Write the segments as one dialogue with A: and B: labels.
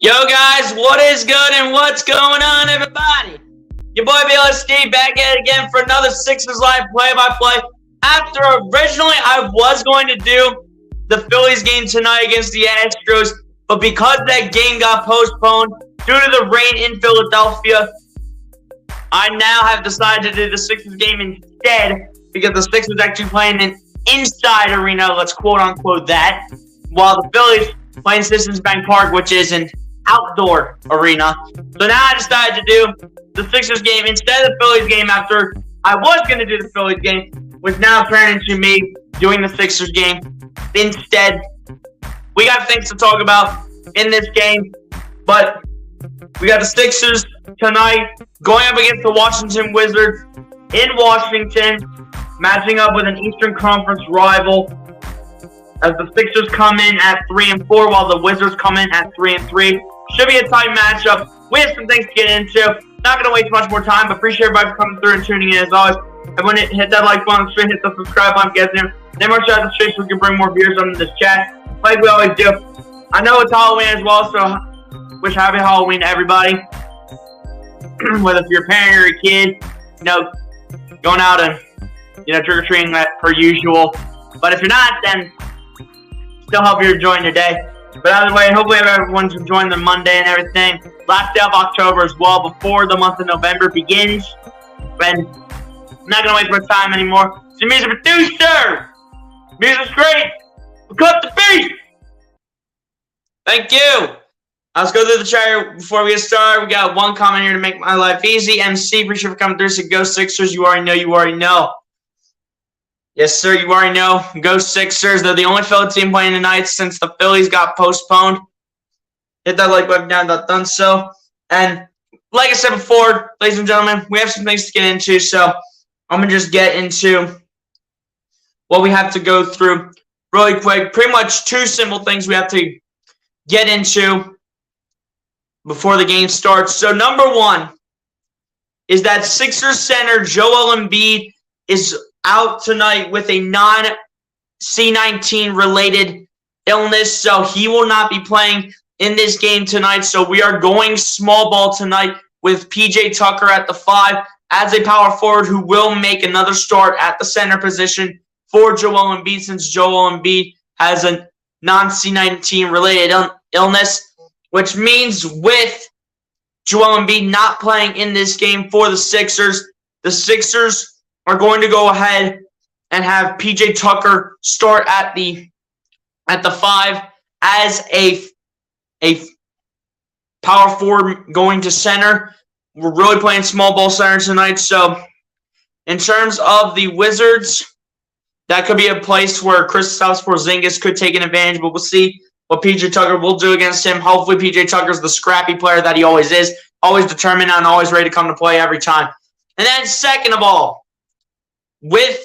A: Yo guys, what is good and what's going on, everybody? Your boy BLSD back at it again for another Sixers Live play-by-play. After originally I was going to do the Phillies game tonight against the Astros, but because that game got postponed due to the rain in Philadelphia, I now have decided to do the Sixers game instead because the Sixers actually playing an inside arena, let's quote-unquote that, while the Phillies playing Citizens Bank Park, which is an outdoor arena. So now I decided to do the Sixers game instead of the Phillies game after I was going to do the Phillies game, which now turned into me doing the Sixers game instead. We got things to talk about in this game, but we got the Sixers tonight going up against the Washington Wizards in Washington, matching up with an Eastern Conference rival, as the Sixers come in at 3-4 while the Wizards come in at 3-3. Should be a tight matchup. We have some things to get into. Not going to waste much more time, but appreciate everybody for coming through and tuning in as always. Everyone hit that like button on the screen, hit the subscribe button, guys. Then more shout out the stream so we can bring more viewers on this chat, like we always do. I know it's Halloween as well, so wish happy Halloween to everybody. Whether if you're a parent or a kid, going out and trick-or-treating per usual. But if you're not, then still hope you're enjoying your day. But either way, hopefully everyone's enjoying their Monday and everything. Last day of October as well, before the month of November begins. And I'm not going to waste my time anymore. So music producer! Music's great! Cut the beat! Thank you! Let's go through the chat before we get started. We got one comment here to make my life easy. MC, appreciate for coming through. So go Sixers. You already know. Yes, sir, you already know. Go Sixers. They're the only Philly team playing tonight since the Phillies got postponed. Hit that like button down, done so. And like I said before, ladies and gentlemen, we have some things to get into, so I'm going to just get into what we have to go through really quick. Pretty much two simple things we have to get into before the game starts. So number one is that Sixers center Joel Embiid is out tonight with a non-C19 related illness, so he will not be playing in this game tonight. So we are going small ball tonight with PJ Tucker at the 5 as a power forward who will make another start at the center position for Joel Embiid, since Joel Embiid has a non-C19 related illness, which means with Joel Embiid not playing in this game for the Sixers are going to go ahead and have PJ Tucker start at the 5 as a power forward going to center. We're really playing small ball center tonight. So in terms of the Wizards, that could be a place where Kristaps Porzingis could take an advantage, but we'll see what PJ Tucker will do against him. Hopefully PJ Tucker's the scrappy player that he always is, always determined and always ready to come to play every time. And then second of all, with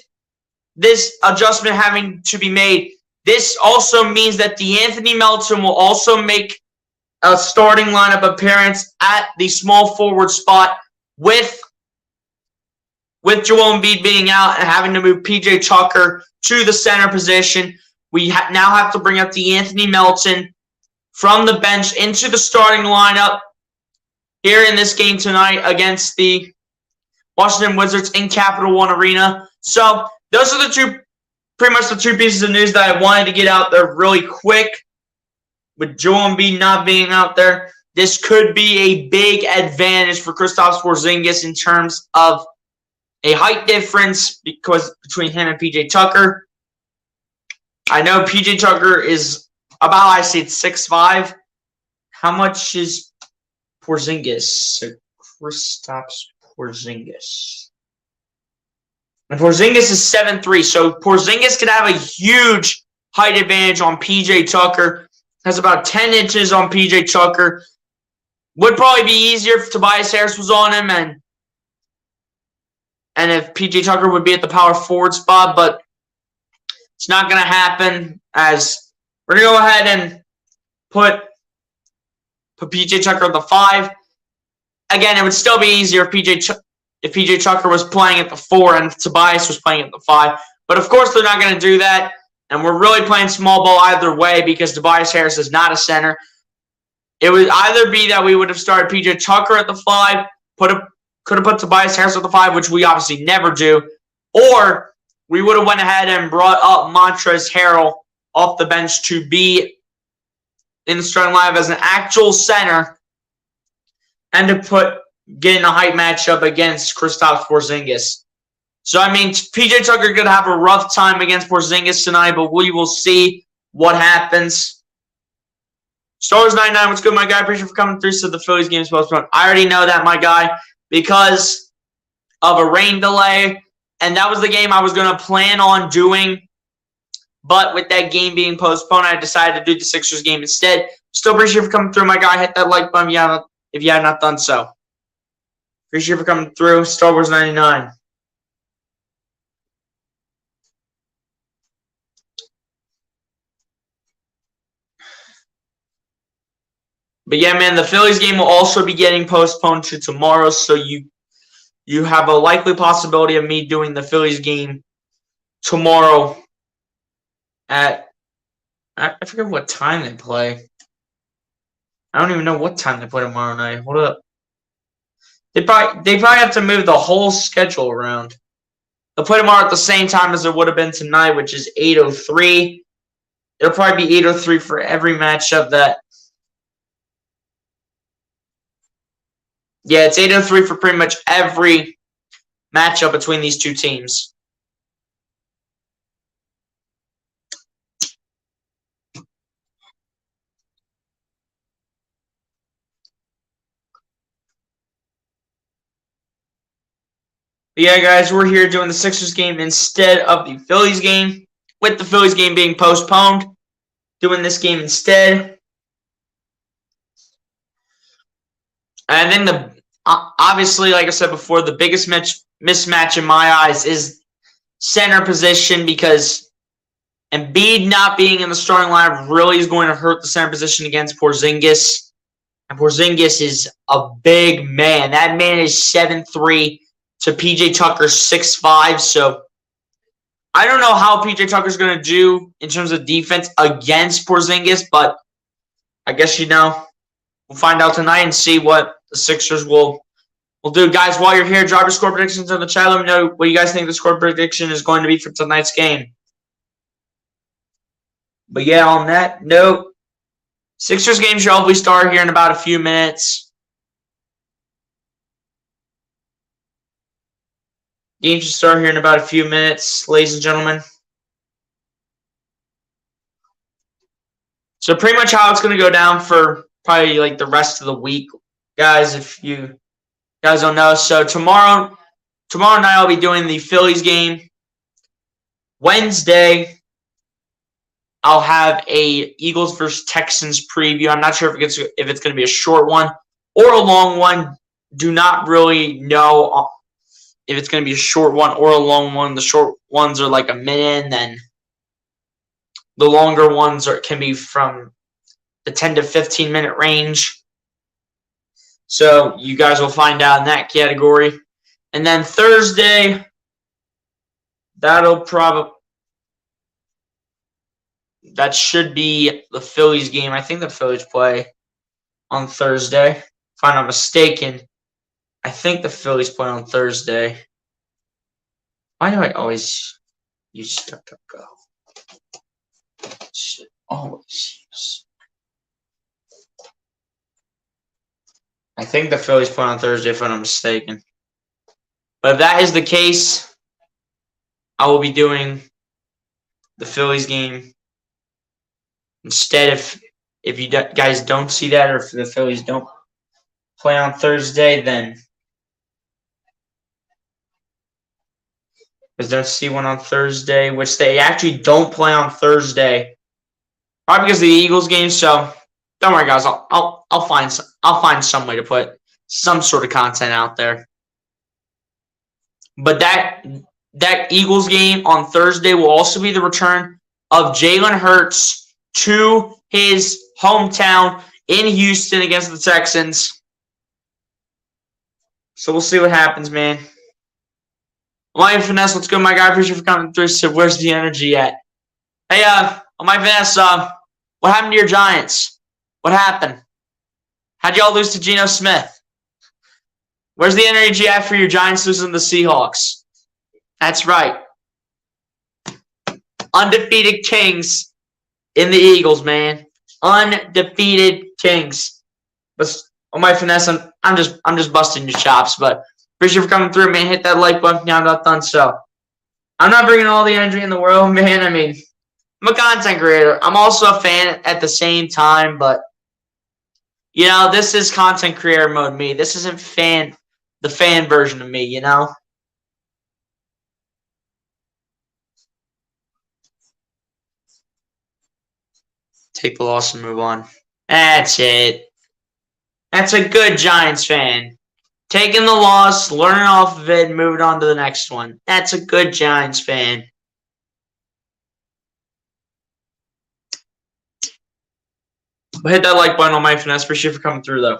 A: this adjustment having to be made, this also means that DeAnthony Melton will also make a starting lineup appearance at the small forward spot with Joel Embiid being out and having to move PJ Tucker to the center position. We now have to bring up DeAnthony Melton from the bench into the starting lineup here in this game tonight against the Washington Wizards in Capital One Arena. So those are pretty much the two pieces of news that I wanted to get out there really quick. With Joel Embiid not being out there, this could be a big advantage for Kristaps Porzingis in terms of a height difference between him and PJ Tucker. I know PJ Tucker is about, I say, 6'5". How much is Porzingis? So Kristaps Porzingis. And Porzingis is 7'3", so Porzingis could have a huge height advantage on PJ Tucker. Has about 10 inches on PJ Tucker. Would probably be easier if Tobias Harris was on him and if PJ Tucker would be at the power forward spot, but it's not going to happen, as we're going to go ahead and put PJ Tucker at the 5. Again, it would still be easier if PJ Tucker was playing at the 4 and Tobias was playing at the 5. But of course they're not going to do that. And we're really playing small ball either way because Tobias Harris is not a center. it would either be that we would have started PJ Tucker at the 5, could have put Tobias Harris at the 5, which we obviously never do, or we would have went ahead and brought up Montrezl Harrell off the bench to be in the starting lineup as an actual center and to get in a hype matchup against Kristaps Porzingis. So, I mean, PJ Tucker could have a rough time against Porzingis tonight, but we will see what happens. Stars99, what's good, my guy? Appreciate you for coming through. So the Phillies game is postponed. I already know that, my guy, because of a rain delay. And that was the game I was going to plan on doing. But with that game being postponed, I decided to do the Sixers game instead. Still appreciate you for coming through, my guy. Hit that like button if you have not done so. Appreciate you for coming through. Star Wars 99. But yeah, man, the Phillies game will also be getting postponed to tomorrow, so you have a likely possibility of me doing the Phillies game tomorrow at, I forget what time they play. I don't even know what time they play tomorrow night. Hold up. They probably have to move the whole schedule around. They'll play tomorrow at the same time as it would have been tonight, which is 8:03. It'll probably be 8:03 for every matchup that. Yeah, it's 8:03 for pretty much every matchup between these two teams. But yeah, guys, we're here doing the Sixers game instead of the Phillies game, with the Phillies game being postponed. Doing this game instead. And then obviously, like I said before, the biggest mismatch in my eyes is center position, because Embiid not being in the starting lineup really is going to hurt the center position against Porzingis. And Porzingis is a big man. That man is 7'3" to PJ Tucker's 6'5". So I don't know how PJ Tucker's going to do in terms of defense against Porzingis, but I guess we'll find out tonight and see what the Sixers will do. Guys, while you're here, drop your score predictions in the chat. Let me know what you guys think the score prediction is going to be for tonight's game. But yeah, on that note, Sixers game should hopefully start here in about a few minutes. Game should start here in about a few minutes, ladies and gentlemen. So pretty much how it's going to go down for probably like the rest of the week, guys, if you guys don't know. So tomorrow night I'll be doing the Phillies game. Wednesday, I'll have a Eagles versus Texans preview. I'm not sure if it's going to be a short one or a long one. Do not really know if it's going to be a short one or a long one. The short ones are like a minute, and then the longer ones can be from the 10 to 15 minute range. So you guys will find out in that category. And then Thursday, that should be the Phillies game. I think the Phillies play on Thursday. If I'm not mistaken, I think the Phillies play on Thursday. Why do I always use DuckDuckGo? Should always use. I think the Phillies play on Thursday, if I'm not mistaken. But if that is the case, I will be doing the Phillies game instead. If you guys don't see that, or if the Phillies don't play on Thursday, then because don't see one on Thursday, which they actually don't play on Thursday, probably because of the Eagles game. So don't worry, guys. I'll find some way to put some sort of content out there. But that Eagles game on Thursday will also be the return of Jalen Hurts to his hometown in Houston against the Texans. So we'll see what happens, man. Lion Finesse, what's good, my guy? Appreciate you for coming through. So where's the energy at? Hey, my Finesse, what happened to your Giants? What happened? How'd y'all lose to Geno Smith? Where's the energy at for your Giants losing to the Seahawks? That's right. Undefeated Kings in the Eagles, man. Undefeated Kings. But on my finesse, I'm just busting your chops. But appreciate you for coming through, man. Hit that like button if you're not done so. I'm not bringing all the energy in the world, man. I mean, I'm a content creator. I'm also a fan at the same time, but you know, this is content creator mode me. This isn't the fan version of me, you know? Take the loss and move on. That's it. That's a good Giants fan. Taking the loss, learning off of it, and moving on to the next one. That's a good Giants fan. But hit that like button on my finesse. Appreciate you for coming through, though.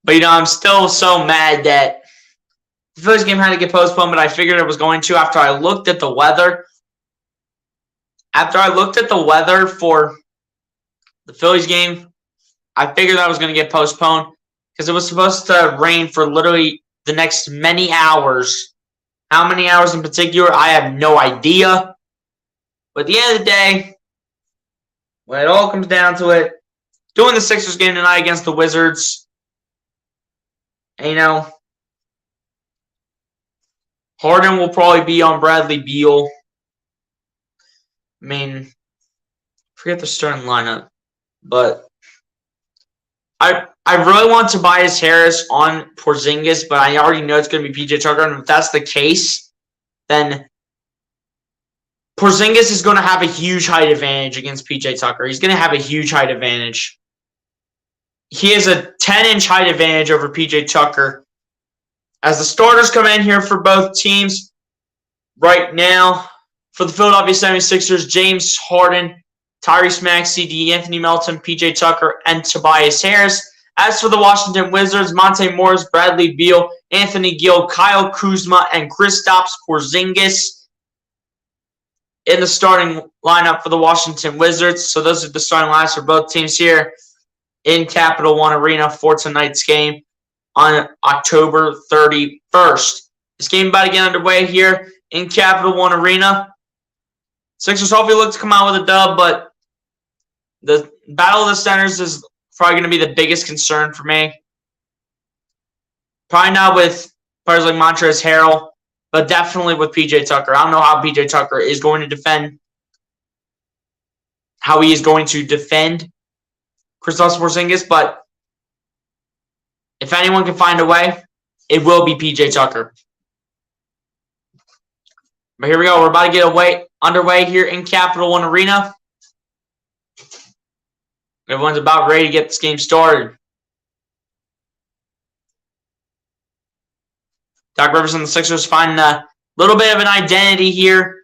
A: But, you know, I'm still so mad that the Phillies game had to get postponed, but I figured it was going to after I looked at the weather. After I looked at the weather for the Phillies game, I figured that was going to get postponed because it was supposed to rain for literally the next many hours. How many hours in particular, I have no idea. But at the end of the day, when it all comes down to it, doing the Sixers game tonight against the Wizards, and, you know, Harden will probably be on Bradley Beal. I mean, forget the starting lineup, but I really want Tobias Harris on Porzingis, but I already know it's going to be PJ Tucker, and if that's the case, then Porzingis is going to have a huge height advantage against PJ Tucker. He's going to have a huge height advantage. He has a 10-inch height advantage over PJ Tucker. As the starters come in here for both teams right now, for the Philadelphia 76ers, James Harden, Tyrese Maxey, DeAnthony Melton, PJ Tucker, and Tobias Harris. As for the Washington Wizards, Monte Morris, Bradley Beal, Anthony Gill, Kyle Kuzma, and Kristaps Porzingis in the starting lineup for the Washington Wizards. So those are the starting lineups for both teams here in Capital One Arena for tonight's game on October 31st. This game about to get underway here in Capital One Arena. Sixers hopefully look to come out with a dub, but the Battle of the Centers is probably going to be the biggest concern for me. Probably not with players like Montrezl Harrell, but definitely with PJ Tucker. I don't know how PJ Tucker is going to defend, how he is going to defend Kristaps Porzingis, but if anyone can find a way, it will be PJ Tucker. But here we go. We're about to get underway here in Capital One Arena. Everyone's about ready to get this game started. Doc Rivers and the Sixers find a little bit of an identity here.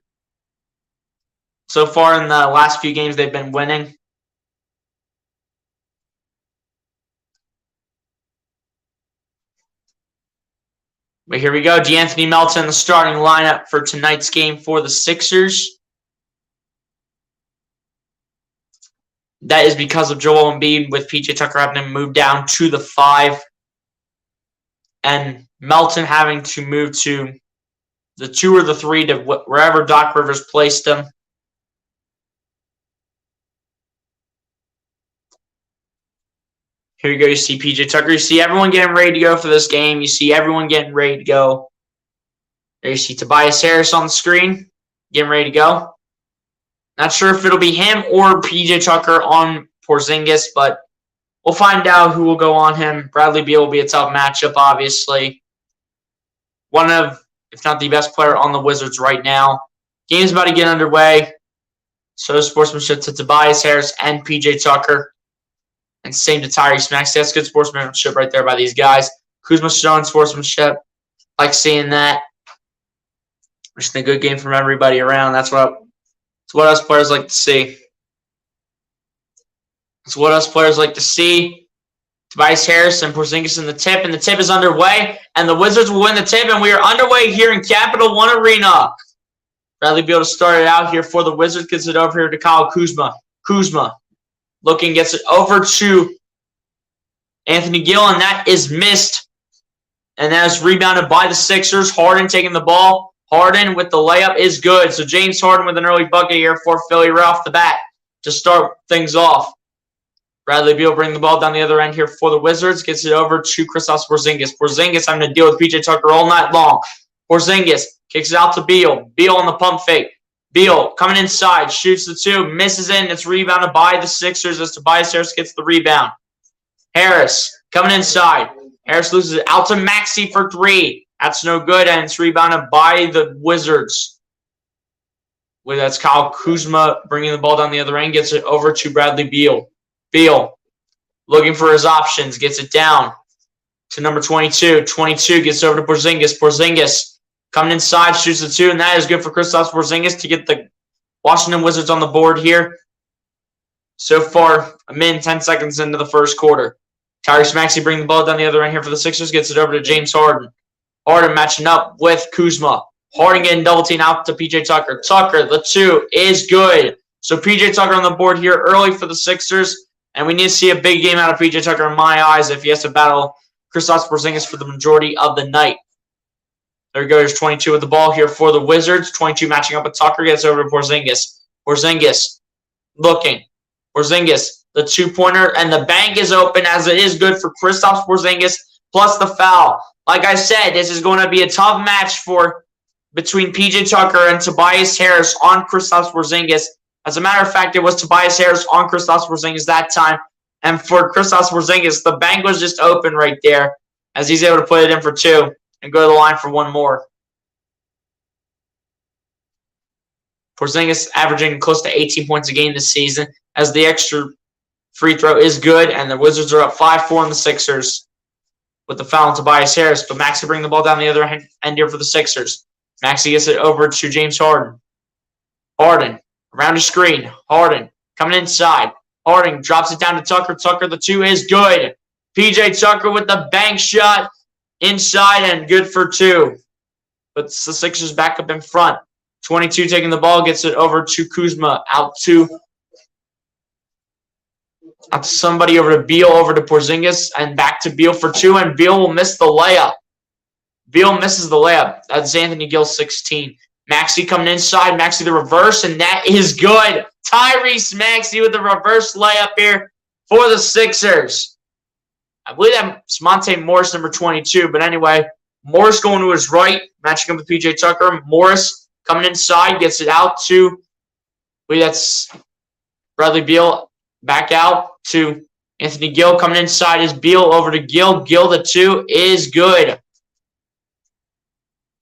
A: So far in the last few games they've been winning. But here we go. DeAnthony Melton, the starting lineup for tonight's game for the Sixers. That is because of Joel Embiid with PJ Tucker having to move down to the 5. And Melton having to move to the 2 or the 3 to wherever Doc Rivers placed him. Here you go. You see PJ Tucker. You see everyone getting ready to go for this game. You see everyone getting ready to go. There you see Tobias Harris on the screen getting ready to go. Not sure if it'll be him or PJ Tucker on Porzingis, but we'll find out who will go on him. Bradley Beal will be a tough matchup, obviously. One of, if not the best player on the Wizards right now. Game's about to get underway. So sportsmanship to Tobias Harris and PJ Tucker. And same to Tyrese Maxey. That's good sportsmanship right there by these guys. Kuzma showing sportsmanship. Like seeing that. Just a good game from everybody around. That's what us players like to see. That's what us players like to see. Tobias Harris and Porzingis in the tip. And the tip is underway. And the Wizards will win the tip. And we are underway here in Capital One Arena. Bradley Beal to start it out here for the Wizards. Gets it over here to Kyle Kuzma. Kuzma looking, gets it over to Anthony Gill, and that is missed. And that is rebounded by the Sixers. Harden taking the ball. Harden with the layup is good. So James Harden with an early bucket here for Philly right off the bat to start things off. Bradley Beal bringing the ball down the other end here for the Wizards. Gets it over to Kristaps Porzingis. Porzingis having to deal with PJ Tucker all night long. Porzingis kicks it out to Beal. Beal on the pump fake. Beal coming inside. Shoots the two. Misses in. It's rebounded by the Sixers as Tobias Harris gets the rebound. Harris coming inside. Harris loses it out to Maxey for three. That's no good, and it's rebounded by the Wizards. That's Kyle Kuzma bringing the ball down the other end. Gets it over to Bradley Beal. Beal looking for his options. Gets it down to number 22. 22 gets over to Porzingis. Porzingis coming inside, shoots the two, and that is good for Kristaps Porzingis to get the Washington Wizards on the board here. So far, a minute and 10 seconds into the first quarter. Tyrese Maxey bringing the ball down the other end here for the Sixers. Gets it over to James Harden. Harden matching up with Kuzma. Harden getting double team out to PJ Tucker. Tucker, the two is good. So PJ Tucker on the board here early for the Sixers. And we need to see a big game out of PJ Tucker in my eyes if he has to battle Kristaps Porzingis for the majority of the night. There goes 22 with the ball here for the Wizards. 22 matching up with Tucker. Gets over to Porzingis. Porzingis looking. Porzingis, the two-pointer, and the bank is open as it is good for Kristaps Porzingis plus the foul. Like I said, this is going to be a tough match between PJ Tucker and Tobias Harris on Kristaps Porzingis. As a matter of fact, it was Tobias Harris on Kristaps Porzingis that time. And for Kristaps Porzingis, the bank was just open right there as he's able to put it in for two and go to the line for one more. Porzingis averaging close to 18 points a game this season as the extra free throw is good, and the Wizards are up 5-4 on the Sixers with the foul on Tobias Harris. But Maxey bringing the ball down the other end here for the Sixers. Maxey gets it over to James Harden. Harden around the screen. Harden coming inside. Harden drops it down to Tucker. Tucker, the two is good. PJ Tucker with the bank shot inside and good for two. But the Sixers back up in front. 22 taking the ball, gets it over to Kuzma. Out to somebody, over to Beal, over to Porzingis, and back to Beal for two, and Beal will miss the layup. Beal misses the layup. That's Anthony Gill, 16. Maxey coming inside. Maxey the reverse, and that is good. Tyrese Maxey with the reverse layup here for the Sixers. I believe that's Monte Morris, number 22. But anyway, Morris going to his right, matching up with PJ Tucker. Morris coming inside, gets it out to, I believe that's Bradley Beal. Back out to Anthony Gill. Coming inside is Beal, over to Gill. Gill, the two is good.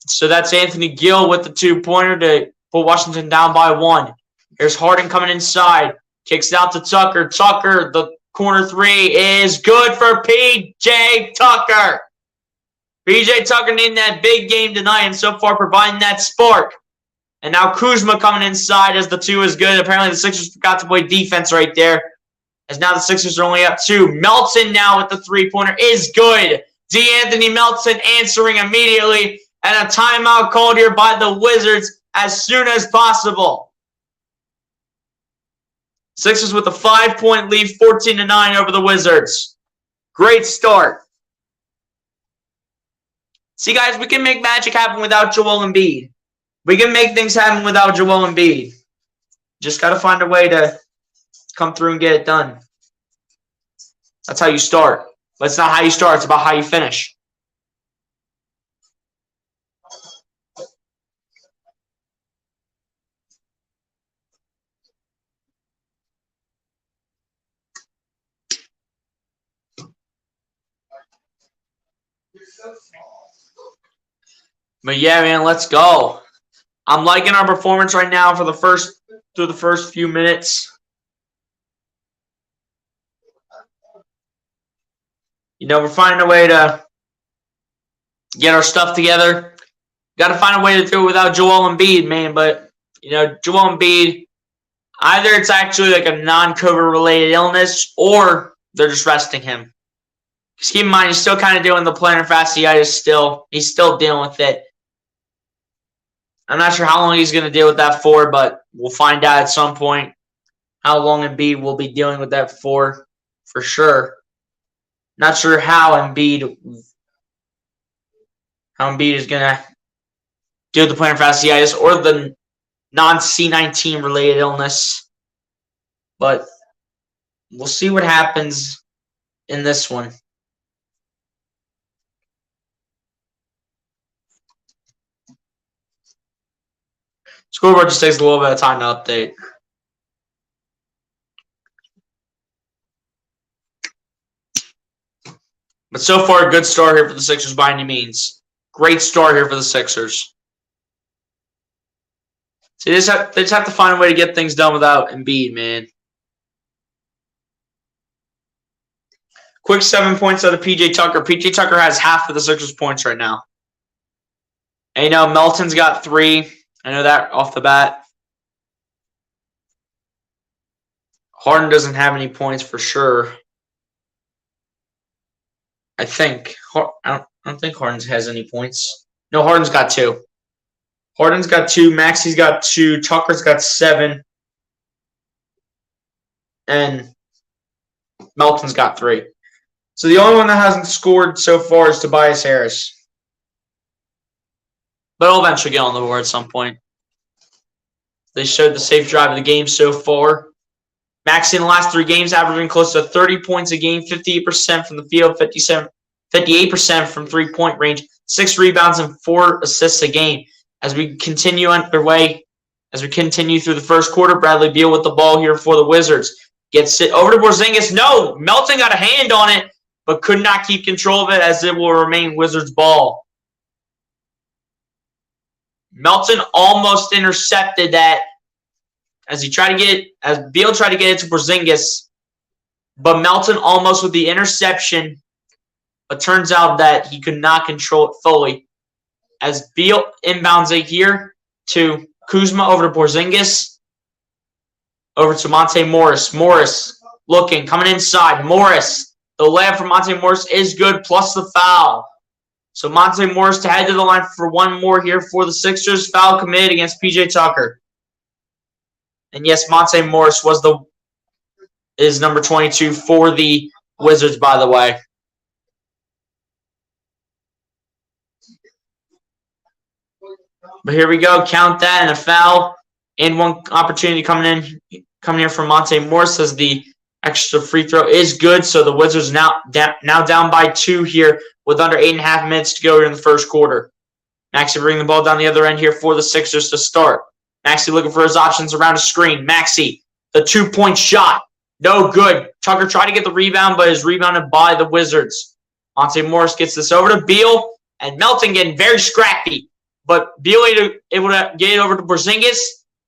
A: So that's Anthony Gill with the two-pointer to put Washington down by one. Here's Harden coming inside. Kicks it out to Tucker. Tucker, the corner three is good for PJ Tucker. PJ Tucker needing that big game tonight and so far providing that spark. And now Kuzma coming inside as the two is good. Apparently the Sixers forgot to play defense right there, as now the Sixers are only up two. Melton now with the three-pointer is good. DeAnthony Melton answering immediately, and a timeout called here by the Wizards as soon as possible. Sixers with a 5-point lead, 14-9 over the Wizards. Great start. See, guys, we can make magic happen without Joel Embiid. We can make things happen without Joel Embiid. Just got to find a way to come through and get it done. That's how you start. But it's not how you start. It's about how you finish. But yeah, man, let's go. I'm liking our performance right now through the first few minutes. You know, we're finding a way to get our stuff together. Got to find a way to do it without Joel Embiid, man. But, you know, Joel Embiid, either it's actually like a non-COVID related illness or they're just resting him. Just keep in mind, he's still kind of doing the plantar fasciitis still. He's still dealing with it. I'm not sure how long he's going to deal with that for, but we'll find out at some point how long Embiid will be dealing with that for sure. Not sure how Embiid is going to deal with the plantar fasciitis or the non-C19 related illness. But we'll see what happens in this one. Scoreboard just takes a little bit of time to update. But so far, a good start here for the Sixers by any means. Great start here for the Sixers. So they just have to find a way to get things done without Embiid, man. Quick 7 points out of P.J. Tucker. P.J. Tucker has half of the Sixers' points right now. And Melton's got 3. I know that off the bat. Harden doesn't have any points for sure. I think. I don't think Harden has any points. No, Harden's got 2. Harden's got 2. Maxi's got 2. Tucker's got 7. And Melton's got 3. So the only one that hasn't scored so far is Tobias Harris. But he'll eventually get on the board at some point. They showed the safe drive of the game so far. Maxey in the last 3 games averaging close to 30 points a game, 58% from the field, 58% from three-point range, 6 rebounds and 4 assists a game. As we continue through the first quarter, Bradley Beal with the ball here for the Wizards. Gets it over to Porzingis. No, Melton got a hand on it, but could not keep control of it as it will remain Wizards ball. Melton almost intercepted that as Beal tried to get it to Porzingis, but Melton almost with the interception, but turns out that he could not control it fully. As Beal inbounds it here to Kuzma over to Porzingis, over to Monte Morris. Morris looking, coming inside. Morris, the layup from Monte Morris is good, plus the foul. So Monte Morris to head to the line for one more here for the Sixers. Foul committed against P.J. Tucker. And yes, Monte Morris is number 22 for the Wizards, by the way. But here we go. Count that and a foul. And one opportunity coming here from Monte Morris as the extra free throw is good. So the Wizards now down by 2 here with under 8.5 minutes to go here in the first quarter. Maxey bringing the ball down the other end here for the Sixers to start. Maxey looking for his options around a screen. Maxey, the 2-point shot. No good. Tucker tried to get the rebound, but is rebounded by the Wizards. Monte Morris gets this over to Beal, and Melton getting very scrappy. But Beal able to get it over to Porzingis,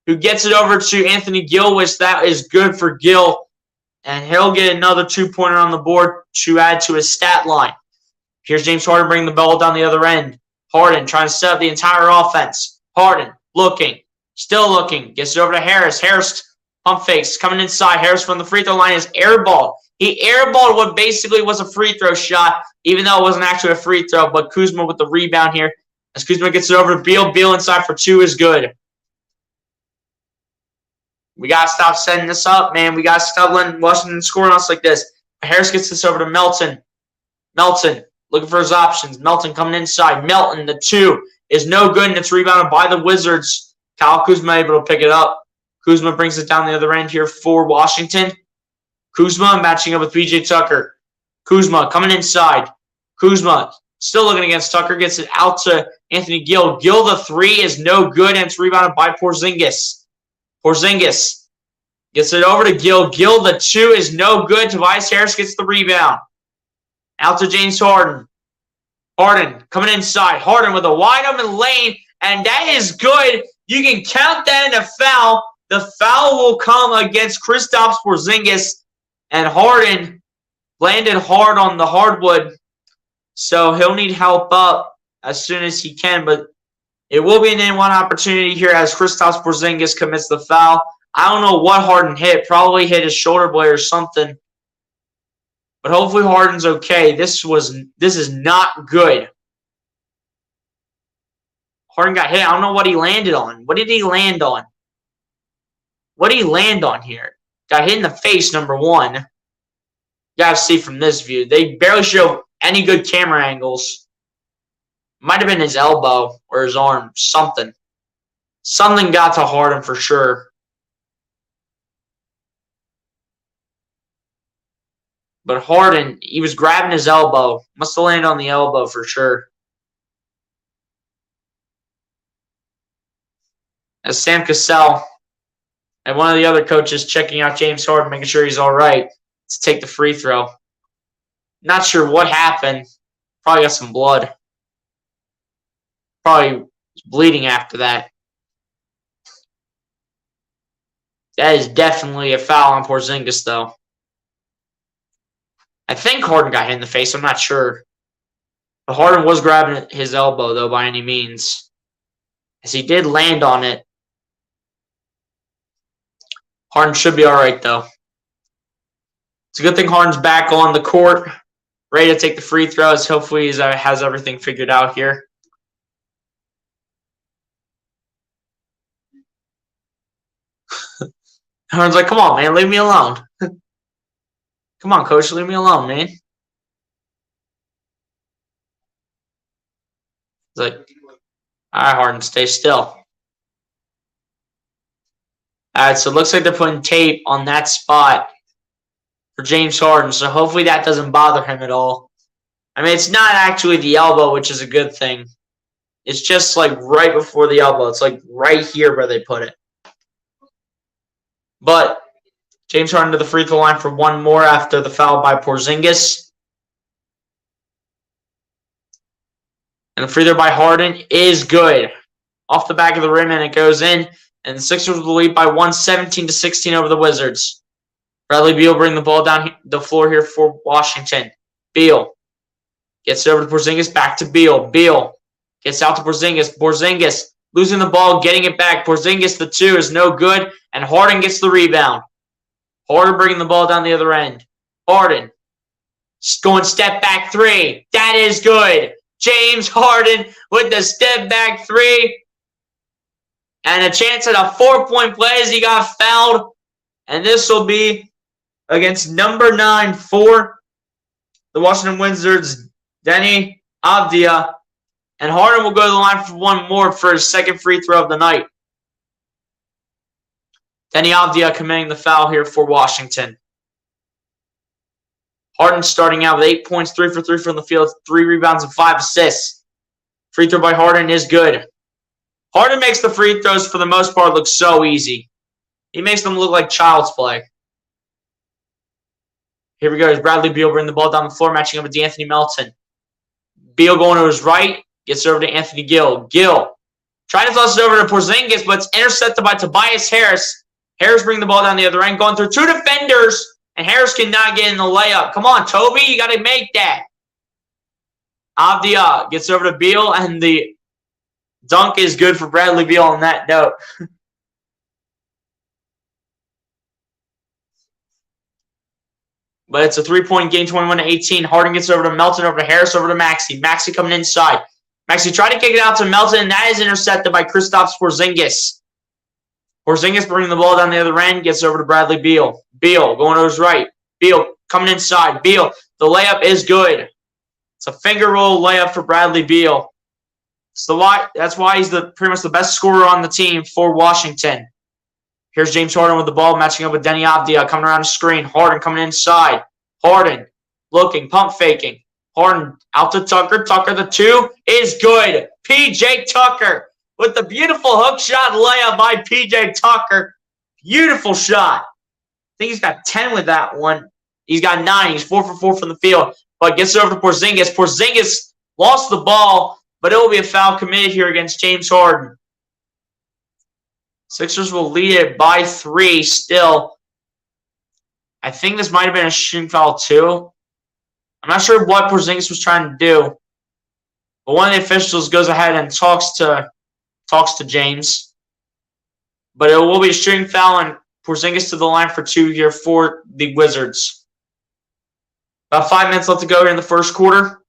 A: who gets it over to Anthony Gill, which that is good for Gill. And he'll get another 2-pointer on the board to add to his stat line. Here's James Harden bringing the ball down the other end. Harden trying to set up the entire offense. Harden looking, still looking. Gets it over to Harris. Harris pump fakes coming inside. Harris from the free throw line is airballed. He airballed what basically was a free throw shot, even though it wasn't actually a free throw. But Kuzma with the rebound here. As Kuzma gets it over to Beal. Beal inside for 2 is good. We got to stop setting this up, man. We got to stop letting Washington score on us like this. Harris gets this over to Melton. Melton looking for his options. Melton coming inside. Melton, the 2 is no good, and it's rebounded by the Wizards. Kyle Kuzma able to pick it up. Kuzma brings it down the other end here for Washington. Kuzma matching up with P.J. Tucker. Kuzma coming inside. Kuzma still looking against Tucker. Gets it out to Anthony Gill. Gill, the 3 is no good, and it's rebounded by Porzingis. Porzingis gets it over to Gill. Gill, the 2 is no good. Tobias Harris gets the rebound. Out to James Harden. Harden coming inside. Harden with a wide open lane, and that is good. You can count that in a foul. The foul will come against Kristaps Porzingis, and Harden landed hard on the hardwood, so he'll need help up as soon as he can, but it will be an N1 opportunity here as Kristaps Porzingis commits the foul. I don't know what Harden hit. Probably hit his shoulder blade or something. But hopefully Harden's okay. This is not good. Harden got hit. I don't know what he landed on. What did he land on? What did he land on here? Got hit in the face, number one. You gotta see from this view. They barely show any good camera angles. Might have been his elbow or his arm. Something. Something got to Harden for sure. But Harden, he was grabbing his elbow. Must have landed on the elbow for sure. As Sam Cassell and one of the other coaches checking out James Harden, making sure he's all right to take the free throw. Not sure what happened. Probably got some blood. Probably was bleeding after that. That is definitely a foul on Porzingis, though. I think Harden got hit in the face. I'm not sure. But Harden was grabbing his elbow, though, by any means. As he did land on it. Harden should be all right, though. It's a good thing Harden's back on the court, ready to take the free throws. Hopefully he has everything figured out here. Harden's like, come on, man, leave me alone. Come on, coach, leave me alone, man. He's like, all right, Harden, stay still. All right, so it looks like they're putting tape on that spot for James Harden, so hopefully that doesn't bother him at all. I mean, it's not actually the elbow, which is a good thing. It's just like right before the elbow. It's like right here where they put it. But James Harden to the free throw line for one more after the foul by Porzingis. And the free throw by Harden is good. Off the back of the rim, and it goes in. And the Sixers will lead by 17-16 over the Wizards. Bradley Beal bring the ball down the floor here for Washington. Beal gets it over to Porzingis, back to Beal. Beal gets out to Porzingis. Porzingis losing the ball, getting it back. Porzingis, the two, is no good, and Harden gets the rebound. Harden bringing the ball down the other end. Harden going step back three. That is good. James Harden with the step back three. And a chance at a 4-point play as he got fouled. And this will be against number 9 for the Washington Wizards, Deni Avdija. And Harden will go to the line for one more for his second free throw of the night. Deni Avdija committing the foul here for Washington. Harden starting out with 8 points, 3 for 3 from the field, 3 rebounds and 5 assists. Free throw by Harden is good. Harden makes the free throws for the most part look so easy. He makes them look like child's play. Here we go. As Bradley Beal bringing the ball down the floor, matching up with D'Anthony Melton. Beal going to his right, gets it over to Anthony Gill. Gill trying to toss it over to Porzingis, but it's intercepted by Tobias Harris. Harris bringing the ball down the other end, going through 2 defenders, and Harris cannot get in the layup. Come on, Toby, you got to make that. Avdija gets over to Beal, and the dunk is good for Bradley Beal on that note. But it's a 3-point game, 21-18. Harden gets over to Melton, over to Harris, over to Maxey. Maxey coming inside. Maxey tried to kick it out to Melton, and that is intercepted by Kristaps Porzingis. Porzingis bringing the ball down the other end, gets over to Bradley Beal. Beal going to his right. Beal coming inside. Beal, the layup is good. It's a finger roll layup for Bradley Beal. That's why he's pretty much the best scorer on the team for Washington. Here's James Harden with the ball, matching up with Deni Avdija, coming around the screen. Harden coming inside. Harden looking, pump faking. Harden out to Tucker. Tucker, the 2 is good. P.J. Tucker with the beautiful hook shot layup by P.J. Tucker. Beautiful shot. I think he's got 10 with that one. He's got 9. He's 4 for 4 from the field, but gets it over to Porzingis. Porzingis lost the ball, but it will be a foul committed here against James Harden. Sixers will lead it by 3 still. I think this might have been a shooting foul too. I'm not sure what Porzingis was trying to do. But one of the officials goes ahead and talks to James. But it will be a shooting foul, and Porzingis to the line for 2 here for the Wizards. About 5 minutes left to go here in the first quarter.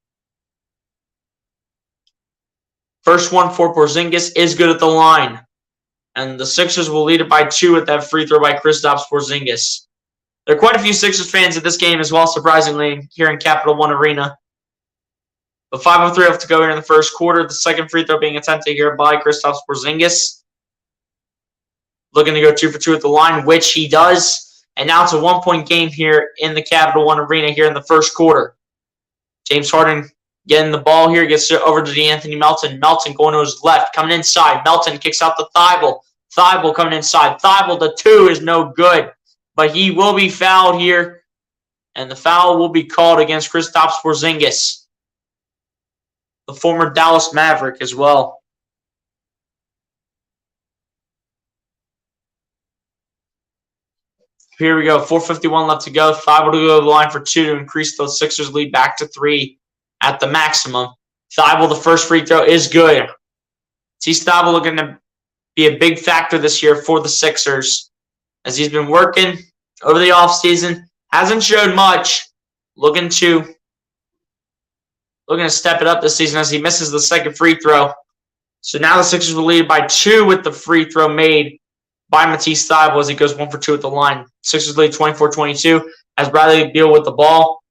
A: First one for Porzingis is good at the line. And the Sixers will lead it by 2 with that free throw by Kristaps Porzingis. There are quite a few Sixers fans at this game as well, surprisingly, here in Capital One Arena. But 5:03 left to go here in the first quarter. The second free throw being attempted here by Kristaps Porzingis. Looking to go 2 for 2 at the line, which he does. And now it's a 1-point game here in the Capital One Arena here in the first quarter. James Harden getting the ball here, gets it over to DeAnthony Melton. Melton going to his left, coming inside. Melton kicks out to Thybulle. Thybulle coming inside. Thybulle, the 2 is no good, but he will be fouled here, and the foul will be called against Kristaps Porzingis, the former Dallas Maverick as well. Here we go, 4:51 left to go. Thybulle to go to the line for 2 to increase the Sixers lead back to 3 at the maximum. Thybulle, the first free throw is good. Thybulle looking to be a big factor this year for the Sixers, as he's been working over the offseason. Hasn't showed much. Looking to step it up this season as he misses the second free throw. So now the Sixers will lead by 2 with the free throw made by Matisse Thybulle as he goes 1 for 2 at the line. Sixers lead 24-22 as Bradley Beal with the ball.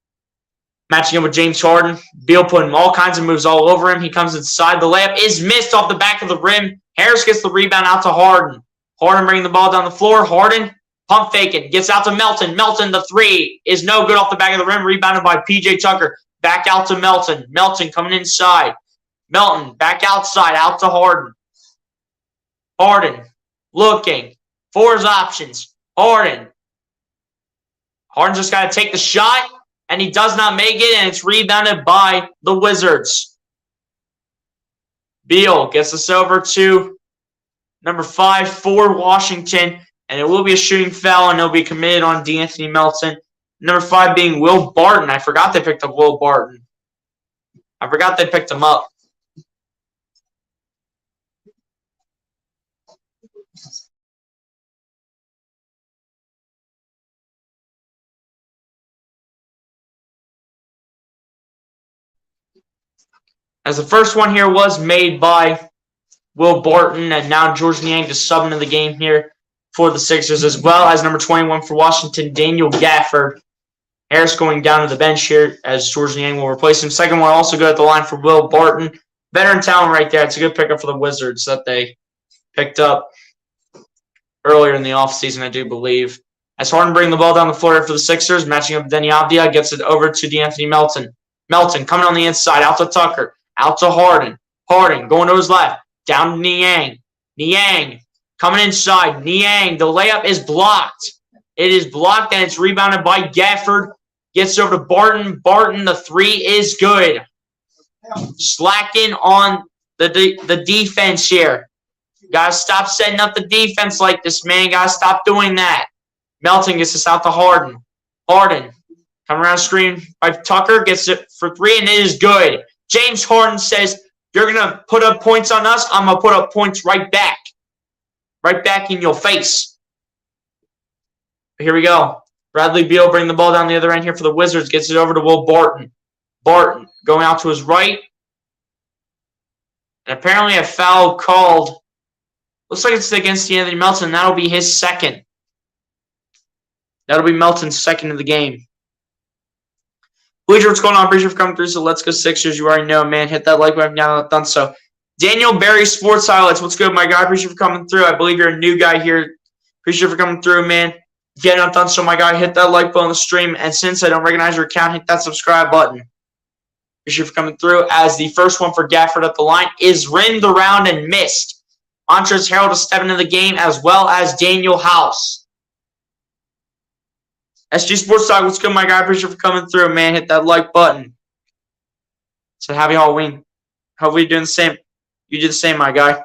A: Matching up with James Harden. Beal putting all kinds of moves all over him. He comes inside. The layup is missed off the back of the rim. Harris gets the rebound out to Harden. Harden bringing the ball down the floor. Harden pump faking. Gets out to Melton. Melton, the 3 is no good off the back of the rim. Rebounded by P.J. Tucker. Back out to Melton. Melton coming inside. Melton back outside. Out to Harden. Harden looking for his options. Harden just got to take the shot, and he does not make it, and it's rebounded by the Wizards. Beal gets us over to number 5 for Washington, and it will be a shooting foul, and it'll be committed on DeAnthony Melton. Number 5 being Will Barton. I forgot they picked up Will Barton. I forgot they picked him up. As the first one here was made by Will Barton, and now Georges Niang just subbing in the game here for the Sixers, as well as number 21 for Washington, Daniel Gafford. Harris going down to the bench here as Georges Niang will replace him. Second one also good at the line for Will Barton. Veteran talent right there. It's a good pickup for the Wizards that they picked up earlier in the offseason, I do believe. As Harden bringing the ball down the floor for the Sixers, matching up with Deni Avdija, gets it over to DeAnthony Melton. Melton coming on the inside, out to Tucker. Out to Harden. Harden going to his left. Down to Niang. Niang coming inside. Niang. The layup is blocked. It is blocked, and it's rebounded by Gafford. Gets over to Barton. Barton, the 3 is good. Slacking on the defense here. Got to stop setting up the defense like this, man. Got to stop doing that. Melton gets us out to Harden. Harden coming around screen by Tucker. Gets it for 3, and it is good. James Harden says, you're going to put up points on us, I'm going to put up points right back. Right back in your face. Here we go. Bradley Beal bringing the ball down the other end here for the Wizards. Gets it over to Will Barton. Barton going out to his right. And apparently a foul called. Looks like it's against DeAnthony Melton. That'll be his second. That'll be Melton's second of the game. Bleacher, what's going on? Appreciate you for coming through. So let's go Sixers. You already know, man. Hit that like button if you haven't done so. Daniel Berry Sports Highlights. What's good, my guy? Appreciate you for coming through. I believe you're a new guy here. Appreciate you for coming through, man. If you haven't done so, my guy, hit that like button on the stream. And since I don't recognize your account, hit that subscribe button. Appreciate you for coming through. As the first one for Gafford at the line is rimmed around and missed. Montrezl Harrell to step into the game, as well as Daniel House. SG Sports Talk, what's good, my guy? Appreciate you for coming through, man. Hit that like button. So happy Halloween. Hopefully you're doing the same. You do the same, my guy.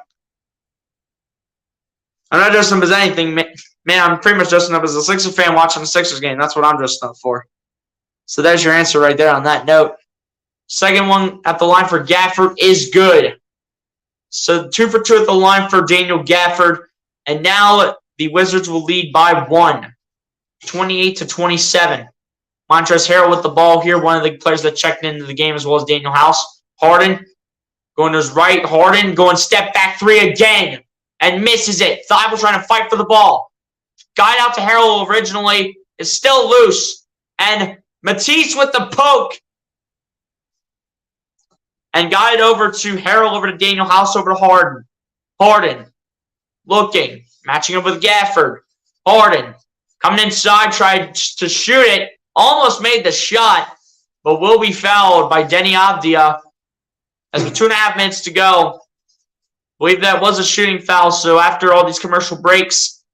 A: I'm not dressing up as anything, man. I'm pretty much dressing up as a Sixers fan watching the Sixers game. That's what I'm dressed up for. So there's your answer right there on that note. Second one at the line for Gafford is good. So 2 for 2 at the line for Daniel Gafford. And now the Wizards will lead by 1. 28-27. Montrezl Harrell with the ball here. One of the players that checked into the game, as well as Daniel House. Harden Going to his right. Harden going step back three again. And misses it. Thibault trying to fight for the ball. Got out to Harrell originally. Is still loose. And Matisse with the poke. And got it over to Harrell, over to Daniel House, over to Harden. Harden. Looking. Matching up with Gafford. Harden. Coming inside. Tried to shoot it. Almost made the shot. But will be fouled by Denny Avdia. As with 2.5 minutes to go. I believe that was a shooting foul. So after all these commercial breaks,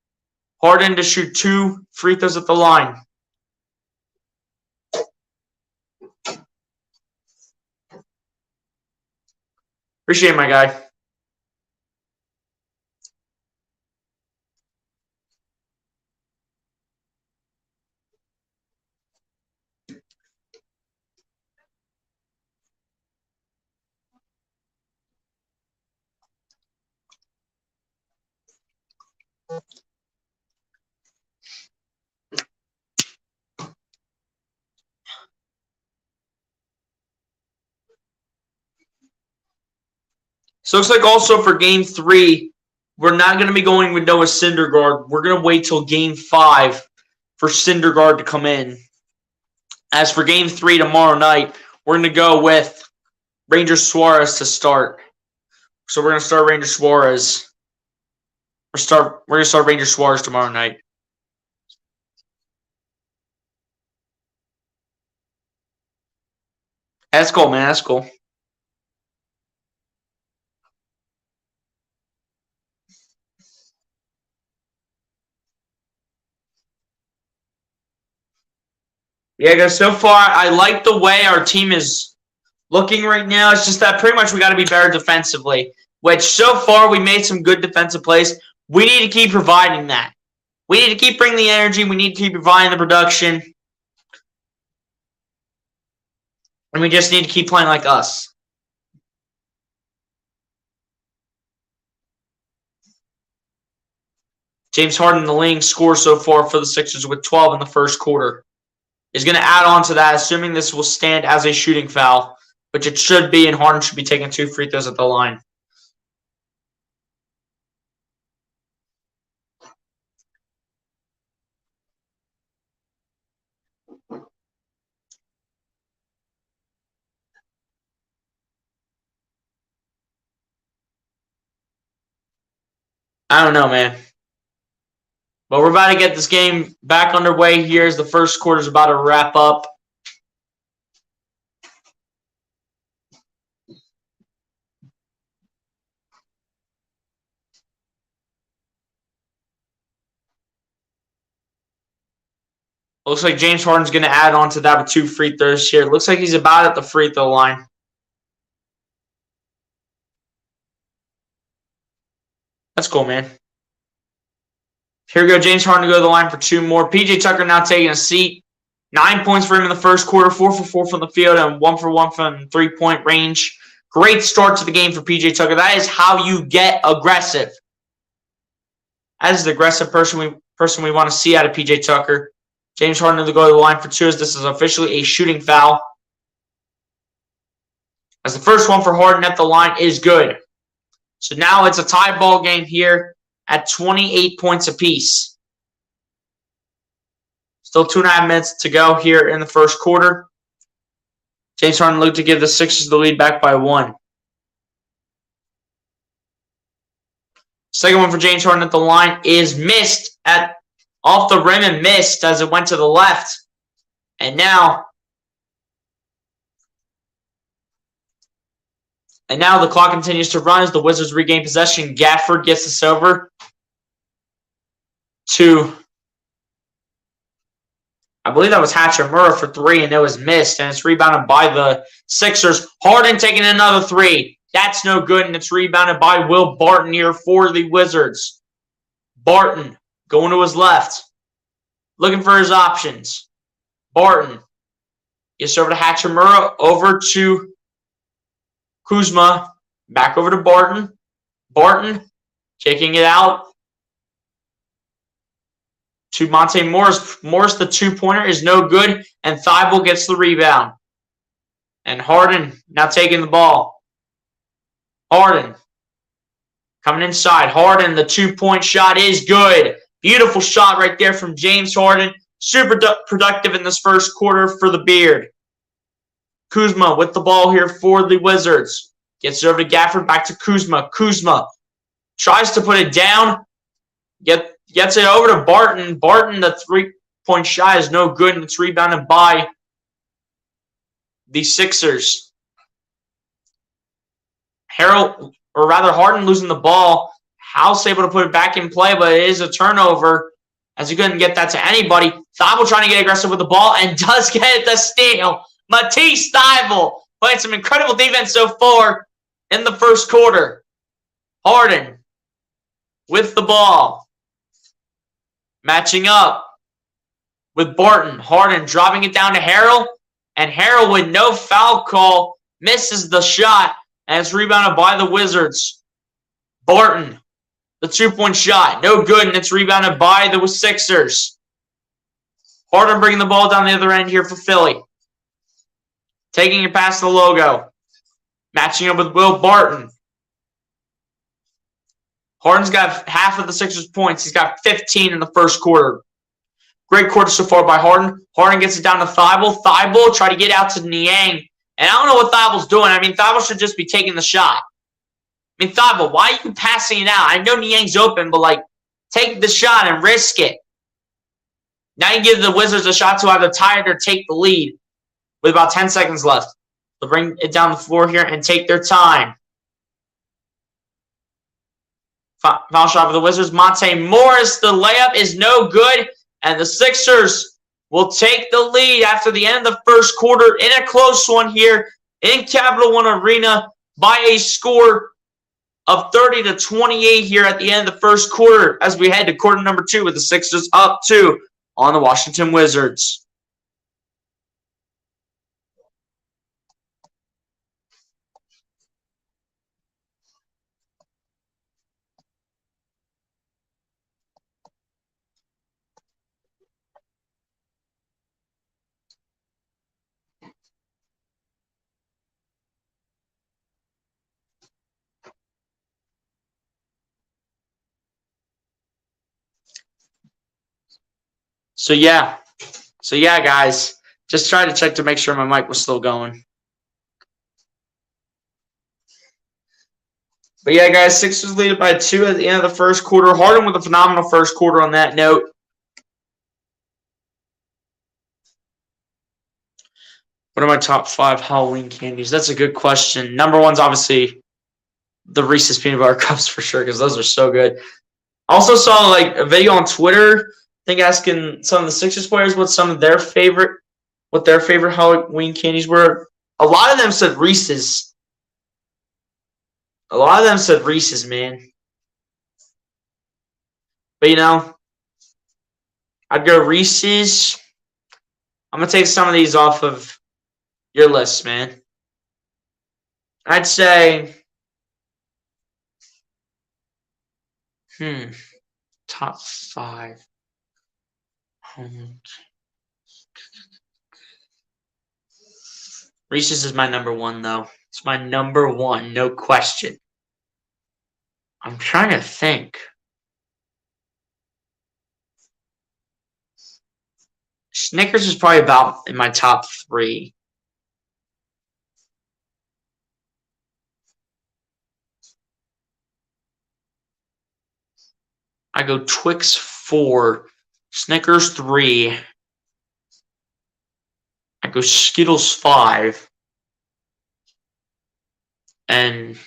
A: Harden to shoot 2 free throws at the line. Appreciate it, my guy. So it looks like also for Game 3, we're not going to be going with Noah Syndergaard. We're going to wait till Game 5 for Syndergaard to come in. As for Game 3 tomorrow night, we're going to go with Ranger Suarez to start. So we're going to start Ranger Suarez. We're going to start Ranger Suarez tomorrow night. That's cool, man. That's cool. Yeah, guys, so far, I like the way our team is looking right now. It's just that pretty much we got to be better defensively, which so far we made some good defensive plays. We need to keep providing that. We need to keep bringing the energy. We need to keep providing the production. And we just need to keep playing like us. James Harden, the leading scorer so far for the Sixers with 12 in the first quarter. Is going to add on to that, assuming this will stand as a shooting foul, which it should be, and Harden should be taking 2 free throws at the line. I don't know, man. But we're about to get this game back underway here as the first quarter is about to wrap up. Looks like James Harden's going to add on to that with 2 free throws here. Looks like he's about at the free throw line. That's cool, man. Here we go. James Harden to go to the line for 2 more. PJ Tucker now taking a seat. 9 points for him in the first quarter. 4 for 4 from the field and 1 for 1 from 3-point range. Great start to the game for PJ Tucker. That is how you get aggressive. That is the aggressive person we want to see out of PJ Tucker. James Harden to go to the line for 2 as this is officially a shooting foul. As the first one for Harden at the line is good. So now it's a tie ball game here at 28 points apiece. Still 2.5 minutes to go here in the first quarter. James Harden looked to give the Sixers the lead back by 1. Second one for James Harden at the line is missed off the rim and missed as it went to the left. And now the clock continues to run as the Wizards regain possession. Gafford gets this over to, I believe that was Hachimura for 3, and it was missed, and it's rebounded by the Sixers. Harden taking another 3. That's no good, and it's rebounded by Will Barton here for the Wizards. Barton going to his left, looking for his options. Barton gets over to Hachimura, over to Kuzma, back over to Barton. Barton kicking it out to Monte Morris. Morris, the 2-pointer, is no good, and Thibault gets the rebound. And Harden now taking the ball. Harden coming inside. Harden, the 2-point shot is good. Beautiful shot right there from James Harden. Super productive in this first quarter for the Beard. Kuzma with the ball here for the Wizards. Gets it over to Gafford, back to Kuzma. Kuzma tries to put it down. Gets it over to Barton. Barton, the 3-point shot is no good, and it's rebounded by the Sixers. Harden losing the ball. House able to put it back in play, but it is a turnover as he couldn't get that to anybody. Thybulle trying to get aggressive with the ball and does get the steal. Matisse Thybulle playing some incredible defense so far in the first quarter. Harden with the ball. Matching up with Barton. Harden dropping it down to Harrell. And Harrell with no foul call misses the shot. And it's rebounded by the Wizards. Barton, the 2-point shot. No good, and it's rebounded by the Sixers. Harden bringing the ball down the other end here for Philly. Taking it past the logo. Matching up with Will Barton. Harden's got half of the Sixers' points. He's got 15 in the first quarter. Great quarter so far by Harden. Harden gets it down to Thybulle. Thybulle try to get out to Niang. And I don't know what Thybulle's doing. I mean, Thybulle should just be taking the shot. I mean, Thybulle, why are you passing it out? I know Niang's open, but, take the shot and risk it. Now you give the Wizards a shot to either tie it or take the lead with about 10 seconds left. They'll bring it down the floor here and take their time. Foul shot for the Wizards. Monte Morris, the layup is no good. And the Sixers will take the lead after the end of the first quarter in a close one here in Capital One Arena by a score of 30-28 here at the end of the first quarter as we head to quarter number 2 with the Sixers up 2 on the Washington Wizards. So yeah, guys, just tried to check to make sure my mic was still going. But yeah, guys, Sixers lead it by 2 at the end of the first quarter. Harden with a phenomenal first quarter on that note. What are my top 5 Halloween candies? That's a good question. Number 1's obviously the Reese's Peanut Butter Cups for sure, because those are so good. Also saw a video on Twitter, I think asking some of the Sixers players what their favorite Halloween candies were. A lot of them said Reese's. Man. But I'd go Reese's. I'm gonna take some of these off of your list, man. I'd say top 5. Reese's is my number 1, though. It's my number 1, no question. I'm trying to think. Snickers is probably about in my top 3. I go Twix 4, Snickers 3. I go Skittles 5. And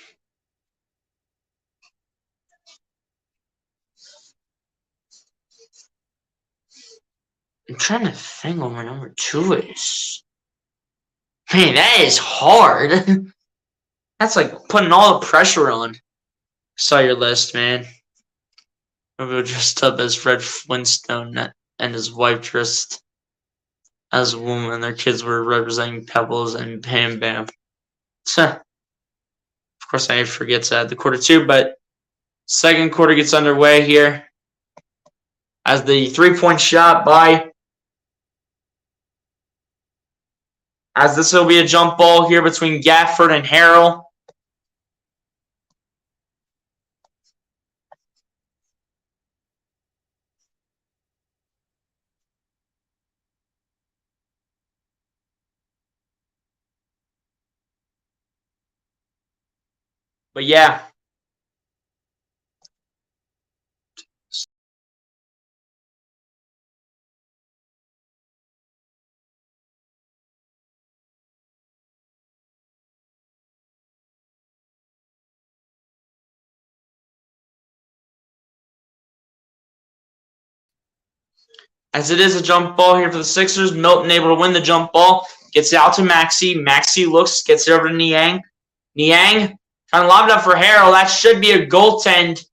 A: I'm trying to think what my number 2 is. Man, that is hard. That's like putting all the pressure on. Saw your list, man. Maybe dressed up as Fred Flintstone and his wife dressed as a woman. Their kids were representing Pebbles and Bam Bam. Of course, I forget to add the quarter 2, but second quarter gets underway here as the 3-point shot as this will be a jump ball here between Gafford and Harrell. But yeah. As it is a jump ball here for the Sixers, Milton able to win the jump ball. Gets it out to Maxey. Maxey looks, gets it over to Niang. Niang trying to lob it up for Harrell. That should be a goaltend.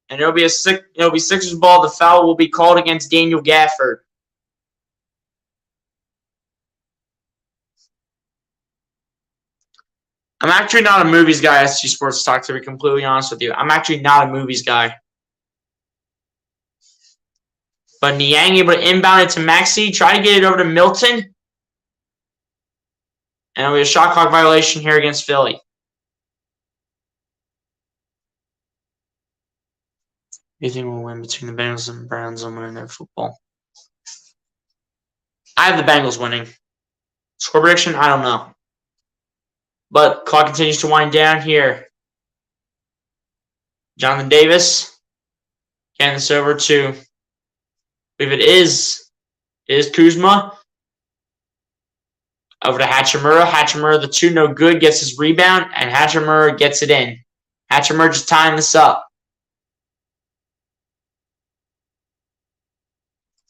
A: And it'll be Sixers ball. The foul will be called against Daniel Gafford. I'm actually not a movies guy, SG Sports Talk, to be completely honest with you. I'm actually not a movies guy. But Niang able to inbound it to Maxey. Try to get it over to Milton. And it'll be a shot clock violation here against Philly. You think we'll win between the Bengals and Browns on Monday Night Football? I have the Bengals winning. Score prediction? I don't know. But clock continues to wind down here. Jonathan Davis. Hand this over to, I believe it is Kuzma. Over to Hachimura. Hachimura, the 2 no good, gets his rebound, and Hachimura gets it in. Hachimura just tying this up.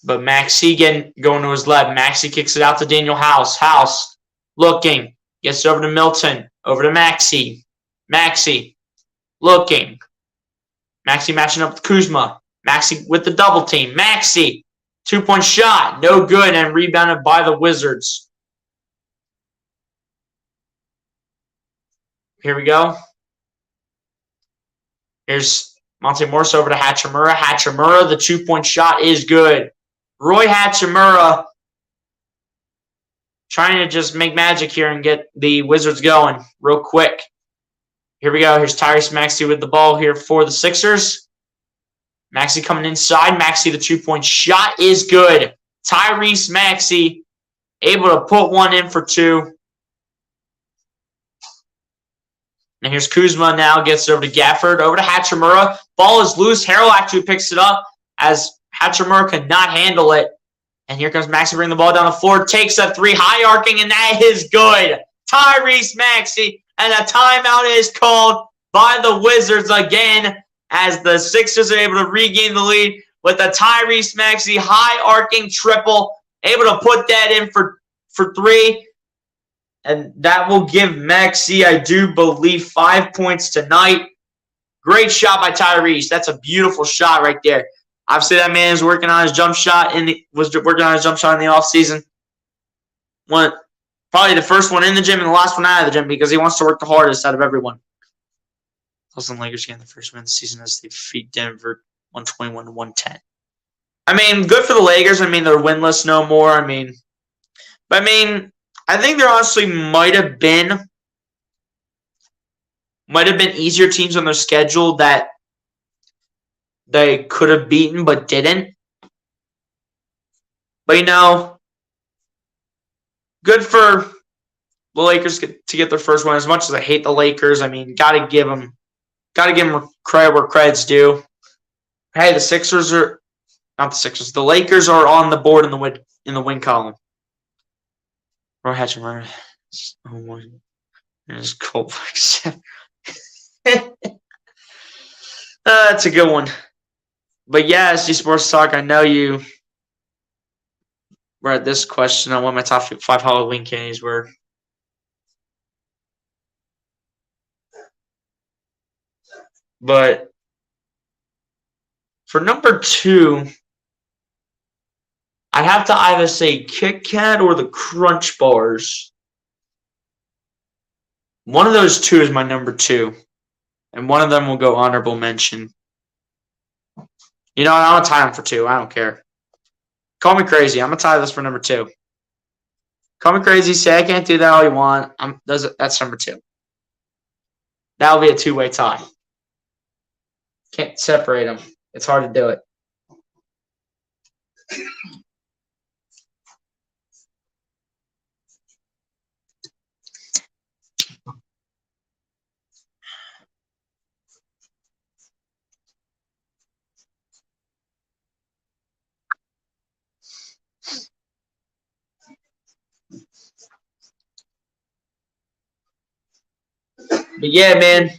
A: But Maxey going to his left. Maxey kicks it out to Daniel House. House looking. Gets it over to Milton. Over to Maxey. Maxey looking. Maxey matching up with Kuzma. Maxey with the double team. Maxey. 2-point shot. No good and rebounded by the Wizards. Here we go. Here's Monte Morris over to Hachimura. Hachimura, the 2-point shot is good. Roy Hachimura trying to just make magic here and get the Wizards going real quick. Here we go. Here's Tyrese Maxey with the ball here for the Sixers. Maxey coming inside. Maxey, the 2-point shot is good. Tyrese Maxey able to put one in for 2. And here's Kuzma now. Gets it over to Gafford. Over to Hachimura. Ball is loose. Harrell actually picks it up as Hachimura could not handle it. And here comes Maxey bringing the ball down the floor. Takes a 3 high arcing, and that is good. Tyrese Maxey. And a timeout is called by the Wizards again as the Sixers are able to regain the lead with a Tyrese Maxey high arcing triple. Able to put that in for 3. And that will give Maxey, I do believe, 5 points tonight. Great shot by Tyrese. That's a beautiful shot right there. Obviously, that man is working on his jump shot was working on his jump shot in the offseason. Probably the first one in the gym and the last one out of the gym because he wants to work the hardest out of everyone. Plus, the Lakers getting the first win of the season as they defeat Denver 121-110. I mean, good for the Lakers. I mean, they're winless no more. I think there honestly might have been easier teams on their schedule that they could have beaten but didn't. But, good for the Lakers to get their first win. As much as I hate the Lakers, I mean, gotta give them credit where credit's due. Hey, the Lakers are on the board in the win column. Roy Hachimura. There's Colt. That's a good one. But yeah, SG Sports Talk, I know you were at this question on what my top 5 Halloween candies were. But for number 2, I'd have to either say Kit Kat or the Crunch Bars. One of those 2 is my number 2. And one of them will go honorable mention. I'm going to tie them for 2. I don't care. Call me crazy. I'm going to tie this for number 2. Call me crazy. Say I can't do that all you want. That's number 2. That'll be a 2-way tie. Can't separate them. It's hard to do it. But yeah, man,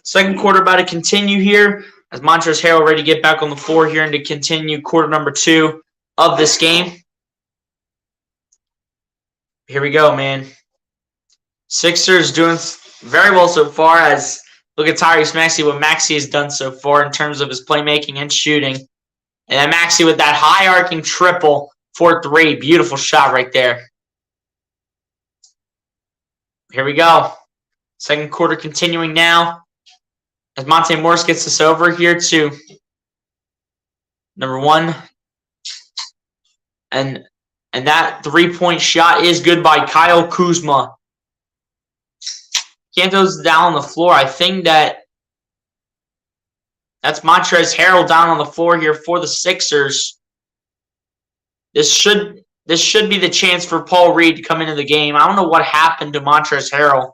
A: second quarter about to continue here as Montrezl Harrell ready to get back on the floor here and to continue quarter number 2 of this game. Here we go, man. Sixers doing very well so far as look at Tyrese Maxey, what Maxey has done so far in terms of his playmaking and shooting. And then Maxey with that high arcing triple for 3. Beautiful shot right there. Here we go. Second quarter continuing now as Monte Morris gets this over here to number 1. And that 3-point shot is good by Kyle Kuzma. Canto's down on the floor. I think that's Montrezl Harrell down on the floor here for the Sixers. This should be the chance for Paul Reed to come into the game. I don't know what happened to Montrezl Harrell.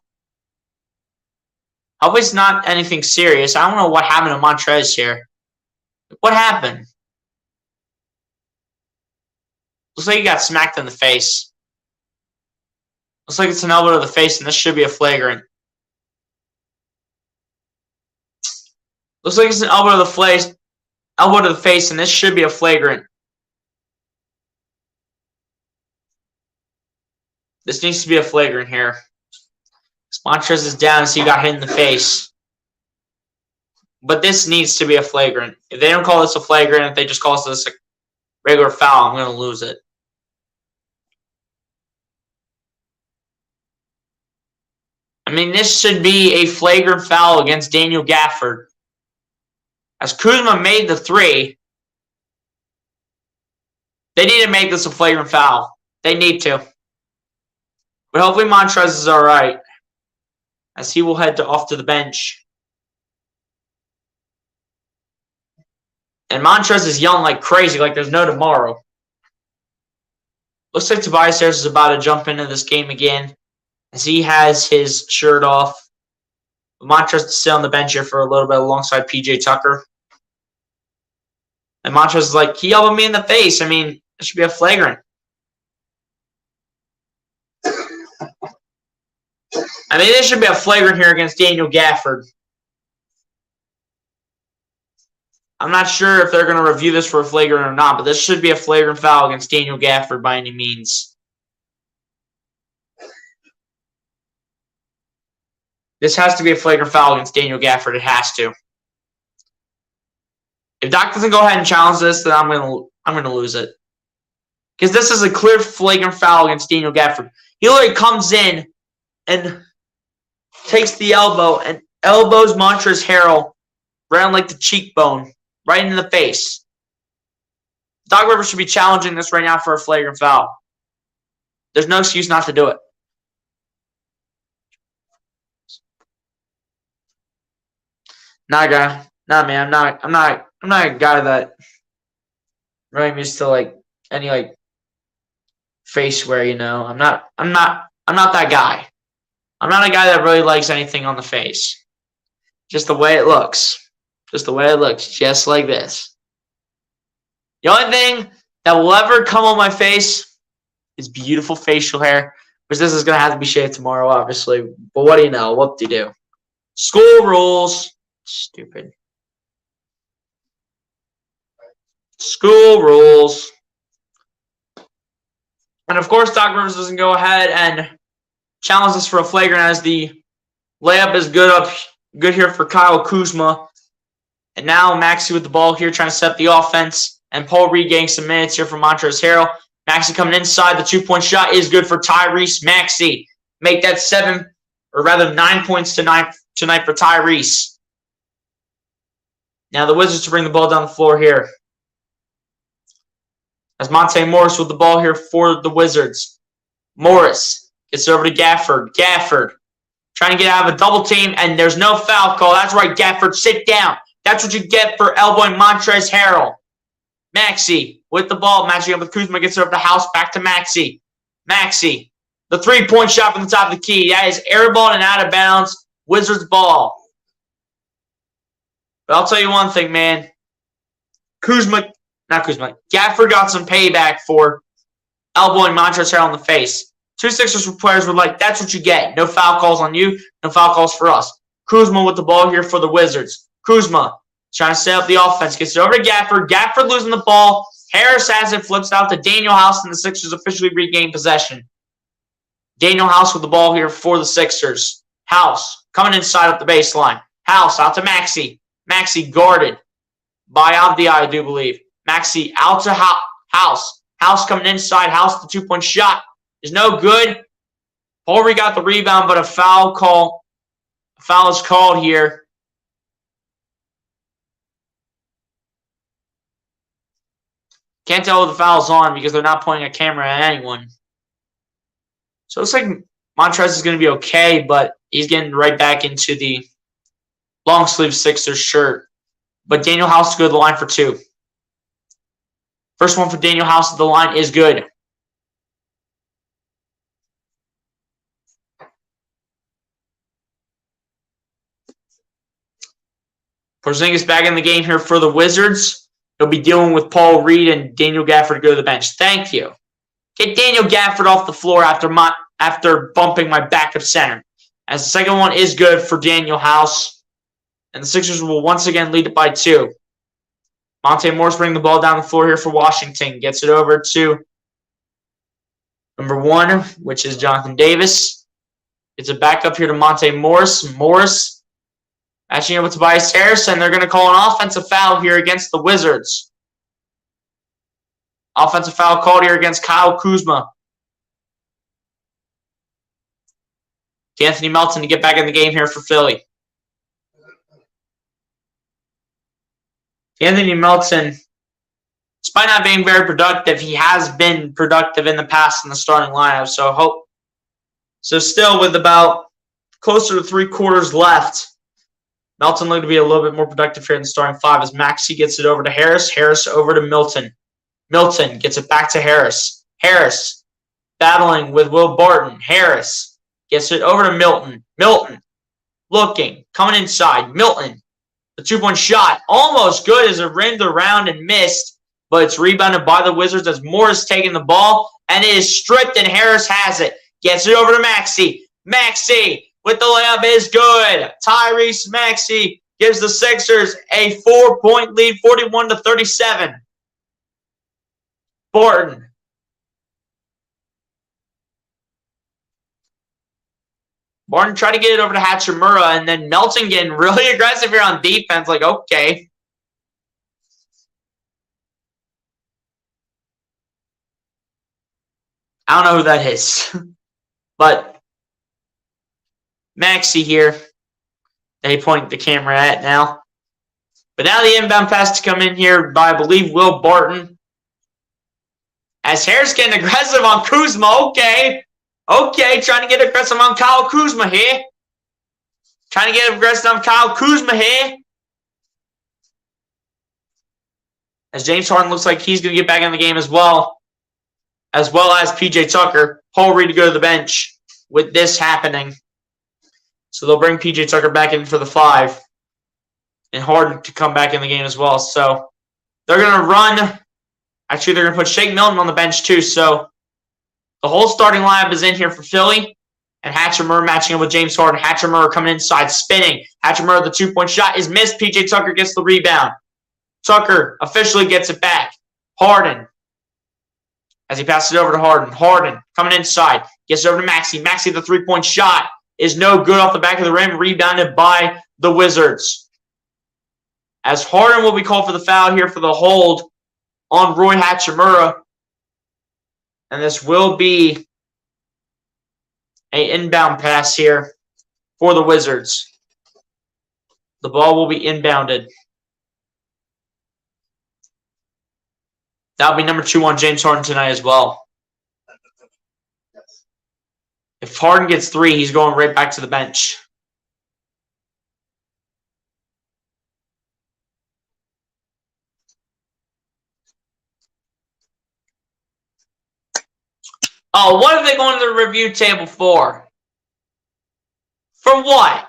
A: Hopefully it's not anything serious. I don't know what happened to Montrezl here. What happened? Looks like he got smacked in the face. Looks like it's an elbow to the face, and this should be a flagrant. Looks like it's an elbow to the face, and this should be a flagrant. This needs to be a flagrant here. Montrezl is down as he got hit in the face. But this needs to be a flagrant. If they don't call this a flagrant, if they just call this a regular foul, I'm going to lose it. I mean, this should be a flagrant foul against Daniel Gafford. As Kuzma made the 3, they need to make this a flagrant foul. They need to. But hopefully Montrezl is all right, as he will head off to the bench. And Montrezl is yelling like crazy, like there's no tomorrow. Looks like Tobias Harris is about to jump into this game again, as he has his shirt off. Montrezl to sit on the bench here for a little bit alongside PJ Tucker. And Montrezl is like, he yelled at me in the face. I mean, it should be a flagrant. I mean, this should be a flagrant here against Daniel Gafford. I'm not sure if they're going to review this for a flagrant or not, but this should be a flagrant foul against Daniel Gafford by any means. This has to be a flagrant foul against Daniel Gafford. It has to. If Doc doesn't go ahead and challenge this, then I'm gonna lose it. Because this is a clear flagrant foul against Daniel Gafford. He literally comes in and takes the elbow and elbows Montrezl Harrell around like the cheekbone, right in the face. Doc Rivers should be challenging this right now for a flagrant foul. There's no excuse not to do it. Nah, guy. Nah, man. I'm not a guy that really used to like any like face wear, you know. I'm not that guy. I'm not a guy that really likes anything on the face. Just the way it looks. Just the way it looks. Just like this. The only thing that will ever come on my face is beautiful facial hair. Which this is going to have to be shaved tomorrow, obviously. But what do you know? Whoop-de-doo. School rules. Stupid. School rules. And of course, Doc Rivers doesn't go ahead and challenge us for a flagrant as the layup is good here for Kyle Kuzma. And now Maxey with the ball here trying to set up the offense. And Paul Reed getting some minutes here for Montrezl Harrell. Maxey coming inside. The 2-point shot is good for Tyrese Maxey. Make that 9 points tonight for Tyrese. Now the Wizards to bring the ball down the floor here. As Monte Morris with the ball here for the Wizards. Morris gets over to Gafford. Gafford trying to get out of a double team, and there's no foul call. That's right, Gafford, sit down. That's what you get for elbowing Montrezl Harrell. Maxey with the ball. Matching up with Kuzma, gets it over the house. Back to Maxey. Maxey, the 3-point shot from the top of the key. That is airballed and out of bounds. Wizards ball. But I'll tell you one thing, man. Gafford got some payback for elbowing Montrezl Harrell in the face. Two Sixers players were like, that's what you get. No foul calls on you, no foul calls for us. Kuzma with the ball here for the Wizards. Kuzma trying to set up the offense. Gets it over to Gafford. Gafford losing the ball. Harris has it. Flips out to Daniel House, and the Sixers officially regain possession. Daniel House with the ball here for the Sixers. House coming inside up the baseline. House out to Maxey. Maxey guarded by Abdi, I do believe. Maxey out to House. House coming inside. House, the two-point shot is no good. Horry got the rebound, but a foul is called here. Can't tell if the foul's on because they're not pointing a camera at anyone. So it looks like Montrez is going to be okay, but he's getting right back into the long sleeve Sixers shirt. But Daniel House to go to the line for two. First one for Daniel House at the line is good. Porzingis back in the game here for the Wizards. He'll be dealing with Paul Reed and Daniel Gafford to go to the bench. Thank you. Get Daniel Gafford off the floor after bumping my backup center. As the second one is good for Daniel House. And the Sixers will once again lead it by two. Monte Morris bringing the ball down the floor here for Washington. Gets it over to number one, which is Jonathan Davis. Gets it back up here to Monte Morris. Morris matching up with Tobias Harris, and they're going to call an offensive foul here against the Wizards. Offensive foul called here against Kyle Kuzma. Anthony Melton to get back in the game here for Philly. Anthony Melton, despite not being very productive, he has been productive in the past in the starting lineup. So still with about closer to 3 quarters left, Melton looking to be a little bit more productive here in the starting five as Maxey gets it over to Harris. Harris over to Milton. Milton gets it back to Harris. Harris battling with Will Barton. Harris gets it over to Milton. Milton looking, coming inside. Milton, the two-point shot, almost good as it rimmed around and missed, but it's rebounded by the Wizards as Morris taking the ball, and it is stripped, and Harris has it. Gets it over to Maxey. Maxey with the layup is good. Tyrese Maxey gives the Sixers a 4-point lead, 41-37. Barton. Barton tried to get it over to Hachimura, and then Melton getting really aggressive here on defense. Like, okay. I don't know who that is. But Maxey here. They point the camera at now. But now the inbound pass to come in here by, I believe, Will Barton. As Harris getting aggressive on Kuzma. Okay. Okay, trying to get aggressive on Kyle Kuzma here. Trying to get aggressive on Kyle Kuzma here. As James Harden looks like he's going to get back in the game as well as PJ Tucker. Paul Reed to go to the bench with this happening. So they'll bring PJ Tucker back in for the 5. And Harden to come back in the game as well. So they're going to run. Actually, they're going to put Shake Milton on the bench too. So the whole starting lineup is in here for Philly. And Hachimura matching up with James Harden. Hachimura coming inside, spinning. Hachimura, the two-point shot is missed. PJ Tucker gets the rebound. Tucker officially gets it back. Harden, as he passes it over to Harden. Harden coming inside. Gets it over to Maxey. Maxey, the three-point shot is no good off the back of the rim. Rebounded by the Wizards. As Harden will be called for the foul here for the hold on Roy Hachimura. And this will be an inbound pass here for the Wizards. The ball will be inbounded. That'll be number 2 on James Harden tonight as well. If Harden gets 3, he's going right back to the bench. Oh, what are they going to the review table for? For what?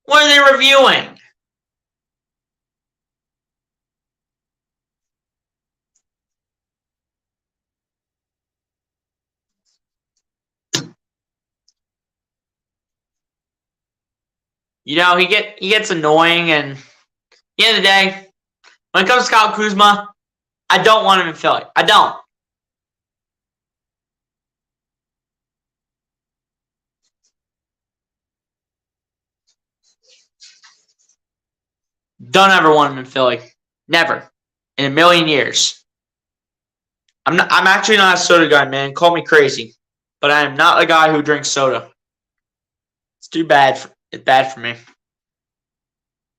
A: What are they reviewing? he gets annoying, and at the end of the day, when it comes to Kyle Kuzma, I don't want him in Philly. I don't. Don't ever want him in Philly. Never. In a million years. I'm actually not a soda guy, man. Call me crazy. But I am not a guy who drinks soda. It's too bad. It's bad for me.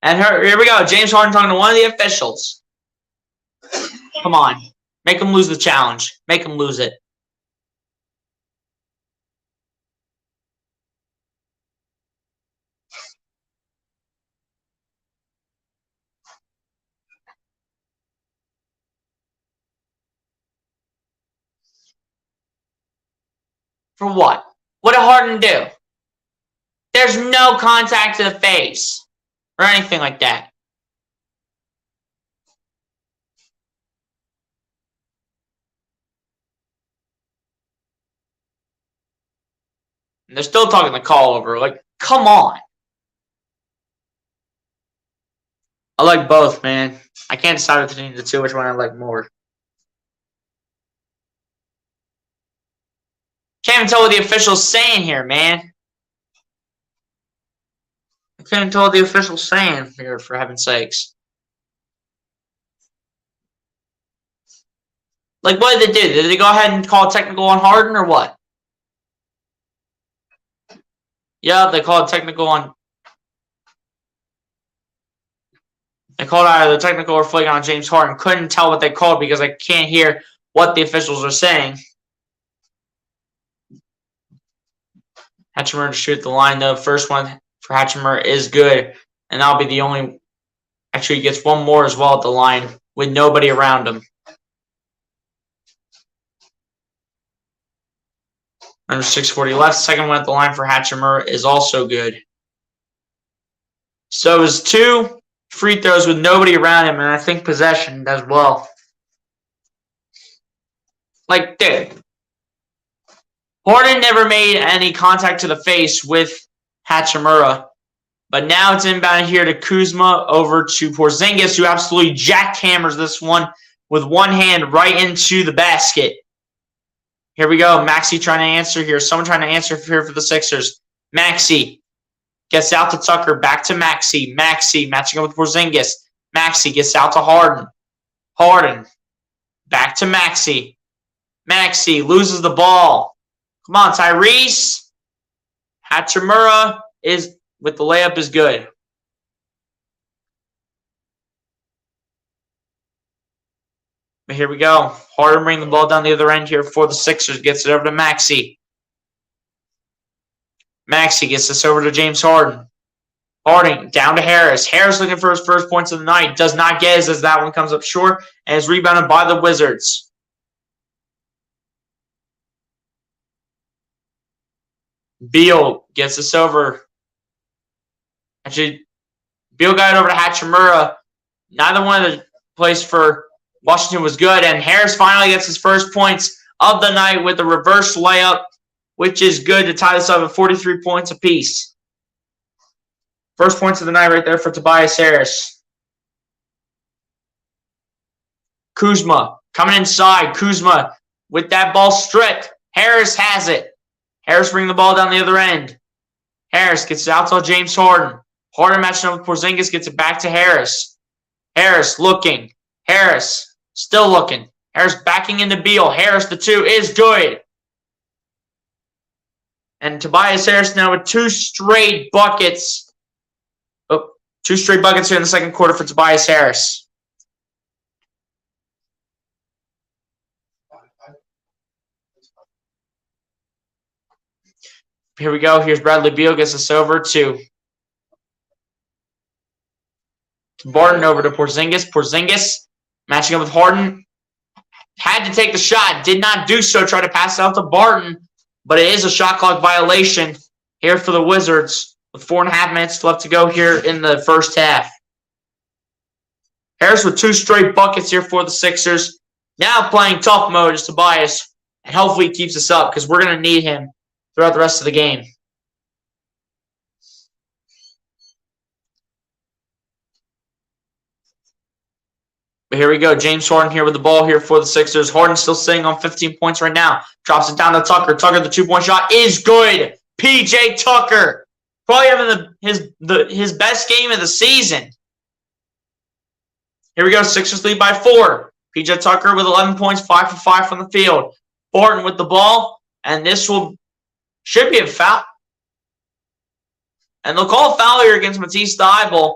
A: And here we go. James Harden talking to one of the officials. Come on. Make him lose the challenge. Make him lose it. For what? What did Harden do? There's no contact to the face or anything like that. And they're still talking the call over. Like, come on. I like both, man. I can't decide between the two which one I like more. Can't even tell what the official's saying here, man. I can't even tell what the official's saying here, for heaven's sakes. Like, what did they do? Did they go ahead and call technical on Harden or what? Yeah, they called technical on. They called either the technical or flagrant on James Harden. Couldn't tell what they called because I can't hear what the officials are saying. Hatchimer to shoot the line, though. First one for Hatchimer is good. And that'll be the only. Actually, he gets one more as well at the line with nobody around him. Under 6:40 left. Second one at the line for Hatchimer is also good. So it was 2 free throws with nobody around him, and I think possession as well. Like, dude. Harden never made any contact to the face with Hachimura. But now it's inbound here to Kuzma over to Porzingis, who absolutely jackhammers this one with one hand right into the basket. Here we go. Maxey trying to answer here. Someone trying to answer here for the Sixers. Maxey gets out to Tucker. Back to Maxey. Maxey matching up with Porzingis. Maxey gets out to Harden. Harden. Back to Maxey. Maxey loses the ball. Come on, Tyrese. Hachimura is with the layup is good. But here we go. Harden bringing the ball down the other end here for the Sixers. Gets it over to Maxey. Maxey gets this over to James Harden. Harden down to Harris. Harris looking for his first points of the night. Does not get his as that one comes up short and is rebounded by the Wizards. Beal gets this over. Actually, Beal got it over to Hachimura. Neither one of the plays for Washington was good, and Harris finally gets his first points of the night with a reverse layup, which is good to tie this up at 43 points apiece. First points of the night right there for Tobias Harris. Kuzma coming inside. Kuzma with that ball stripped. Harris has it. Harris bringing the ball down the other end. Harris gets it out to James Harden. Harden matching up with Porzingis, gets it back to Harris. Harris looking. Harris still looking. Harris backing into Beal. Harris, the 2 is good. And Tobias Harris now with 2 straight buckets. 2 straight buckets here in the second quarter for Tobias Harris. Here we go. Here's Bradley Beal. Gets us over to Barton over to Porzingis. Porzingis matching up with Harden. Had to take the shot. Did not do so. Tried to pass it out to Barton. But it is a shot clock violation here for the Wizards with 4.5 minutes left to go here in the first half. Harris with 2 straight buckets here for the Sixers. Now playing tough mode is Tobias. And hopefully he keeps us up because we're going to need him throughout the rest of the game. But here we go. James Harden here with the ball here for the Sixers. Harden still sitting on 15 points right now. Drops it down to Tucker. Tucker, the two-point shot is good. PJ Tucker. Probably having his best game of the season. Here we go. Sixers lead by 4. PJ Tucker with 11 points, 5 for 5 from the field. Barton with the ball. And this should be a foul. And they'll call a foul here against Matisse Thybulle.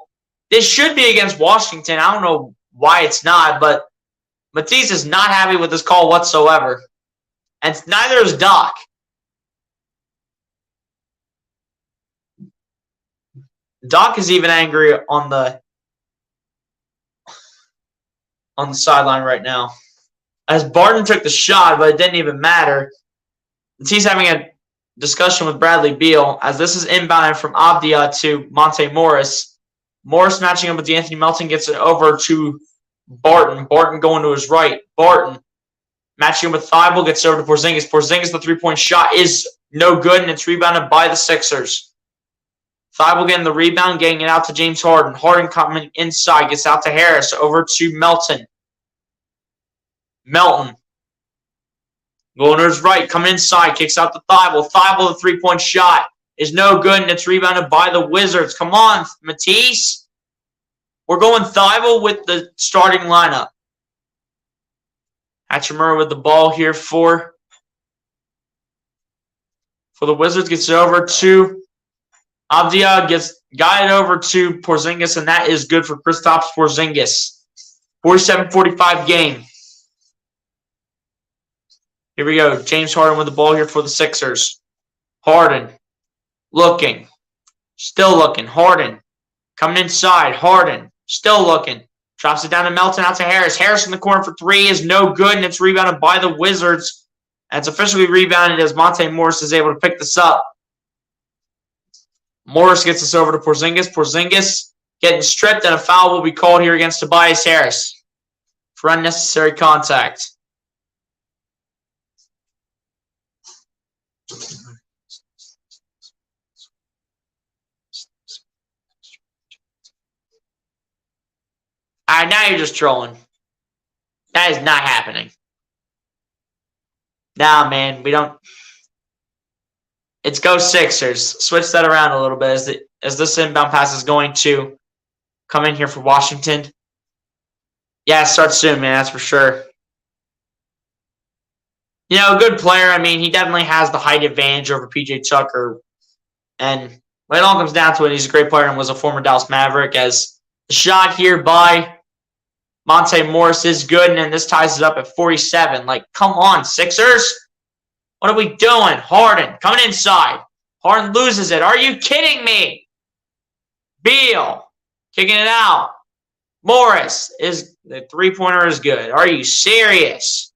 A: This should be against Washington. I don't know why it's not, but Matisse is not happy with this call whatsoever. And neither is Doc. Doc is even angry on the sideline right now. As Barton took the shot, but it didn't even matter. He's having a discussion with Bradley Beal as this is inbounded from Avdia to Monte Morris. Morris matching up with D'Anthony Melton gets it over to Barton. Barton going to his right. Barton matching up with Thybulle gets it over to Porzingis. Porzingis, the three-point shot is no good, and it's rebounded by the Sixers. Thybulle getting the rebound, getting it out to James Harden. Harden coming inside, gets out to Harris, over to Melton. Melton going to his right, coming inside, kicks out to Thybulle. Thybulle, the three-point shot is no good, and it's rebounded by the Wizards. Come on, Matisse. We're going Thybulle with the starting lineup. Hachimura with the ball here for the Wizards. Gets it over to Avdia, got it over to Porzingis, and that is good for Kristaps Porzingis. 47-45 game. Here we go. James Harden with the ball here for the Sixers. Harden looking. Still looking. Harden coming inside. Harden still looking. Drops it down to Melton, out to Harris. Harris in the corner for 3 is no good, and it's rebounded by the Wizards. And it's officially rebounded as Monte Morris is able to pick this up. Morris gets this over to Porzingis. Porzingis getting stripped, and a foul will be called here against Tobias Harris for unnecessary contact. All right, now you're just trolling. That is not happening. Nah, man, we don't. It's go Sixers. Switch that around a little bit as this inbound pass is going to come in here for Washington. Yeah, start soon, man. That's for sure. You know, a good player. I mean, he definitely has the height advantage over PJ Tucker. And when it all comes down to it, he's a great player and was a former Dallas Maverick. As the shot here by Monte Morris is good, and then this ties it up at 47. Like, come on, Sixers. What are we doing? Harden coming inside. Harden loses it. Are you kidding me? Beal kicking it out. Morris is the three-pointer is good. Are you serious?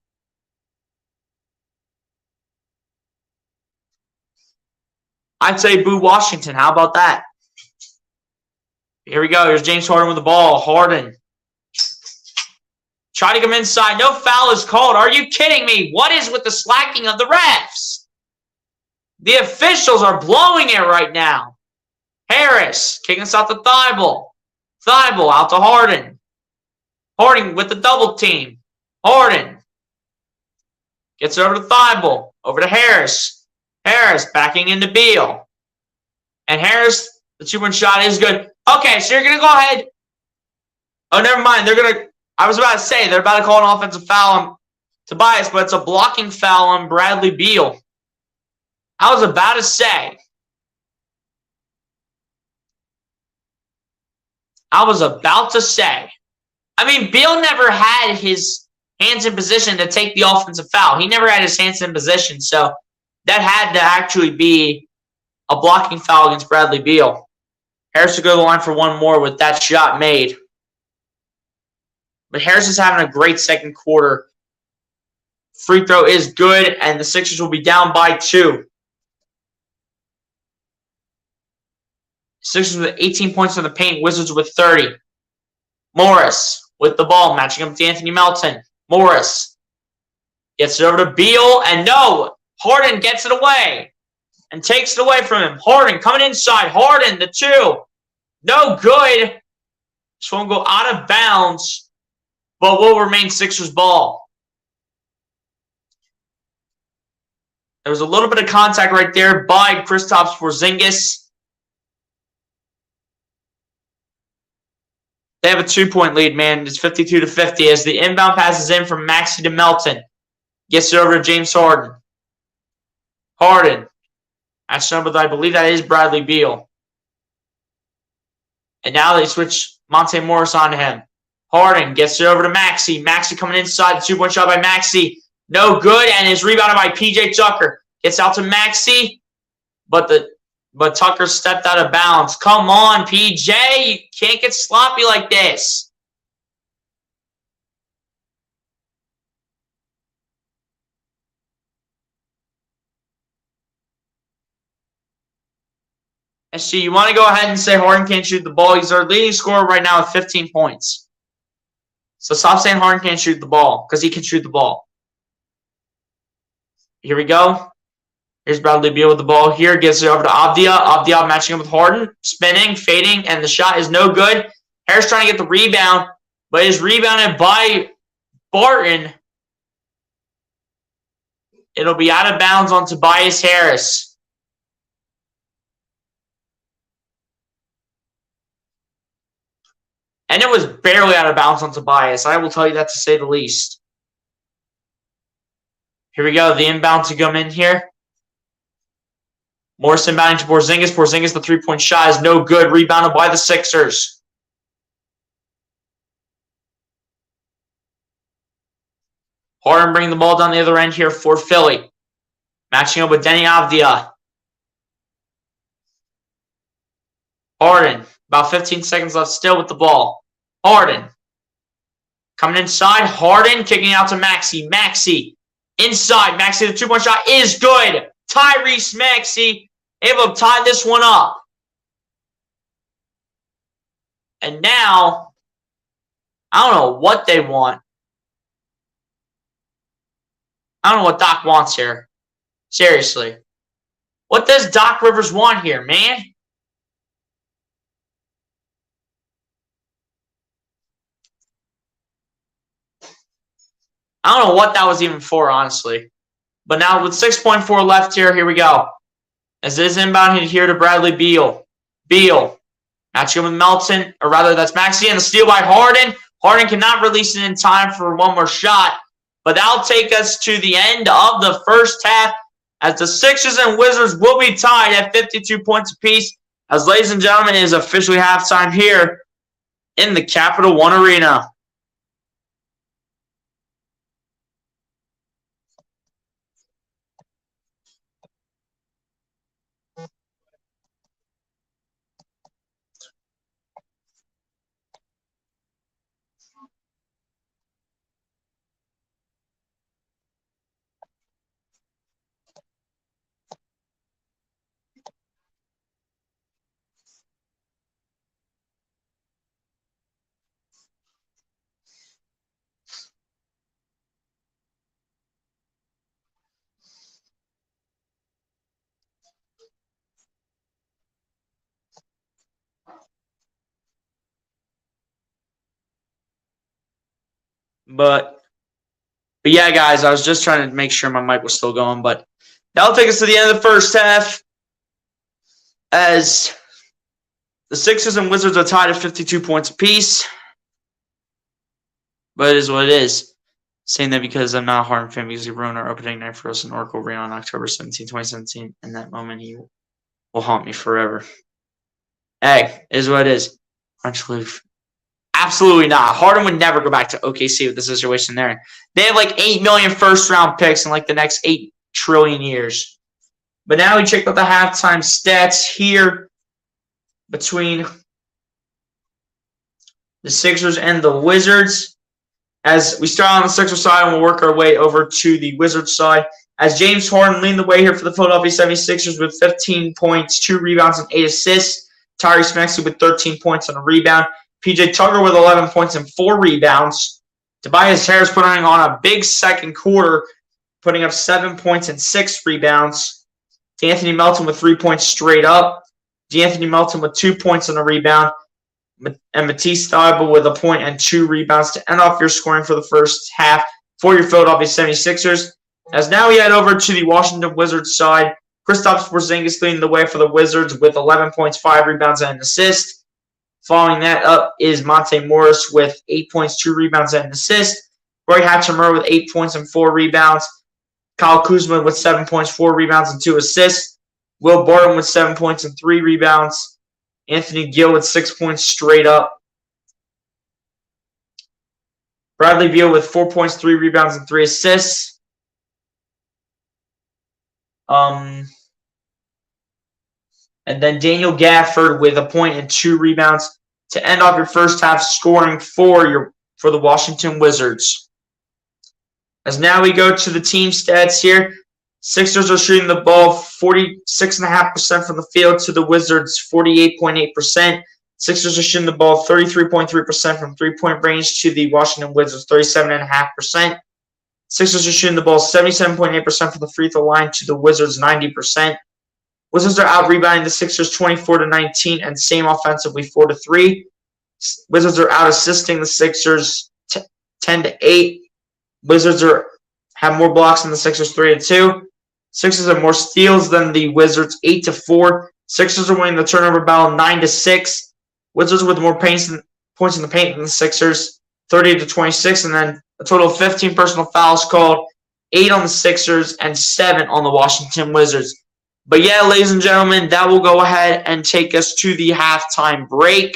A: I'd say boo Washington. How about that? Here we go. Here's James Harden with the ball. Harden. Try to come inside. No foul is called. Are you kidding me? What is with the slacking of the refs? The officials are blowing it right now. Harris kicking us out to Thybulle. Thybulle out to Harden. Harden with the double team. Harden gets it over to Thybulle. Over to Harris. Harris backing into Beal. And Harris, the two-point shot is good. Okay, so you're going to go ahead. Oh, never mind. I was about to say, they're about to call an offensive foul on Tobias, but it's a blocking foul on Bradley Beal. I was about to say. I mean, Beal never had his hands in position to take the offensive foul. He never had his hands in position, so that had to actually be a blocking foul against Bradley Beal. Harris will go to the line for one more with that shot made. But Harris is having a great second quarter. Free throw is good, and the Sixers will be down by 2. Sixers with 18 points in the paint. Wizards with 30. Morris with the ball, matching up with D'Anthony Melton. Morris gets it over to Beal, and no! Harden gets it away and takes it away from him. Harden coming inside. Harden, the 2. No good. This one will go out of bounds. but will remain Sixers ball. There was a little bit of contact right there by Kristaps Porzingis. They have a 2-point lead, man. It's 52-50 as the inbound passes in from Maxey to Melton. Gets it over to James Harden. Harden. That's number, I believe that is Bradley Beal. And now they switch Monte Morris onto him. Harden gets it over to Maxey. Maxey coming inside. The 2-point shot by Maxey. No good, and is rebounded by P.J. Tucker. Gets out to Maxey, but Tucker stepped out of bounds. Come on, P.J. You can't get sloppy like this. SG, you want to go ahead and say Harden can't shoot the ball. He's our leading scorer right now with 15 points. So stop saying Harden can't shoot the ball because he can shoot the ball. Here we go. Here's Bradley Beal with the ball here. Gets it over to Avdia. Avdia matching up with Harden. Spinning, fading, and the shot is no good. Harris trying to get the rebound, but is rebounded by Barton. It'll be out of bounds on Tobias Harris. And it was barely out of bounds on Tobias. I will tell you that to say the least. Here we go. The inbound to come in here. Morris inbounding to Porzingis. Porzingis, the 3-point shot is no good. Rebounded by the Sixers. Harden bringing the ball down the other end here for Philly. Matching up with Deni Avdia. Harden. About 15 seconds left still with the ball. Harden. Coming inside. Harden kicking out to Maxey. Maxey. Inside. Maxey, the 2-point shot is good. Tyrese Maxey able to tie this one up. And now, I don't know what they want. I don't know what Doc wants here. Seriously. What does Doc Rivers want here, man? I don't know what that was even for, honestly. But now with 6.4 left here we go. As it is inbound here to Bradley Beal. Beal. Matching with Melton. Or rather, that's Maxey. And the steal by Harden. Harden cannot release it in time for one more shot. But that'll take us to the end of the first half. As the Sixers and Wizards will be tied at 52 points apiece. As ladies and gentlemen, it is officially halftime here in the Capital One Arena. But yeah, guys, I was just trying to make sure my mic was still going. But that'll take us to the end of the first half as the Sixers and Wizards are tied at 52 points apiece. But it is what it is. Saying that because I'm not a Harden fan because he ruined our opening night for us in Oracle Arena on October 17, 2017. In that moment, he will haunt me forever. Hey, it is what it is. Actually, absolutely not. Harden would never go back to OKC with the situation there. They have like 8 million first-round picks in like the next 8 trillion years. But now we check out the halftime stats here between the Sixers and the Wizards. As we start on the Sixers side and we'll work our way over to the Wizards side. As James Harden leading the way here for the Philadelphia 76ers with 15 points, 2 rebounds, and 8 assists. Tyrese Maxey with 13 points and a rebound. P.J. Tucker with 11 points and 4 rebounds. Tobias Harris putting on a big second quarter, putting up 7 points and 6 rebounds. D'Anthony Melton with 3 points straight up. D'Anthony Melton with 2 points and a rebound. and Matisse Thybulle with a point and 2 rebounds to end off your scoring for the first half for your Philadelphia 76ers. As now we head over to the Washington Wizards side, Kristaps Porzingis leading the way for the Wizards with 11 points, 5 rebounds, and an assist. Following that up is Monte Morris with 8 points, 2 rebounds, and an assist. Roy Hachimura with 8 points and 4 rebounds. Kyle Kuzma with 7 points, 4 rebounds, and 2 assists. Will Barton with 7 points and 3 rebounds. Anthony Gill with 6 points straight up. Bradley Beal with 4 points, 3 rebounds, and 3 assists. And then Daniel Gafford with a point and 2 rebounds to end off your first half scoring for the Washington Wizards. As now we go to the team stats here. Sixers are shooting the ball 46.5% from the field to the Wizards 48.8%. Sixers are shooting the ball 33.3% from three-point range to the Washington Wizards 37.5%. Sixers are shooting the ball 77.8% from the free throw line to the Wizards 90%. Wizards are out-rebounding the Sixers 24-19 and same offensively 4-3. Wizards are out-assisting the Sixers 10-8. Wizards have more blocks than the Sixers 3-2. Sixers have more steals than the Wizards 8-4. Sixers are winning the turnover battle 9-6. Wizards with more points in the paint than the Sixers 30-26, and then a total of 15 personal fouls called, 8 on the Sixers and 7 on the Washington Wizards. But yeah, ladies and gentlemen, that will go ahead and take us to the halftime break.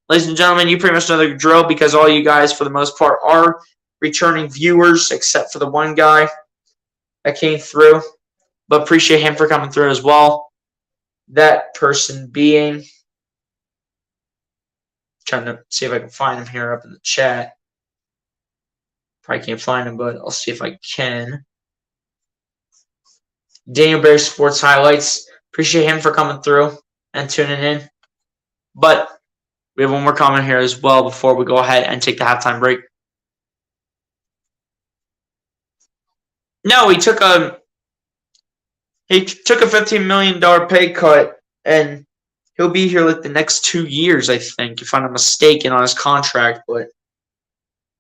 A: Ladies and gentlemen, you pretty much know the drill because all you guys, for the most part, are returning viewers, except for the one guy that came through. But appreciate him for coming through as well. That person being... Trying to see if I can find him here up in the chat. Probably can't find him, but I'll see if I can. Daniel Berry Sports Highlights. Appreciate him for coming through and tuning in. But we have one more comment here as well before we go ahead and take the halftime break. No, he took a $15 million pay cut, and he'll be here like the next 2 years, I think, if I'm not mistaken, on his contract. But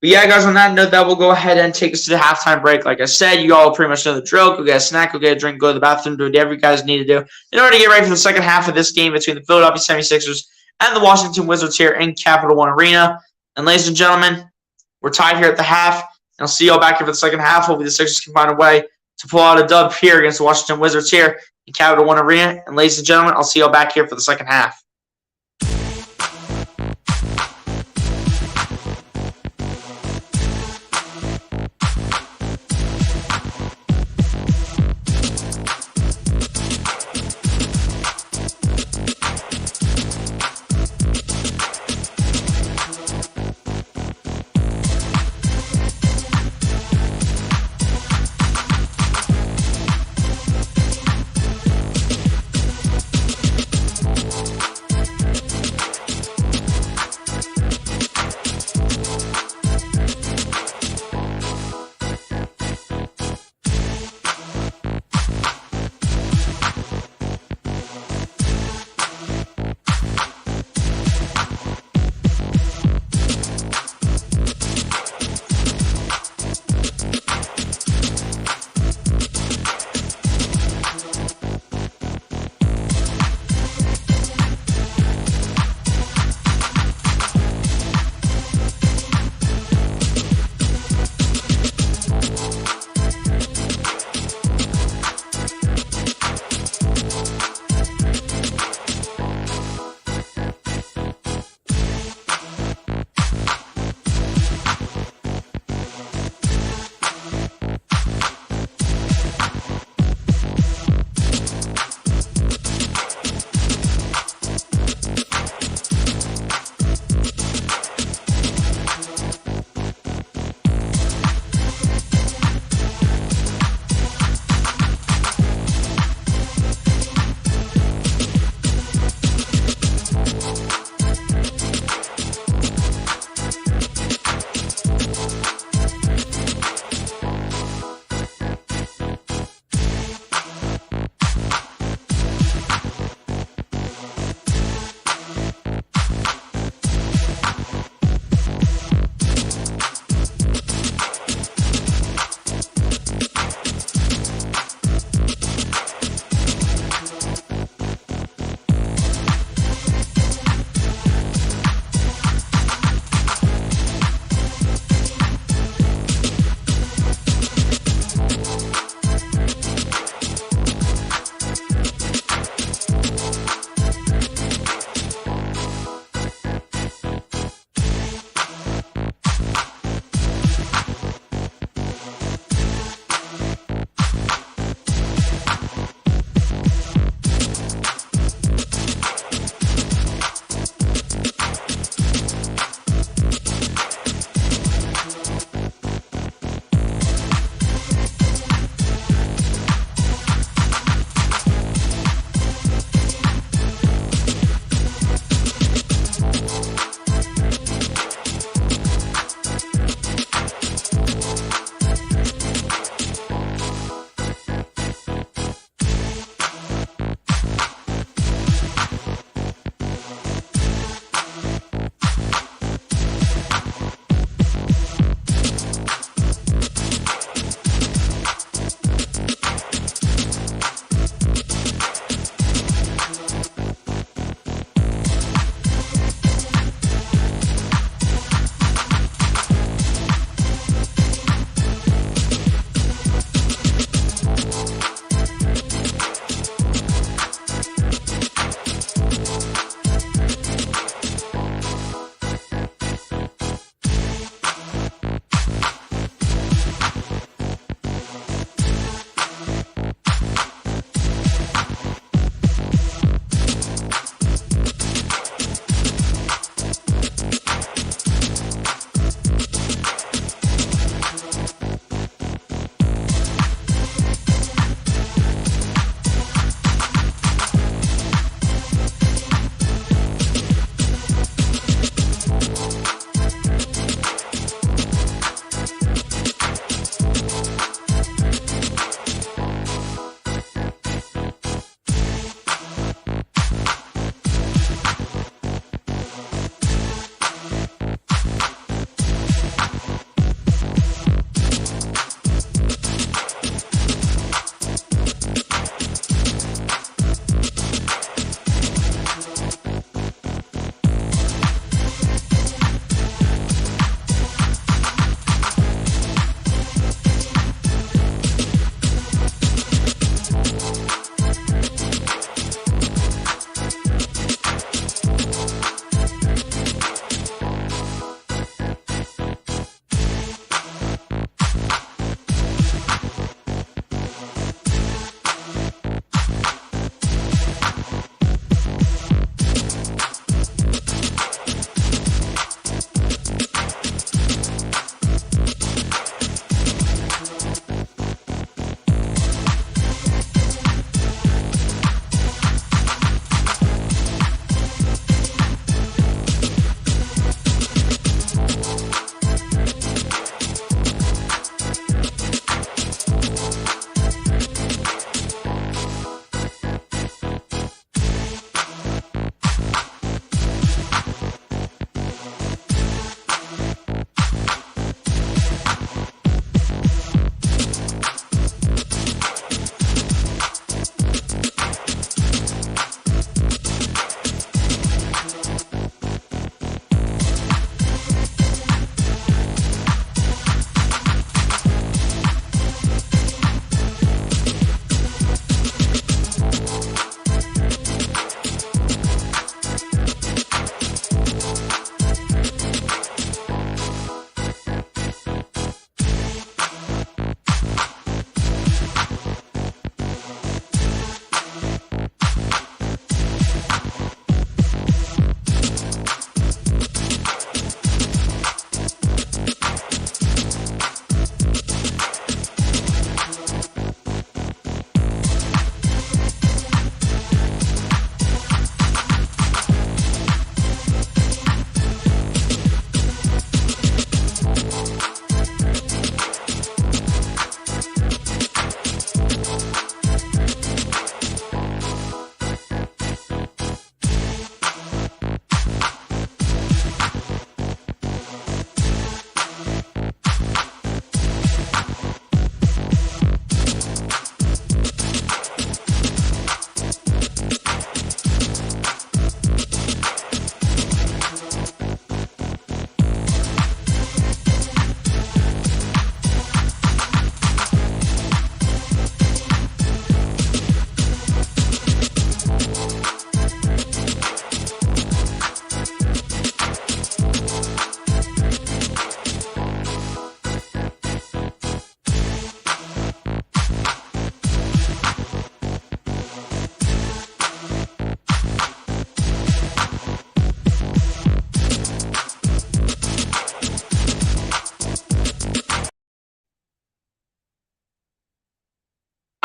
A: yeah, guys, on that note, that will go ahead and take us to the halftime break. Like I said, you all pretty much know the drill. Go get a snack, go get a drink, go to the bathroom, do whatever you guys need to do in order to get ready for the second half of this game between the Philadelphia 76ers and the Washington Wizards here in Capital One Arena. And ladies and gentlemen, we're tied here at the half. And I'll see y'all back here for the second half. Hopefully the Sixers can find a way to pull out a dub here against the Washington Wizards here in Capital One Arena. And ladies and gentlemen, I'll see y'all back here for the second half.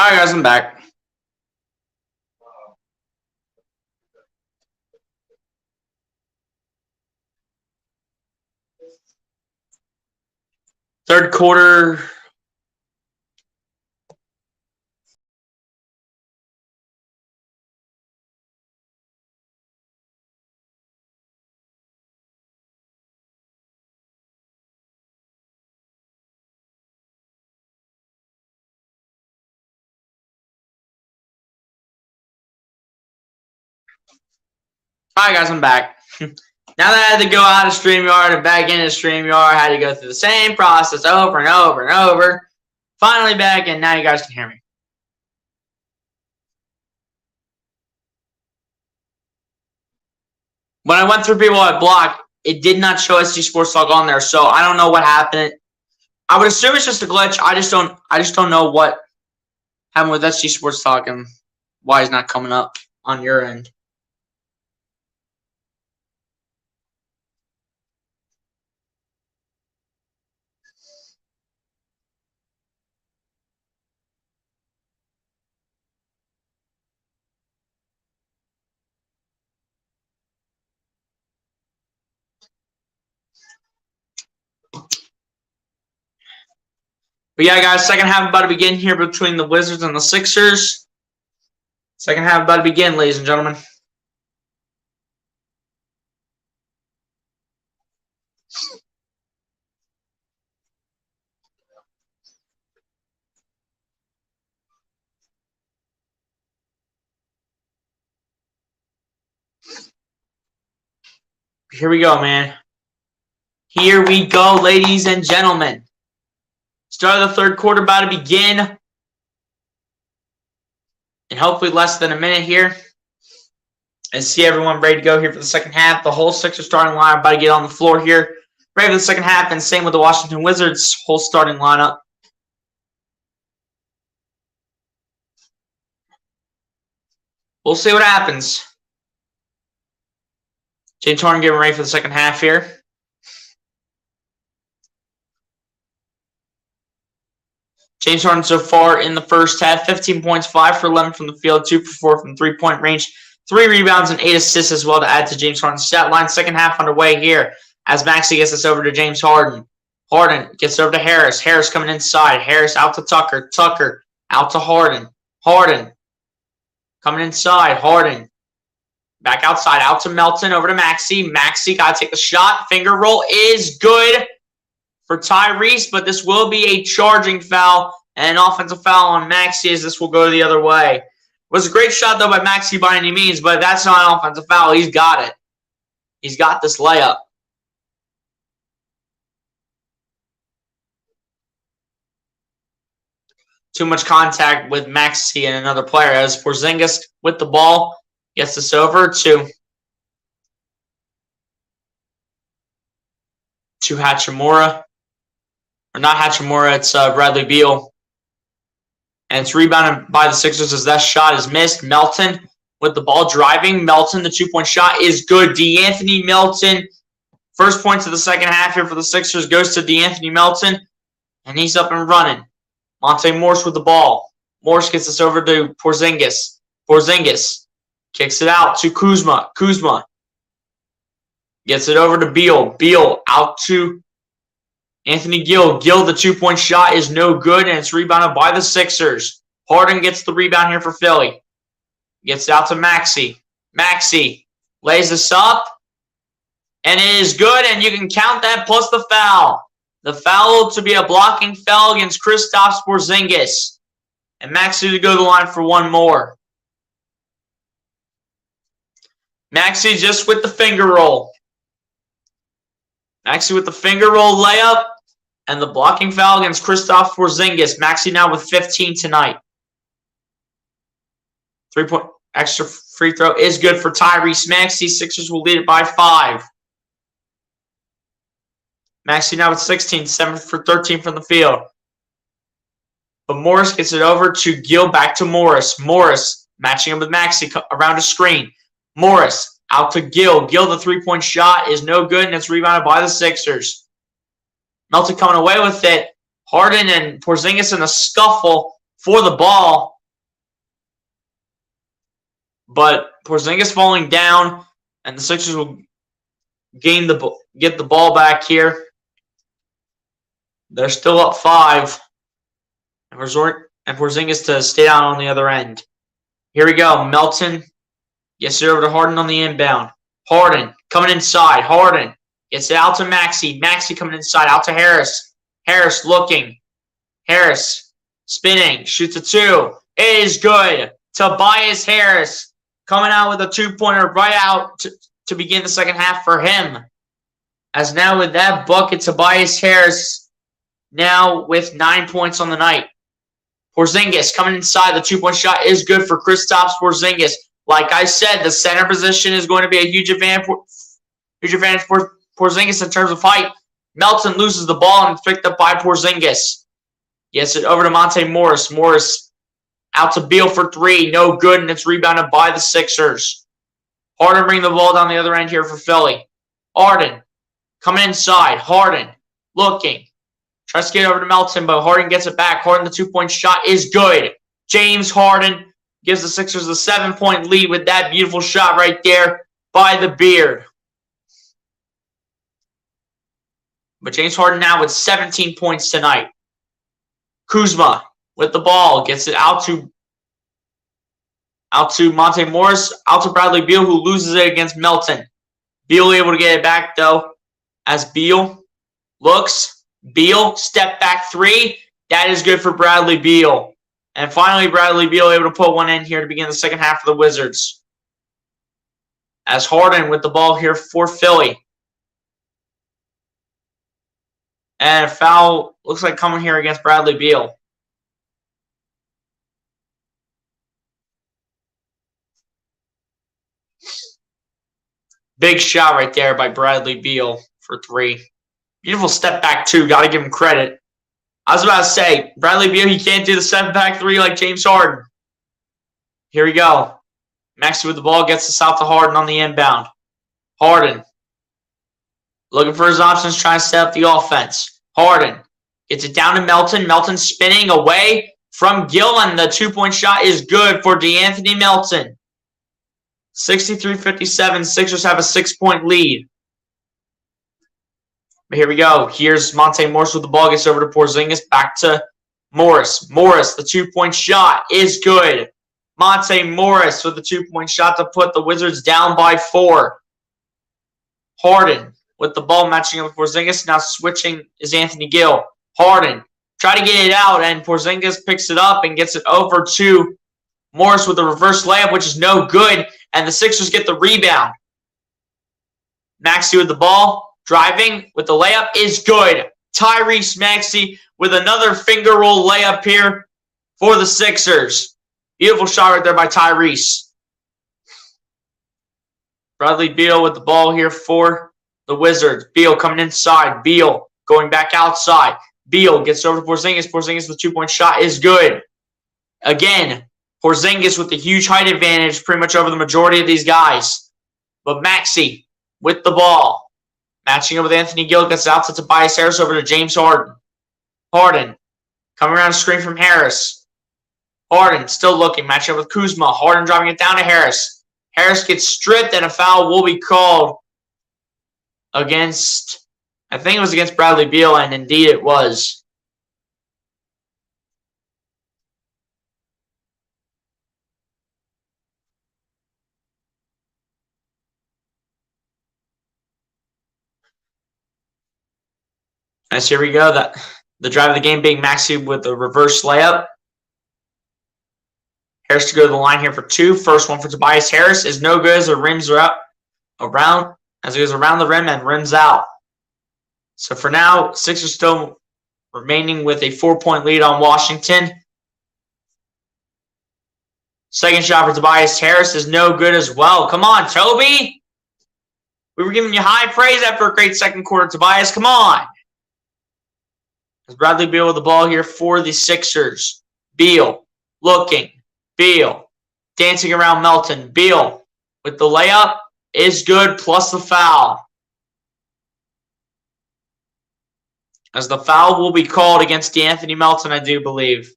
A: Alright guys, I'm back. Third quarter. Alright guys, I'm back. Now that I had to go out of StreamYard and back into StreamYard, I had to go through the same process over and over and over. Finally back, and now you guys can hear me. When I went through people I blocked, it did not show SD Sports Talk on there, so I don't know what happened. I would assume it's just a glitch. I just don't know what happened with SD Sports Talk and why it's not coming up on your end. But yeah, guys, second half about to begin here between the Wizards and the Sixers. Second half about to begin, ladies and gentlemen. Here we go, man. Here we go, ladies and gentlemen. Start of the third quarter about to begin. And hopefully less than a minute here. And see everyone ready to go here for the second half. The whole Sixers starting lineup about to get on the floor here. Ready for the second half, and same with the Washington Wizards whole starting lineup. We'll see what happens. James Harden getting ready for the second half here. James Harden so far in the first half, 15 points, 5 for 11 from the field, 2 for 4 from three-point range, 3 rebounds and 8 assists as well to add to James Harden's stat line. Second half underway here as Maxey gets this over to James Harden. Harden gets over to Harris. Harris coming inside. Harris out to Tucker. Tucker out to Harden. Harden coming inside. Harden back outside. Out to Melton. Over to Maxey. Maxey got to take the shot. Finger roll is good for Tyrese, but this will be a charging foul and an offensive foul on Maxey as this will go the other way. It was a great shot, though, by Maxey by any means, but that's not an offensive foul. He's got it. He's got this layup. Too much contact with Maxey and another player as Porzingis with the ball gets this over to Hachimura. Or not Hachimura, it's Bradley Beal. And it's rebounded by the Sixers as that shot is missed. Melton with the ball driving. Melton, the two-point shot is good. DeAnthony Melton. First points of the second half here for the Sixers goes to DeAnthony Melton. And he's up and running. Monte Morris with the ball. Morris gets this over to Porzingis. Porzingis kicks it out to Kuzma. Kuzma gets it over to Beal. Beal out to Anthony Gill. Gill, the two-point shot is no good, and it's rebounded by the Sixers. Harden gets the rebound here for Philly. Gets it out to Maxey. Maxey lays this up, and it is good, and you can count that plus the foul. The foul to be a blocking foul against Kristaps Porzingis. And Maxey to go to the line for one more. Maxey just with the finger roll. Maxey with the finger roll layup and the blocking foul against Kristaps Porzingis. Maxey now with 15 tonight. 3-point extra free throw is good for Tyrese Maxey. Sixers will lead it by 5. Maxey now with 16, 7 for 13 from the field. But Morris gets it over to Gill, back to Morris. Morris matching him with Maxey around a screen. Morris out to Gill. Gill, the three-point shot is no good, and it's rebounded by the Sixers. Melton coming away with it. Harden and Porzingis in a scuffle for the ball. But Porzingis falling down, and the Sixers will get the ball back here. They're still up 5. And Porzingis to stay down on the other end. Here we go. Melton gets it over to Harden on the inbound. Harden coming inside. Harden gets it out to Maxey. Maxey coming inside. Out to Harris. Harris looking. Harris spinning. Shoots a 2. It is good. Tobias Harris coming out with a 2-pointer right out to begin the second half for him. As now with that bucket, Tobias Harris now with 9 points on the night. Porzingis coming inside. The 2-point shot is good for Kristaps Porzingis. Like I said, the center position is going to be a huge advantage for Porzingis in terms of height. Melton loses the ball and it's picked up by Porzingis. Gets it over to Monte Morris. Morris out to Beal for 3. No good, and it's rebounded by the Sixers. Harden bringing the ball down the other end here for Philly. Harden coming inside. Harden looking. Tries to get over to Melton, but Harden gets it back. Harden, the 2-point shot is good. James Harden gives the Sixers a 7-point lead with that beautiful shot right there by the Beard. But James Harden now with 17 points tonight. Kuzma with the ball. Gets it out to Monte Morris. Out to Bradley Beal, who loses it against Melton. Beal able to get it back, though, as Beal looks. Beal, step back 3. That is good for Bradley Beal. And finally, Bradley Beal able to put one in here to begin the second half for the Wizards. As Harden with the ball here for Philly. And a foul looks like coming here against Bradley Beal. Big shot right there by Bradley Beal for 3. Beautiful step back 2. Got to give him credit. I was about to say, Bradley Beal, he can't do the step back 3 like James Harden. Here we go. Maxey with the ball gets us out to Harden on the inbound. Harden looking for his options, trying to set up the offense. Harden gets it down to Melton. Melton spinning away from Gill, and the 2-point shot is good for DeAnthony Melton. 63-57. Sixers have a 6-point lead. But here we go. Here's Monte Morris with the ball. Gets over to Porzingis. Back to Morris. Morris, the 2-point shot is good. Monte Morris with the 2-point shot to put the Wizards down by 4. Harden with the ball matching up with Porzingis. Now switching is Anthony Gill. Harden try to get it out, and Porzingis picks it up and gets it over to Morris with a reverse layup, which is no good, and the Sixers get the rebound. Maxey with the ball. Driving with the layup is good. Tyrese Maxey with another finger roll layup here for the Sixers. Beautiful shot right there by Tyrese. Bradley Beal with the ball here for the Wizards. Beal coming inside. Beal going back outside. Beal gets over to Porzingis. Porzingis with the 2-point shot is good. Again, Porzingis with the huge height advantage pretty much over the majority of these guys. But Maxey with the ball. Matching up with Anthony Gill, gets out to Tobias Harris over to James Harden. Harden coming around a screen from Harris. Harden still looking, matching up with Kuzma. Harden driving it down to Harris. Harris gets stripped, and a foul will be called against, I think it was against Bradley Beal, and indeed it was. As here we go, the drive of the game being Maxey with a reverse layup. Harris to go to the line here for 2. First one for Tobias Harris is no good as the rims are out around as he goes around the rim and rims out. So for now, Sixers still remaining with a 4-point lead on Washington. Second shot for Tobias Harris is no good as well. Come on, Toby. We were giving you high praise after a great second quarter, Tobias. Come on. As Bradley Beal with the ball here for the Sixers. Beal looking. Beal dancing around Melton. Beal with the layup is good, plus the foul. As the foul will be called against DeAnthony Melton, I do believe.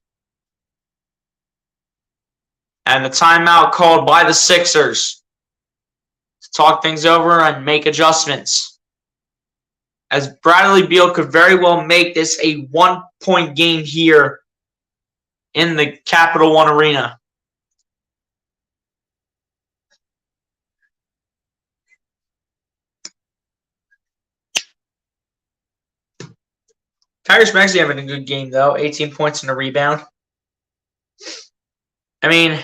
A: And the timeout called by the Sixers to talk things over and make adjustments. As Bradley Beal could very well make this a 1-point game here in the Capital One Arena. Tyrese Maxey having a good game, though. 18 points and a rebound. I mean,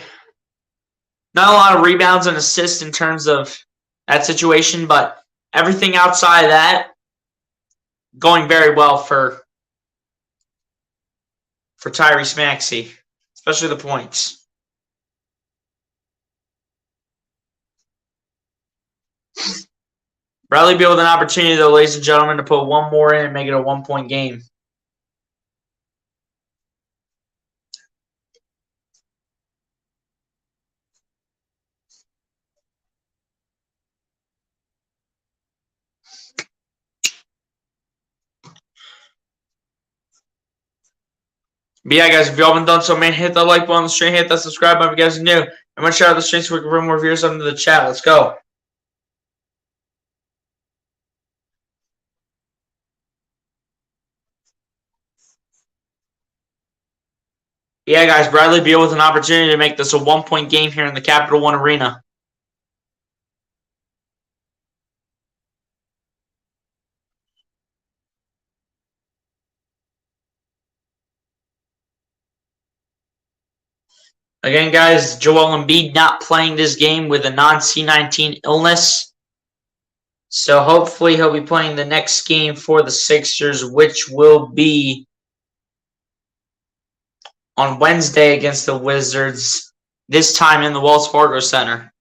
A: not a lot of rebounds and assists in terms of that situation, but everything outside of that going very well for Tyrese Maxey, especially the points. Bradley Beal with an opportunity, though, ladies and gentlemen, to put one more in and make it a 1-point game. But yeah, guys, if you all haven't done so, man, hit that like button on the stream, hit that subscribe button if you guys are new. I'm going to share out the stream so we can bring more viewers up into the chat. Let's go. Yeah, guys, Bradley Beal with an opportunity to make this a 1-point game here in the Capital One Arena. Again, guys, Joel Embiid not playing this game with a non-C19 illness. So hopefully he'll be playing the next game for the Sixers, which will be on Wednesday against the Wizards, this time in the Wells Fargo Center.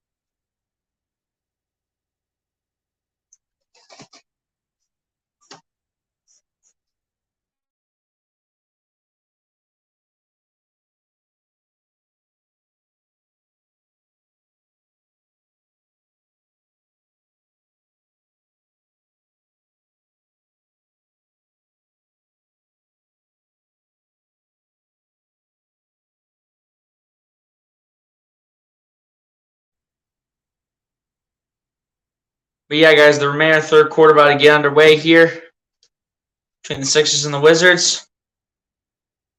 A: But yeah, guys, the remainder third quarter about to get underway here between the Sixers and the Wizards.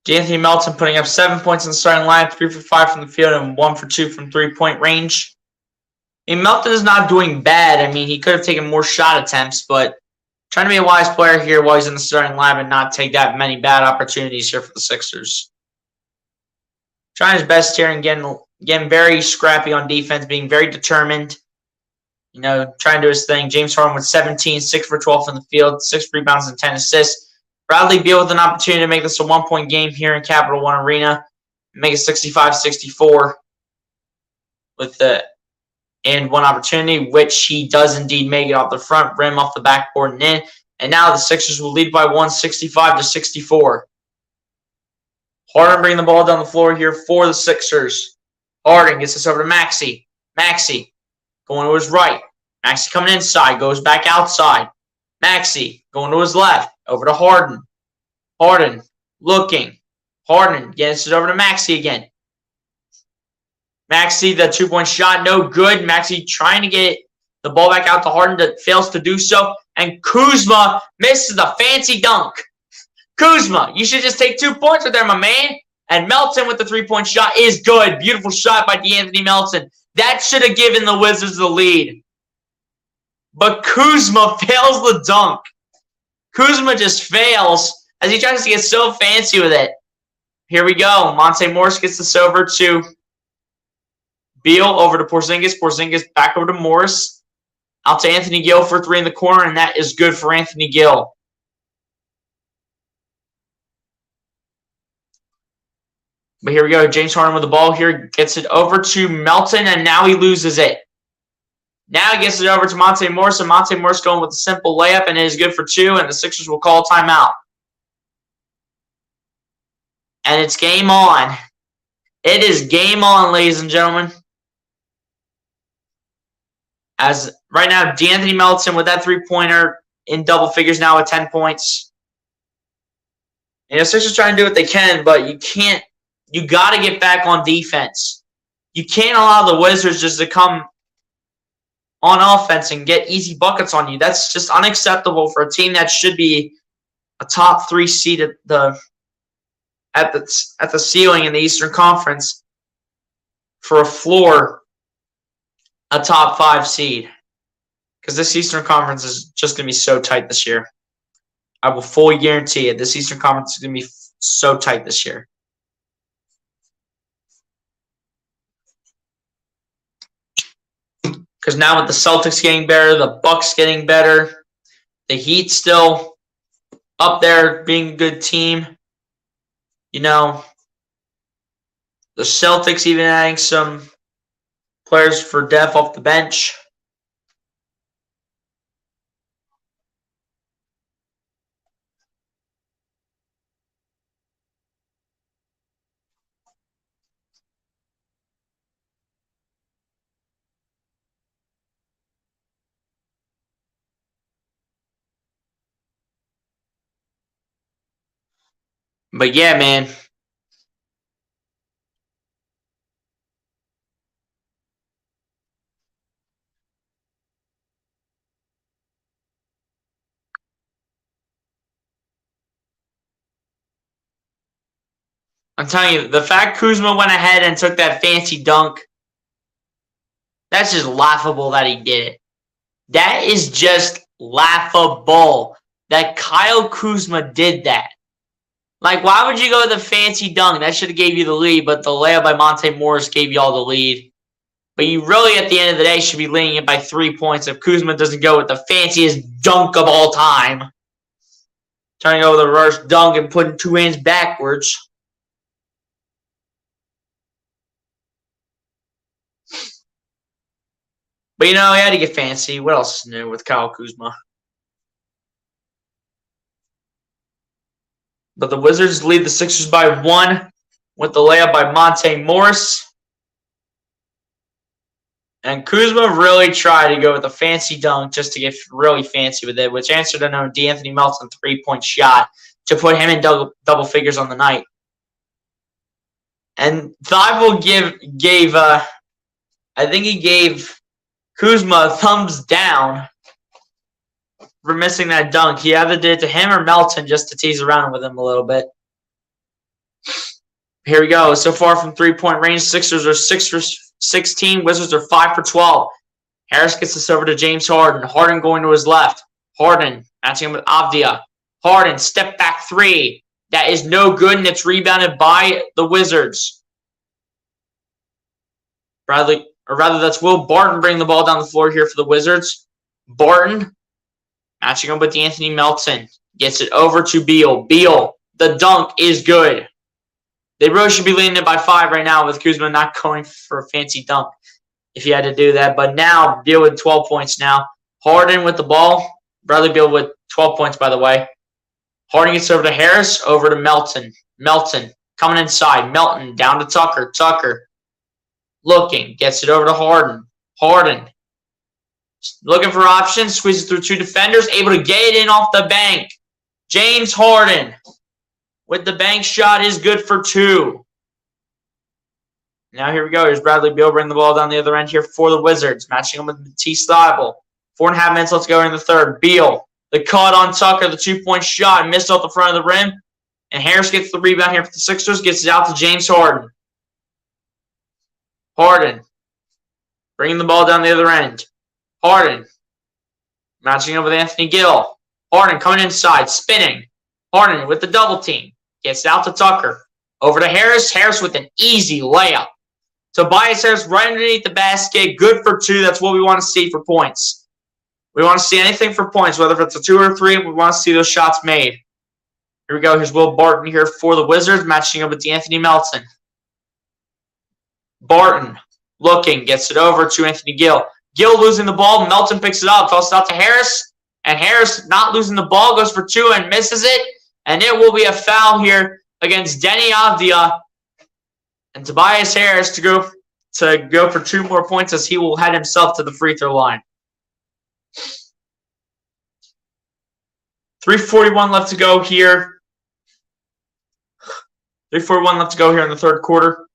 A: D'Anthony Melton putting up 7 points in the starting lineup, 3 for 5 from the field, and 1 for 2 from three-point range. I mean, Melton is not doing bad. I mean, he could have taken more shot attempts, but trying to be a wise player here while he's in the starting lineup and not take that many bad opportunities here for the Sixers. Trying his best here and getting very scrappy on defense, being very determined. You know, trying to do his thing. James Harden with 17, 6 for 12 from the field, 6 rebounds and 10 assists. Bradley Beal with an opportunity to make this a 1-point game here in Capital One Arena. Make it 65-64 with the and one opportunity, which he does indeed make it off the front rim, off the backboard and in. And now the Sixers will lead by 1, 65-64. Harden bringing the ball down the floor here for the Sixers. Harden gets this over to Maxey. Maxey going to his right. Maxey coming inside, goes back outside. Maxey going to his left, over to Harden. Harden looking. Harden gets it over to Maxey again. Maxey, the 2-point shot, no good. Maxey trying to get the ball back out to Harden, that fails to do so. And Kuzma misses the fancy dunk. Kuzma, you should just take 2 points right there, my man. And Melton with the 3-point shot is good. Beautiful shot by D'Anthony Melton. That should have given the Wizards the lead. But Kuzma fails the dunk. Kuzma just fails as he tries to get so fancy with it. Here we go. Monte Morris gets this over to Beal, over to Porzingis. Porzingis back over to Morris. Out to Anthony Gill for 3 in the corner, and that is good for Anthony Gill. But here we go. James Harden with the ball here. Gets it over to Melton, and now he loses it. Now he gets it over to Monte Morris, and Monte Morris going with a simple layup, and it is good for 2, and the Sixers will call timeout. And it's game on. It is game on, ladies and gentlemen. As right now, D'Anthony Melton with that 3-pointer in double figures now with 10 points. You know, Sixers trying to do what they can, but you can't. You got to get back on defense. You can't allow the Wizards just to come on offense and get easy buckets on you. That's just unacceptable for a team that should be a top 3 seed at the ceiling in the Eastern Conference, for a floor, a top 5 seed. Because this Eastern Conference is just going to be so tight this year. I will fully guarantee it. This Eastern Conference is going to be so tight this year. Because now with the Celtics getting better, the Bucks getting better, the Heat still up there being a good team. You know, the Celtics even adding some players for depth off the bench. But yeah, man. I'm telling you, the fact Kuzma went ahead and took that fancy dunk, that's just laughable that he did it. That is just laughable that Kyle Kuzma did that. Like, why would you go with the fancy dunk? That should have gave you the lead, but the layup by Monte Morris gave you all the lead. But you really, at the end of the day, should be leading it by 3 points if Kuzma doesn't go with the fanciest dunk of all time. Trying to go with a reverse dunk and putting 2 hands backwards. But, you know, he had to get fancy. What else is new with Kyle Kuzma? But the Wizards lead the Sixers by 1 with the layup by Monte Morris. And Kuzma really tried to go with a fancy dunk just to get really fancy with it, which answered a known D'Anthony Melton 3-point shot to put him in double figures on the night. And Thibault gave Kuzma a thumbs down for missing that dunk. He either did it to him or Melton just to tease around with him a little bit. Here we go. So far from 3-point range, Sixers are 6 for 16. Wizards are 5 for 12. Harris gets this over to James Harden. Harden going to his left. Harden matching him with Avdia. Harden, step back 3. That is no good, and it's rebounded by the Wizards. That's Will Barton bringing the ball down the floor here for the Wizards. Barton matching up with D'Anthony Melton. Gets it over to Beal. Beal, the dunk is good. They really should be leading it by 5 right now with Kuzma not going for a fancy dunk if he had to do that. But now, Beal with 12 points now. Harden with the ball. Bradley Beal with 12 points, by the way. Harden gets over to Harris, over to Melton. Melton coming inside. Melton down to Tucker. Tucker looking. Gets it over to Harden. Harden looking for options. Squeezes through 2 defenders. Able to get it in off the bank. James Harden with the bank shot is good for 2. Now here we go. Here's Bradley Beal bringing the ball down the other end here for the Wizards. Matching him with Matisse Thybulle. 4.5 minutes left to go in the third. Beal, the cut on Tucker, the 2-point shot, missed off the front of the rim. And Harris gets the rebound here for the Sixers, gets it out to James Harden. Harden bringing the ball down the other end. Harden matching up with Anthony Gill. Harden coming inside, spinning. Harden with the double team. Gets it out to Tucker. Over to Harris. Harris with an easy layup. Tobias Harris right underneath the basket. Good for 2. That's what we want to see for points. We want to see anything for points, whether it's a 2 or 3. We want to see those shots made. Here we go. Here's Will Barton here for the Wizards, matching up with D'Anthony Melton. Barton looking. Gets it over to Anthony Gill. Gill losing the ball. Melton picks it up. Tosses it out to Harris. And Harris not losing the ball. Goes for 2 and misses it. And it will be a foul here against Deni Avdia and Tobias Harris to go for 2 more points as he will head himself to the free throw line. 3:41 left to go here. 3:41 left to go here in the third quarter.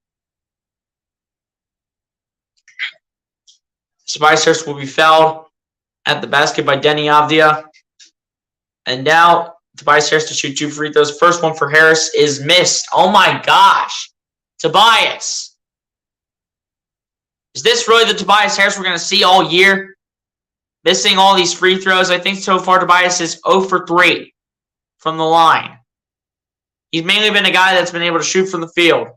A: Tobias Harris will be fouled at the basket by Deni Avdia. And now Tobias Harris to shoot 2 free throws. First one for Harris is missed. Oh my gosh. Tobias. Is this really the Tobias Harris we're going to see all year? Missing all these free throws. I think so far Tobias is 0 for 3 from the line. He's mainly been a guy that's been able to shoot from the field.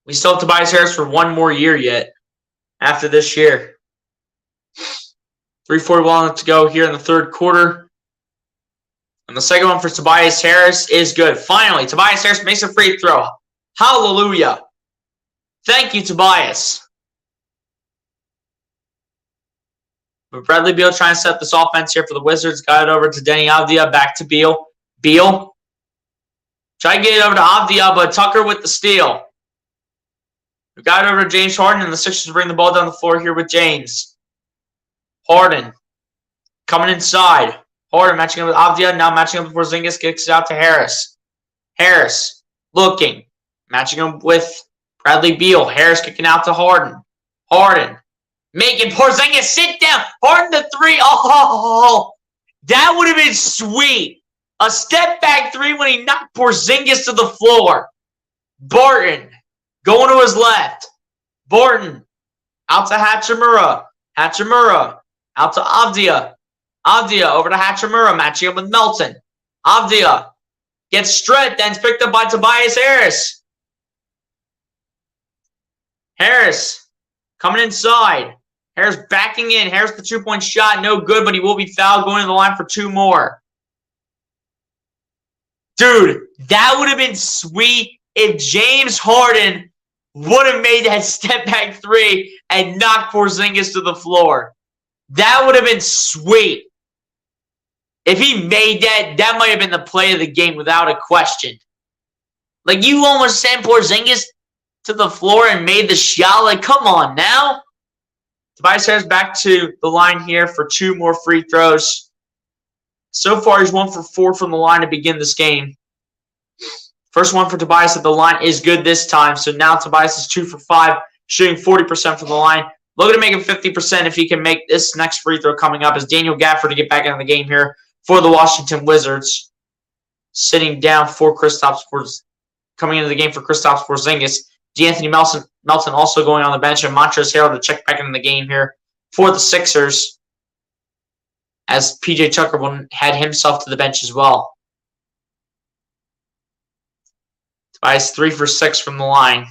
A: We still have Tobias Harris for one more year yet after this year. 3:41 to go here in the third quarter. And the second one for Tobias Harris is good. Finally, Tobias Harris makes a free throw. Hallelujah. Thank you, Tobias. But Bradley Beal trying to set this offense here for the Wizards. Got it over to Deni Avdia. Back to Beal. Beal. Try to get it over to Avdia, but Tucker with the steal. We got it over to James Harden, and the Sixers bring the ball down the floor here with James. Harden coming inside. Harden matching up with Avdia. Now matching up with Porzingis. Kicks it out to Harris. Harris looking. Matching up with Bradley Beal. Harris kicking out to Harden. Harden making Porzingis sit down. Harden the 3. Oh, that would have been sweet. A step back 3 when he knocked Porzingis to the floor. Barton going to his left. Barton out to Hachimura. Hachimura out to Avdia. Avdia over to Hachimura, matching up with Melton. Avdia gets stripped and it's picked up by Tobias Harris. Harris coming inside. Harris backing in. Harris the 2-point shot, no good, but he will be fouled going to the line for 2 more. Dude, that would have been sweet if James Harden would have made that step back 3 and knocked Porzingis to the floor. That would have been sweet. If he made that, that might have been the play of the game without a question. Like, you almost sent Porzingis to the floor and made the shot. Like, come on now. Tobias Harris back to the line here for 2 more free throws. So far, he's 1 for 4 from the line to begin this game. First one for Tobias at the line is good this time. So now Tobias is 2 for 5, shooting 40% from the line. Looking to make him 50% if he can make this next free throw coming up as Daniel Gafford to get back into the game here for the Washington Wizards. Sitting down for Kristaps Porzingis. Coming into the game for Kristaps Porzingis. D'Anthony Melton also going on the bench, and Montrezl Harrell to check back into the game here for the Sixers, as PJ Tucker will head himself to the bench as well. Tobias 3 for 6 from the line.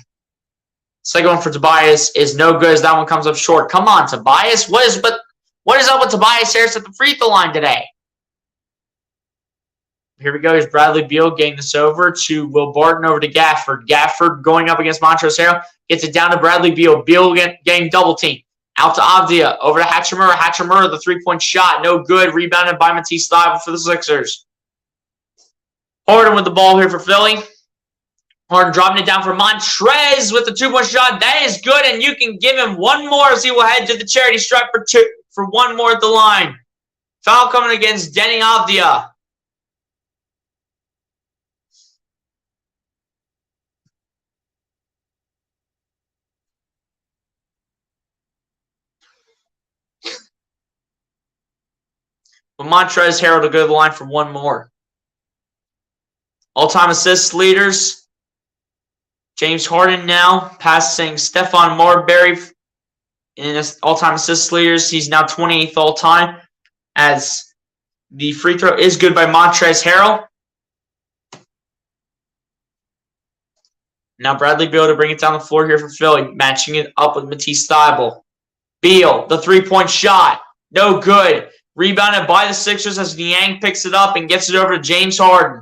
A: Second one for Tobias is no good as that one comes up short. Come on, Tobias. What is up with Tobias Harris at the free throw line today? Here we go. Here's Bradley Beal getting this over to Will Barton over to Gafford. Gafford going up against Montrezl Harrell. Gets it down to Bradley Beal. Beal getting double team. Out to Avdia. Over to Hachimura. Hachimura, the 3-point shot. No good. Rebounded by Matisse Thybulle for the Sixers. Harden with the ball here for Philly. Harden dropping it down for Montrez with the 2-point shot. That is good, and you can give him 1 more as he will head to the charity stripe for 1 more at the line. Foul coming against Deni Avdia. But Montrezl Harrell to go to the line for 1 more. All-time assist leaders. James Harden now passing Stephon Marbury in all-time assist leaders. He's now 28th all-time as the free throw is good by Montrezl Harrell. Now Bradley Beal to bring it down the floor here for Philly, matching it up with Matisse Thybulle. Beal, the 3-point shot. No good. Rebounded by the Sixers as Niang picks it up and gets it over to James Harden.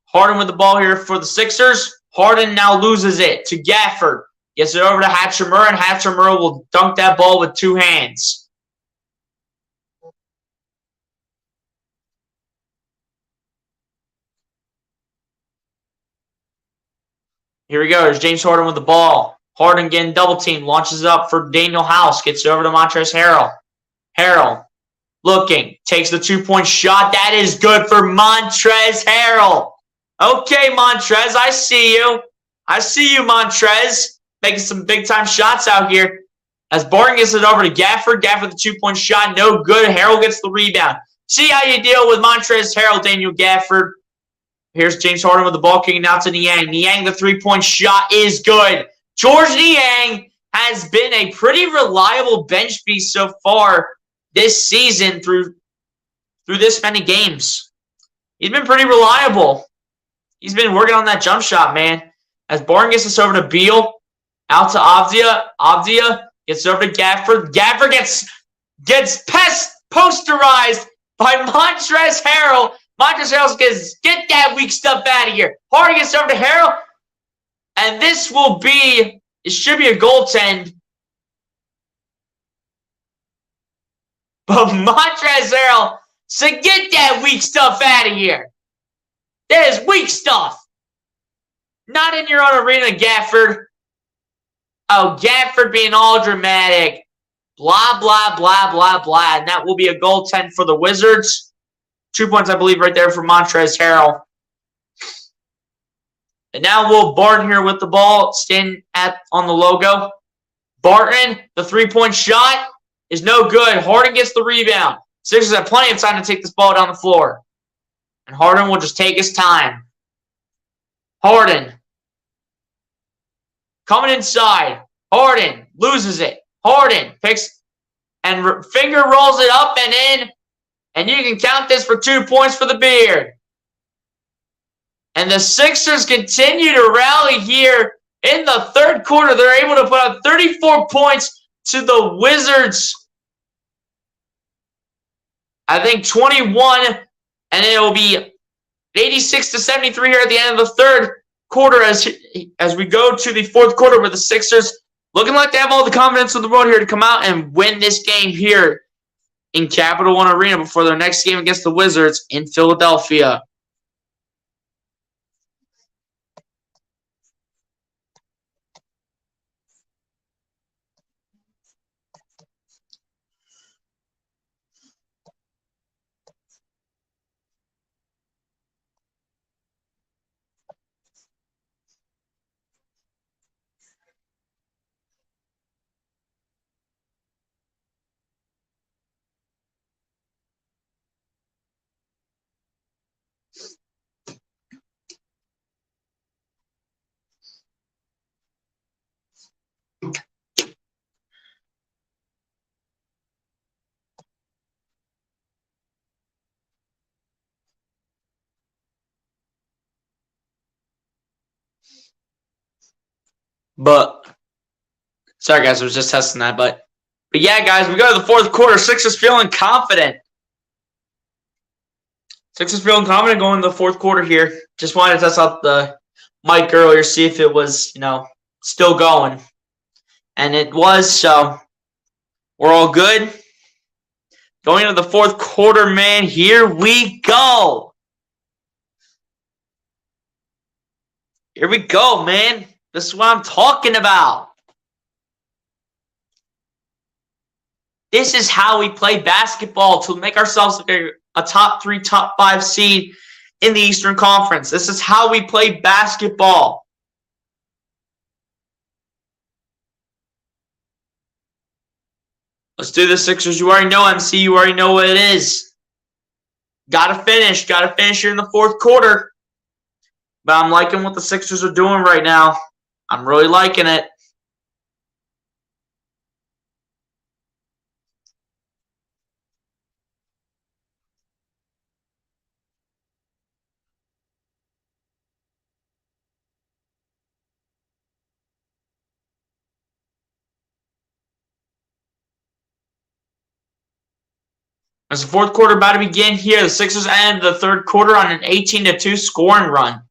A: Harden with the ball here for the Sixers. Harden now loses it to Gafford. Gets it over to Hachimura, and Hachimura will dunk that ball with 2 hands. Here we go. There's James Harden with the ball. Harden getting double team. Launches it up for Daniel House. Gets it over to Montrezl Harrell. Harrell looking. Takes the 2-point shot. That is good for Montrezl Harrell. Okay, Montrez, I see you. I see you, Montrez, making some big-time shots out here. As Barton gets it over to Gafford. Gafford, the two-point shot, no good. Harrell gets the rebound. See how you deal with Montrez Harrell, Daniel Gafford. Here's James Harden with the ball kicking out to Niang. Niang, the three-point shot is good. Georges Niang has been a pretty reliable bench piece so far this season through this many games. He's been pretty reliable. He's been working on that jump shot, man. As Barton gets this over to Beal, out to Avdia. Avdia gets over to Gafford. Gafford gets posterized by Montrezl Harrell. Montrezl Harrell says, get that weak stuff out of here. Harden gets over to Harrell. And this will be, it should be a goaltend. But Montrezl Harrell said, get that weak stuff out of here. That is weak stuff. Not in your own arena, Gafford. Oh, Gafford being all dramatic. Blah, blah, blah, blah, blah. And that will be a goaltend for the Wizards. 2 points, I believe, right there for Montrezl Harrell. And now Will Barton here with the ball, standing on the logo. Barton, the three-point shot is no good. Harden gets the rebound. Sixers have plenty of time to take this ball down the floor. And Harden will just take his time. Harden. Coming inside. Harden loses it. Harden picks and finger rolls it up and in. And you can count this for 2 points for the Beard. And the Sixers continue to rally here in the third quarter. They're able to put up 34 points to the Wizards. I think 21, and it will be 86-73 here at the end of the third quarter as we go to the fourth quarter with the Sixers looking like they have all the confidence in the world here to come out and win this game here in Capital One Arena before their next game against the Wizards in Philadelphia. But, sorry guys, I was just testing that. But yeah, guys, we go to the fourth quarter. Sixers feeling confident. Sixers feeling confident going to the fourth quarter here. Just wanted to test out the mic earlier, see if it was, still going. And it was, so we're all good. Going into the fourth quarter, man, here we go. Here we go, man. This is what I'm talking about. This is how we play basketball to make ourselves a top 3, top 5 seed in the Eastern Conference. This is how we play basketball. Let's do this, Sixers. You already know, MC. You already know what it is. Gotta finish. Gotta finish here in the fourth quarter. But I'm liking what the Sixers are doing right now. I'm really liking it. As the fourth quarter about to begin here, the Sixers end the third quarter on an 18-2 scoring run.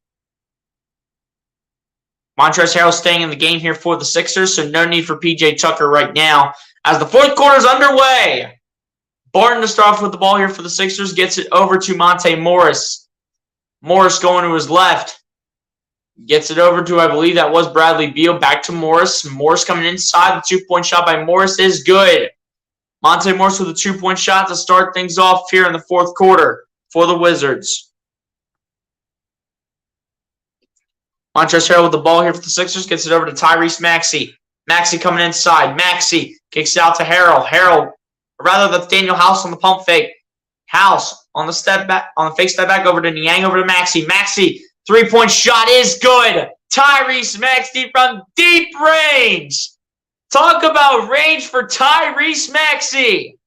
A: Montrezl Harrell staying in the game here for the Sixers, so no need for P.J. Tucker right now. As the fourth quarter is underway, Barton to start off with the ball here for the Sixers, gets it over to Monte Morris. Morris going to his left. Gets it over to, I believe that was Bradley Beal. Back to Morris. Morris coming inside. The two-point shot by Morris is good. Monte Morris with a two-point shot to start things off here in the fourth quarter for the Wizards. Montrezl Harrell with the ball here for the Sixers. Gets it over to Tyrese Maxey. Maxey coming inside. Maxey kicks it out to Harrell. Harrell, or rather that's Daniel House on the pump fake. House on the step back, on the fake step back over to Niang, over to Maxey. Maxey, three-point shot is good. Tyrese Maxey from deep range. Talk about range for Tyrese Maxey.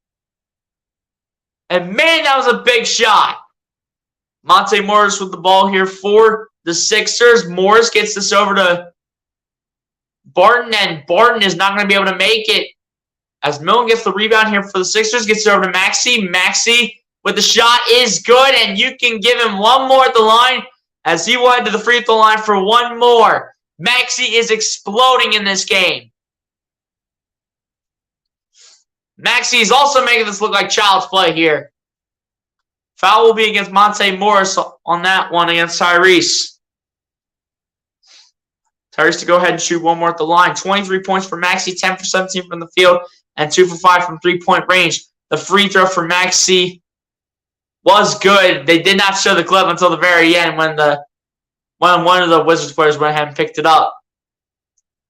A: And man, that was a big shot. Monte Morris with the ball here for the Sixers. Morris gets this over to Barton, and Barton is not going to be able to make it. As Milton gets the rebound here for the Sixers, gets it over to Maxey. Maxey with the shot is good, and you can give him one more at the line as he will head to the free throw line for one more. Maxey is exploding in this game. Maxey is also making this look like child's play here. Foul will be against Monte Morris on that one against Tyrese. Tyrese to go ahead and shoot one more at the line. 23 points for Maxey, 10 for 17 from the field, and 2 for 5 from three-point range. The free throw for Maxey was good. They did not show the clip until the very end when one of the Wizards players went ahead and picked it up.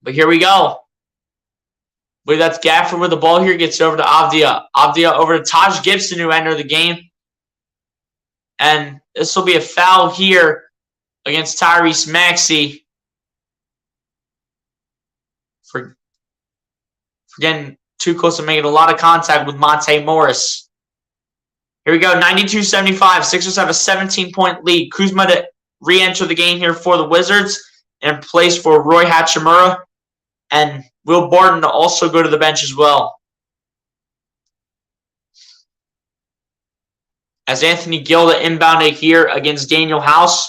A: But here we go. I believe that's Gafford with the ball here. Gets it over to Avdia. Avdia over to Taj Gibson, who entered the game. And this will be a foul here against Tyrese Maxey for getting too close to making a lot of contact with Monte Morris. Here we go, 92-75. Sixers have a 17-point lead. Kuzma to re-enter the game here for the Wizards in place for Roy Hachimura. And Will Barton to also go to the bench as well. As Anthony Gilda inbounded here against Daniel House.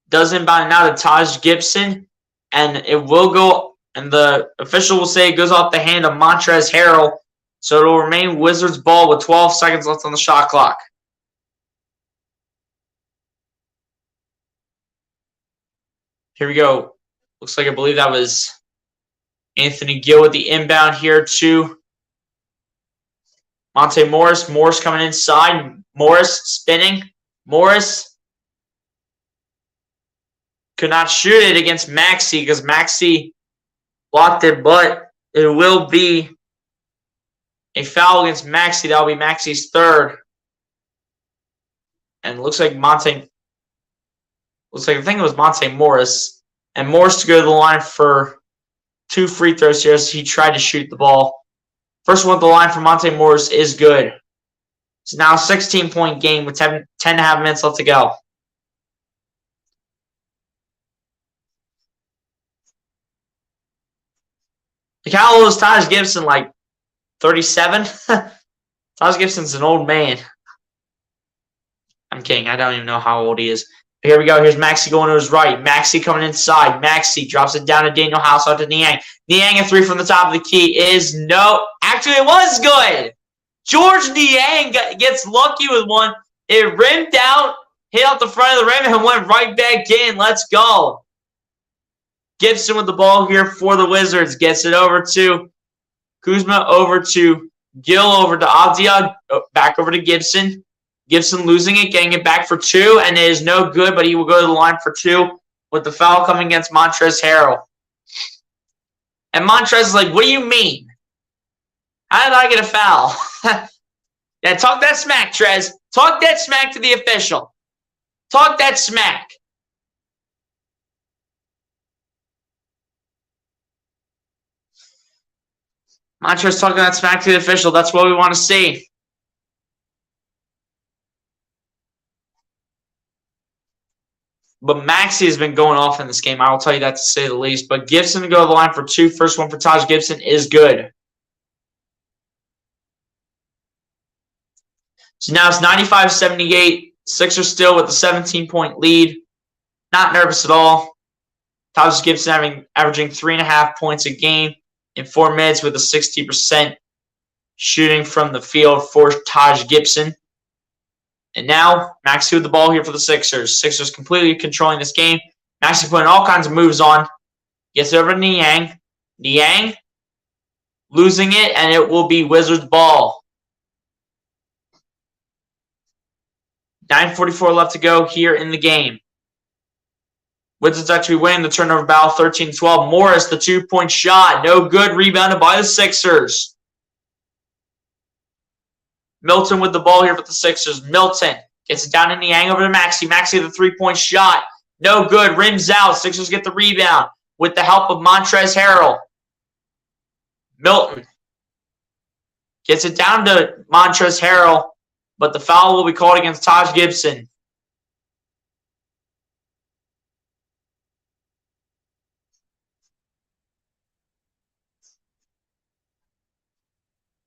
A: Does inbound now to Taj Gibson. And it will go, and the official will say it goes off the hand of Montrezl Harrell. So it will remain Wizards ball with 12 seconds left on the shot clock. Here we go. Looks like I believe that was Anthony Gill with the inbound here to Monte Morris. Morris coming inside. Morris spinning. Morris could not shoot it against Maxey because Maxey blocked it, but it will be a foul against Maxey. That will be Maxey's third. And it looks like I think it was Monte Morris. And Morris to go to the line for 2 free throws here as he tried to shoot the ball. First one at the line for Monte Morris is good. It's now a 16-point game with 10.5 minutes left to go. Like how old is Taj Gibson? Like 37? Taj Gibson's an old man. I'm kidding. I don't even know how old he is. But here we go. Here's Maxey going to his right. Maxey coming inside. Maxey drops it down to Daniel House out to Niang. Niang, a 3 from the top of the key is no. Actually, it was good. George Niang gets lucky with one. It rimmed out, hit out the front of the rim, and went right back in. Let's go. Gibson with the ball here for the Wizards. Gets it over to Kuzma, over to Gill, over to Avdia, back over to Gibson. Gibson losing it, getting it back for 2, and it is no good, but he will go to the line for 2 with the foul coming against Montrezl Harrell. And Montrezl is like, what do you mean? How did I get a foul? Yeah, talk that smack, Trez. Talk that smack to the official. Talk that smack. Montrezl talking that smack to the official. That's what we want to see. But Maxey has been going off in this game. I will tell you that to say the least. But Gibson to go to the line for 2. First one for Taj Gibson is good. So now it's 95-78. Sixers still with a 17-point lead. Not nervous at all. Taj Gibson averaging 3.5 points a game in 4 minutes with a 60% shooting from the field for Taj Gibson. And now, Maxey with the ball here for the Sixers. Sixers completely controlling this game. Maxey putting all kinds of moves on. Gets over to Niang. Niang losing it, and it will be Wizards ball. 9:44 left to go here in the game. Wizards actually winning the turnover battle 13-12. Morris, the 2-point shot. No good. Rebounded by the Sixers. Milton with the ball here for the Sixers. Milton gets it down in Niang over to Maxey. Maxey, the 3-point shot. No good. Rims out. Sixers get the rebound with the help of Montrezl Harrell. Milton gets it down to Montrezl Harrell, but the foul will be called against Taj Gibson.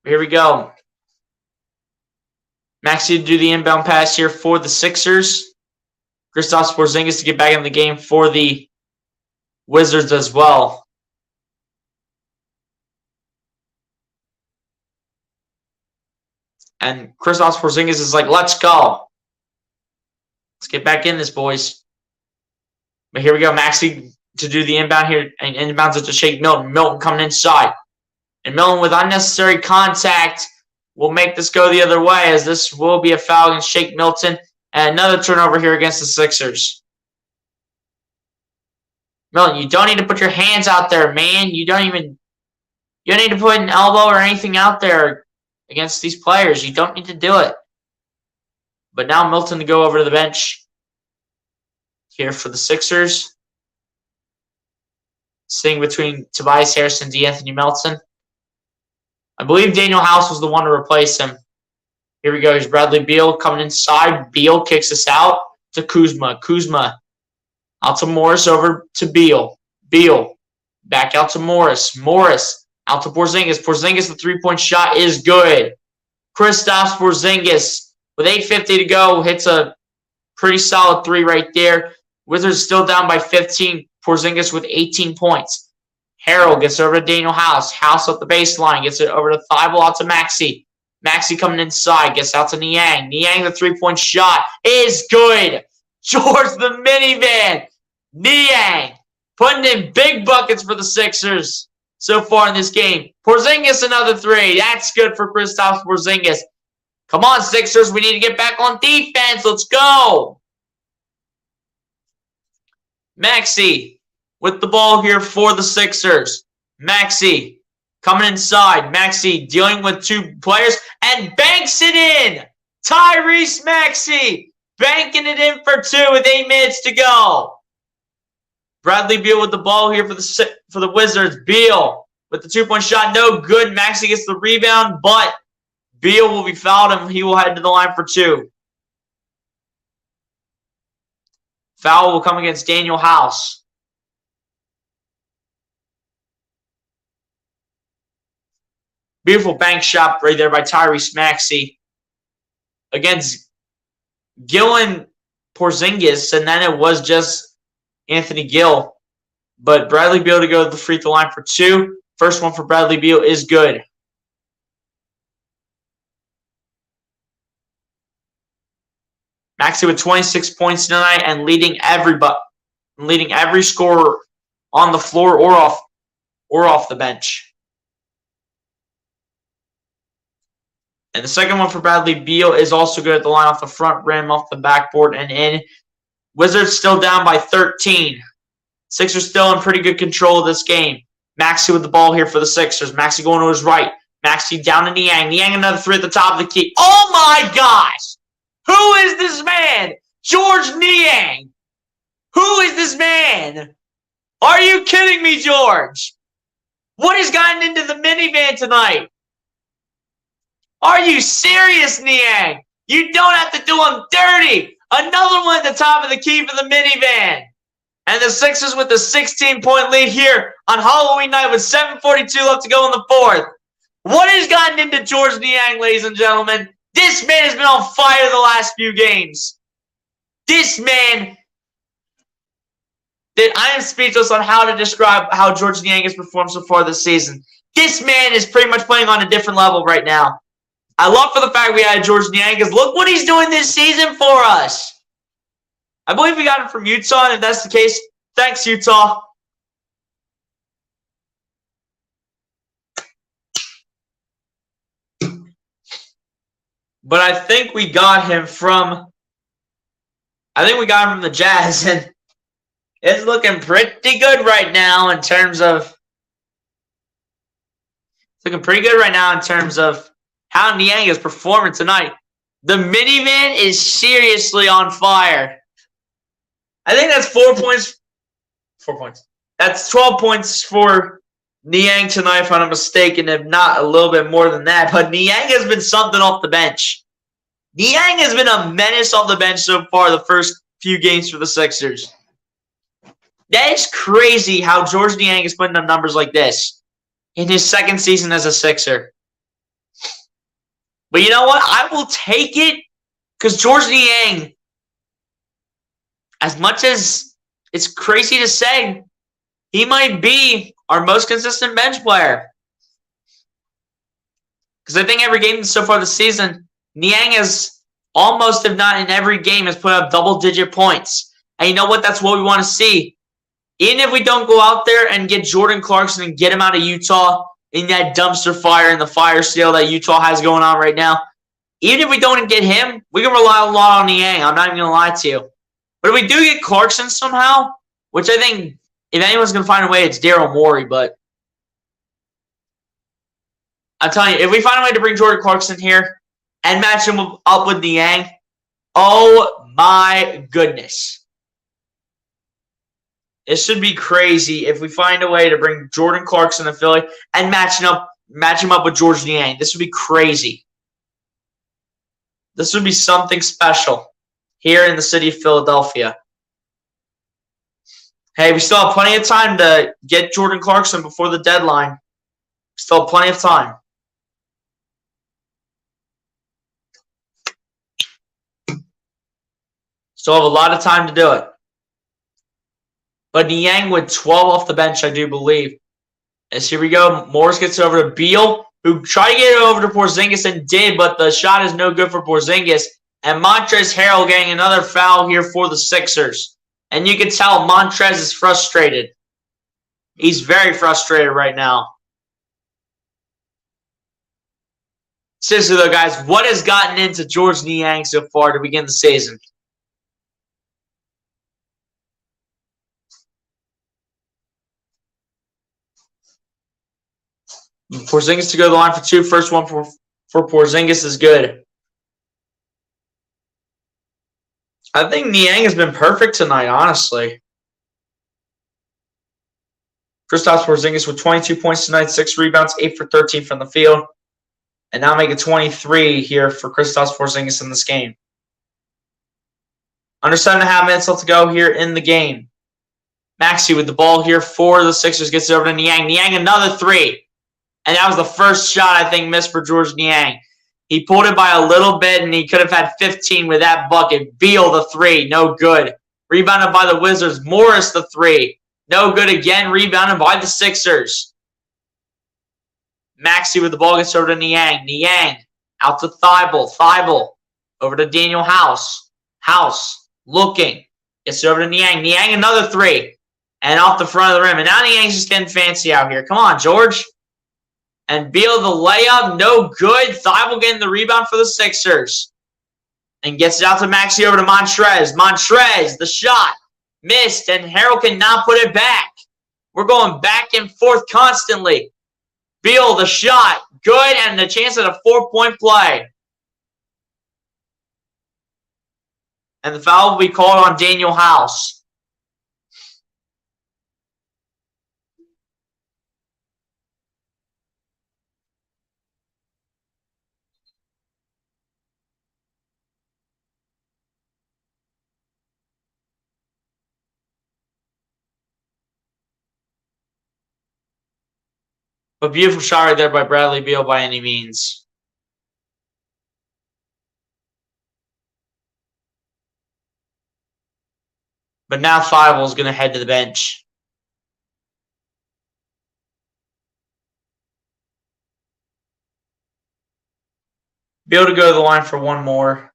A: Here we go. Maxey to do the inbound pass here for the Sixers. Kristaps Porzingis to get back in the game for the Wizards as well. And Kristaps Porzingis is like, let's go. Let's get back in this, boys. But here we go. Maxey to do the inbound here. And inbounds it to Shake Milton. Milton coming inside. And Milton with unnecessary contact will make this go the other way, as this will be a foul against Shake Milton. And another turnover here against the Sixers. Milton, you don't need to put your hands out there, man. You don't need to put an elbow or anything out there against these players. You don't need to do it. But now Milton to go over to the bench here for the Sixers. Sitting between Tobias Harris and DeAnthony Melton. I believe Daniel House was the one to replace him. Here we go. Here's Bradley Beal coming inside. Beal kicks us out to Kuzma. Kuzma out to Morris, over to Beal. Beal back out to Morris. Morris out to Porzingis. Porzingis, the 3-point shot is good. Kristaps Porzingis with 8:50 to go hits a pretty solid 3 right there. Wizards still down by 15. Porzingis with 18 points. Harrell gets over to Daniel House. House up the baseline. Gets it over to Thibault, out to Maxey. Maxey coming inside. Gets out to Niang. Niang, the 3-point shot is good. George the minivan. Niang putting in big buckets for the Sixers so far in this game. Porzingis, another 3. That's good for Kristaps Porzingis. Come on, Sixers. We need to get back on defense. Let's go. Maxey with the ball here for the Sixers. Maxey coming inside. Maxey dealing with 2 players and banks it in. Tyrese Maxey banking it in for 2 with 8 minutes to go. Bradley Beal with the ball here for the Wizards. Beal with the 2-point shot. No good. Maxey gets the rebound, but Beal will be fouled and he will head to the line for 2. Foul will come against Daniel House. Beautiful bank shot right there by Tyrese Maxey against Gill Porzingis, and then it was just Anthony Gill. But Bradley Beal to go to the free throw line for 2. First one for Bradley Beal is good. Maxey with 26 points tonight and leading every scorer on the floor or off the bench. And the second one for Bradley Beal is also good at the line, off the front rim, off the backboard, and in. Wizards still down by 13. Sixers still in pretty good control of this game. Maxey with the ball here for the Sixers. Maxey going to his right. Maxey down to Niang. Niang another 3 at the top of the key. Oh my gosh! Who is this man? George Niang. Who is this man? Are you kidding me, George? What has gotten into the minivan tonight? Are you serious, Niang? You don't have to do him dirty. Another one at the top of the key for the minivan. And the Sixers with the 16-point lead here on Halloween night with 7:42 left to go in the 4th. What has gotten into George Niang, ladies and gentlemen? This man has been on fire the last few games. This man, that I am speechless on how to describe how George Niang has performed so far this season. This man is pretty much playing on a different level right now. I love for the fact we had George Niang, because look what he's doing this season for us. I believe we got him from Utah, and if that's the case, thanks, Utah. But I think we got him from the Jazz, and It's looking pretty good right now in terms of how Niang is performing tonight. The minivan is seriously on fire. I think that's 4 points. 4 points. That's 12 points for Niang tonight, if I'm not mistaken, if not a little bit more than that. But Niang has been something off the bench. Niang has been a menace off the bench so far the first few games for the Sixers. That is crazy how Georges Niang is putting up numbers like this in his second season as a Sixer. But you know what? I will take it because Georges Niang, as much as it's crazy to say, he might be our most consistent bench player. Because I think every game so far this season, Niang has almost, if not in every game, has put up double-digit points. And you know what? That's what we want to see. Even if we don't go out there and get Jordan Clarkson and get him out of Utah in that dumpster fire and the fire sale that Utah has going on right now, even if we don't get him, we can rely a lot on Niang. I'm not even going to lie to you. But if we do get Clarkson somehow, which I think if anyone's going to find a way, it's Daryl Morey. But I'm telling you, if we find a way to bring Jordan Clarkson here and match him up with Niang, oh my goodness. It should be crazy if we find a way to bring Jordan Clarkson to Philly and match him up with Georges Niang. This would be crazy. This would be something special here in the city of Philadelphia. Hey, we still have plenty of time to get Jordan Clarkson before the deadline. We still have plenty of time. Still have a lot of time to do it. But Niang with 12 off the bench, I do believe. As here we go. Morris gets over to Beal, who tried to get it over to Porzingis and did, but the shot is no good for Porzingis. And Montrezl Harrell getting another foul here for the Sixers. And you can tell Montrez is frustrated. He's very frustrated right now. Seriously though, guys, what has gotten into Georges Niang so far to begin the season? Porzingis to go to the line for two. First one for Porzingis is good. I think Niang has been perfect tonight, honestly. Kristaps Porzingis with 22 points tonight, 6 rebounds, 8 for 13 from the field. And now make it 23 here for Kristaps Porzingis in this game. Under 7.5 minutes left to go here in the game. Maxey with the ball here for the Sixers. Gets it over to Niang. Niang another 3. And that was the first shot, I think, missed for Georges Niang. He pulled it by a little bit, and he could have had 15 with that bucket. Beal, the 3, no good. Rebounded by the Wizards. Morris, the 3, no good again. Rebounded by the Sixers. Maxey with the ball gets over to Niang. Niang out to Thibault. Thibault over to Daniel House. House looking. Gets it over to Niang. Niang another 3. And off the front of the rim. And now Niang's just getting fancy out here. Come on, George. And Beal the layup, no good. Thibault getting the rebound for the Sixers. And gets it out to Maxey over to Montrez. Montrez, the shot. Missed, and Harrell cannot put it back. We're going back and forth constantly. Beal, the shot. Good, and the chance at a 4-point play. And the foul will be called on Daniel House. But beautiful shot right there by Bradley Beal by any means. But now Thibault is going to head to the bench. Beal to go to the line for one more.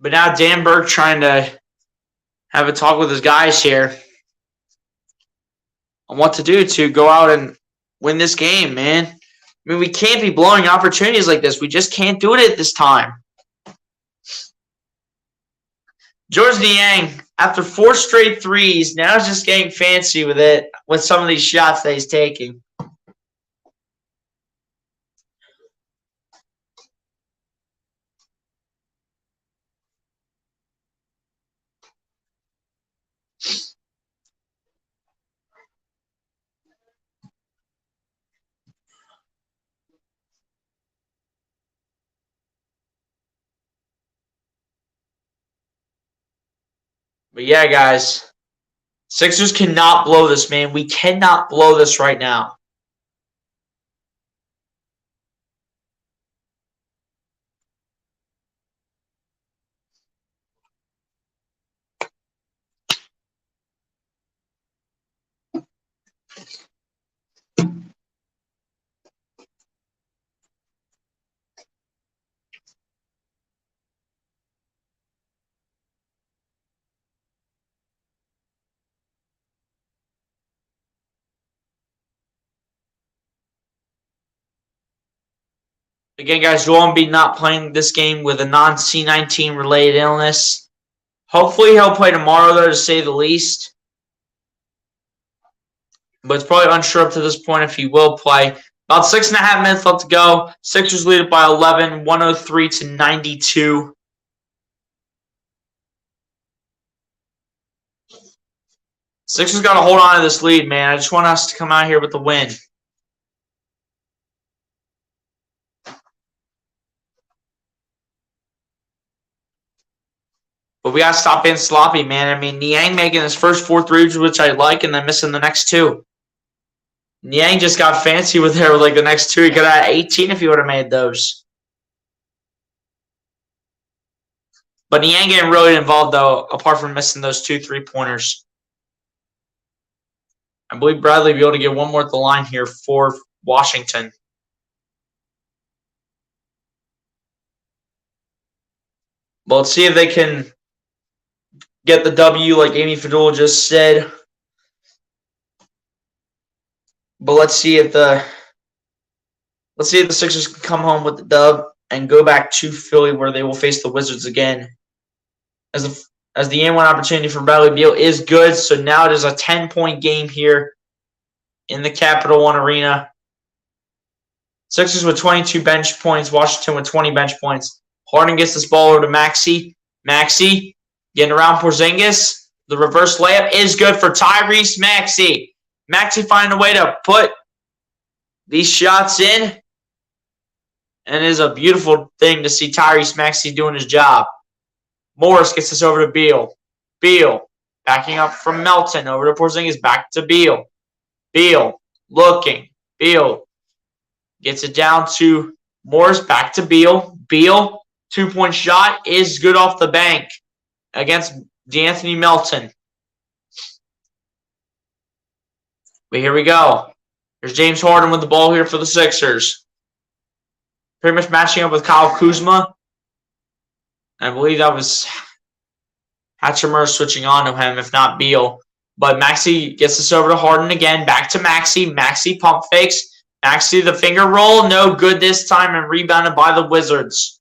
A: But now Dan Burke trying to have a talk with his guys here on what to do to go out and win this game, man. I mean, we can't be blowing opportunities like this. We just can't do it at this time. Georges Niang, after 4 straight threes, now is just getting fancy with it with some of these shots that he's taking. But yeah, guys, Sixers cannot blow this, man. We cannot blow this right now. Again, guys, Joel Embiid not playing this game with a non-C19 related illness. Hopefully he'll play tomorrow, though, to say the least. But it's probably unsure up to this point if he will play. About 6.5 minutes left to go. Sixers lead it by 11, 103-92. Sixers got to hold on to this lead, man. I just want us to come out here with the win. But we got to stop being sloppy, man. I mean, Niang making his first 4 threes, which I like, and then missing the next 2. Niang just got fancy with her like the next 2. He could have had 18 if he would have made those. But Niang getting really involved, though, apart from missing those 2 3-pointers. I believe Bradley will be able to get one more at the line here for Washington. But let's see if they can get the W like Amy Fadul just said. But let's see if the Sixers can come home with the dub and go back to Philly where they will face the Wizards again. As the N1 opportunity for Bradley Beal is good, so now it is a 10-point game here in the Capital One Arena. Sixers with 22 bench points, Washington with 20 bench points. Harden gets this ball over to Maxey. Maxey getting around Porzingis. The reverse layup is good for Tyrese Maxey. Maxey finding a way to put these shots in. And it is a beautiful thing to see Tyrese Maxey doing his job. Morris gets this over to Beal. Beal backing up from Melton over to Porzingis. Back to Beal. Beal looking. Beal gets it down to Morris. Back to Beal. Beal, 2-point shot is good off the bank against D'Anthony Melton. But here we go. There's James Harden with the ball here for the Sixers. Pretty much matching up with Kyle Kuzma. I believe that was Hachimura switching on to him, if not Beal. But Maxey gets this over to Harden again. Back to Maxey. Maxey pump fakes. Maxey the finger roll. No good this time and rebounded by the Wizards.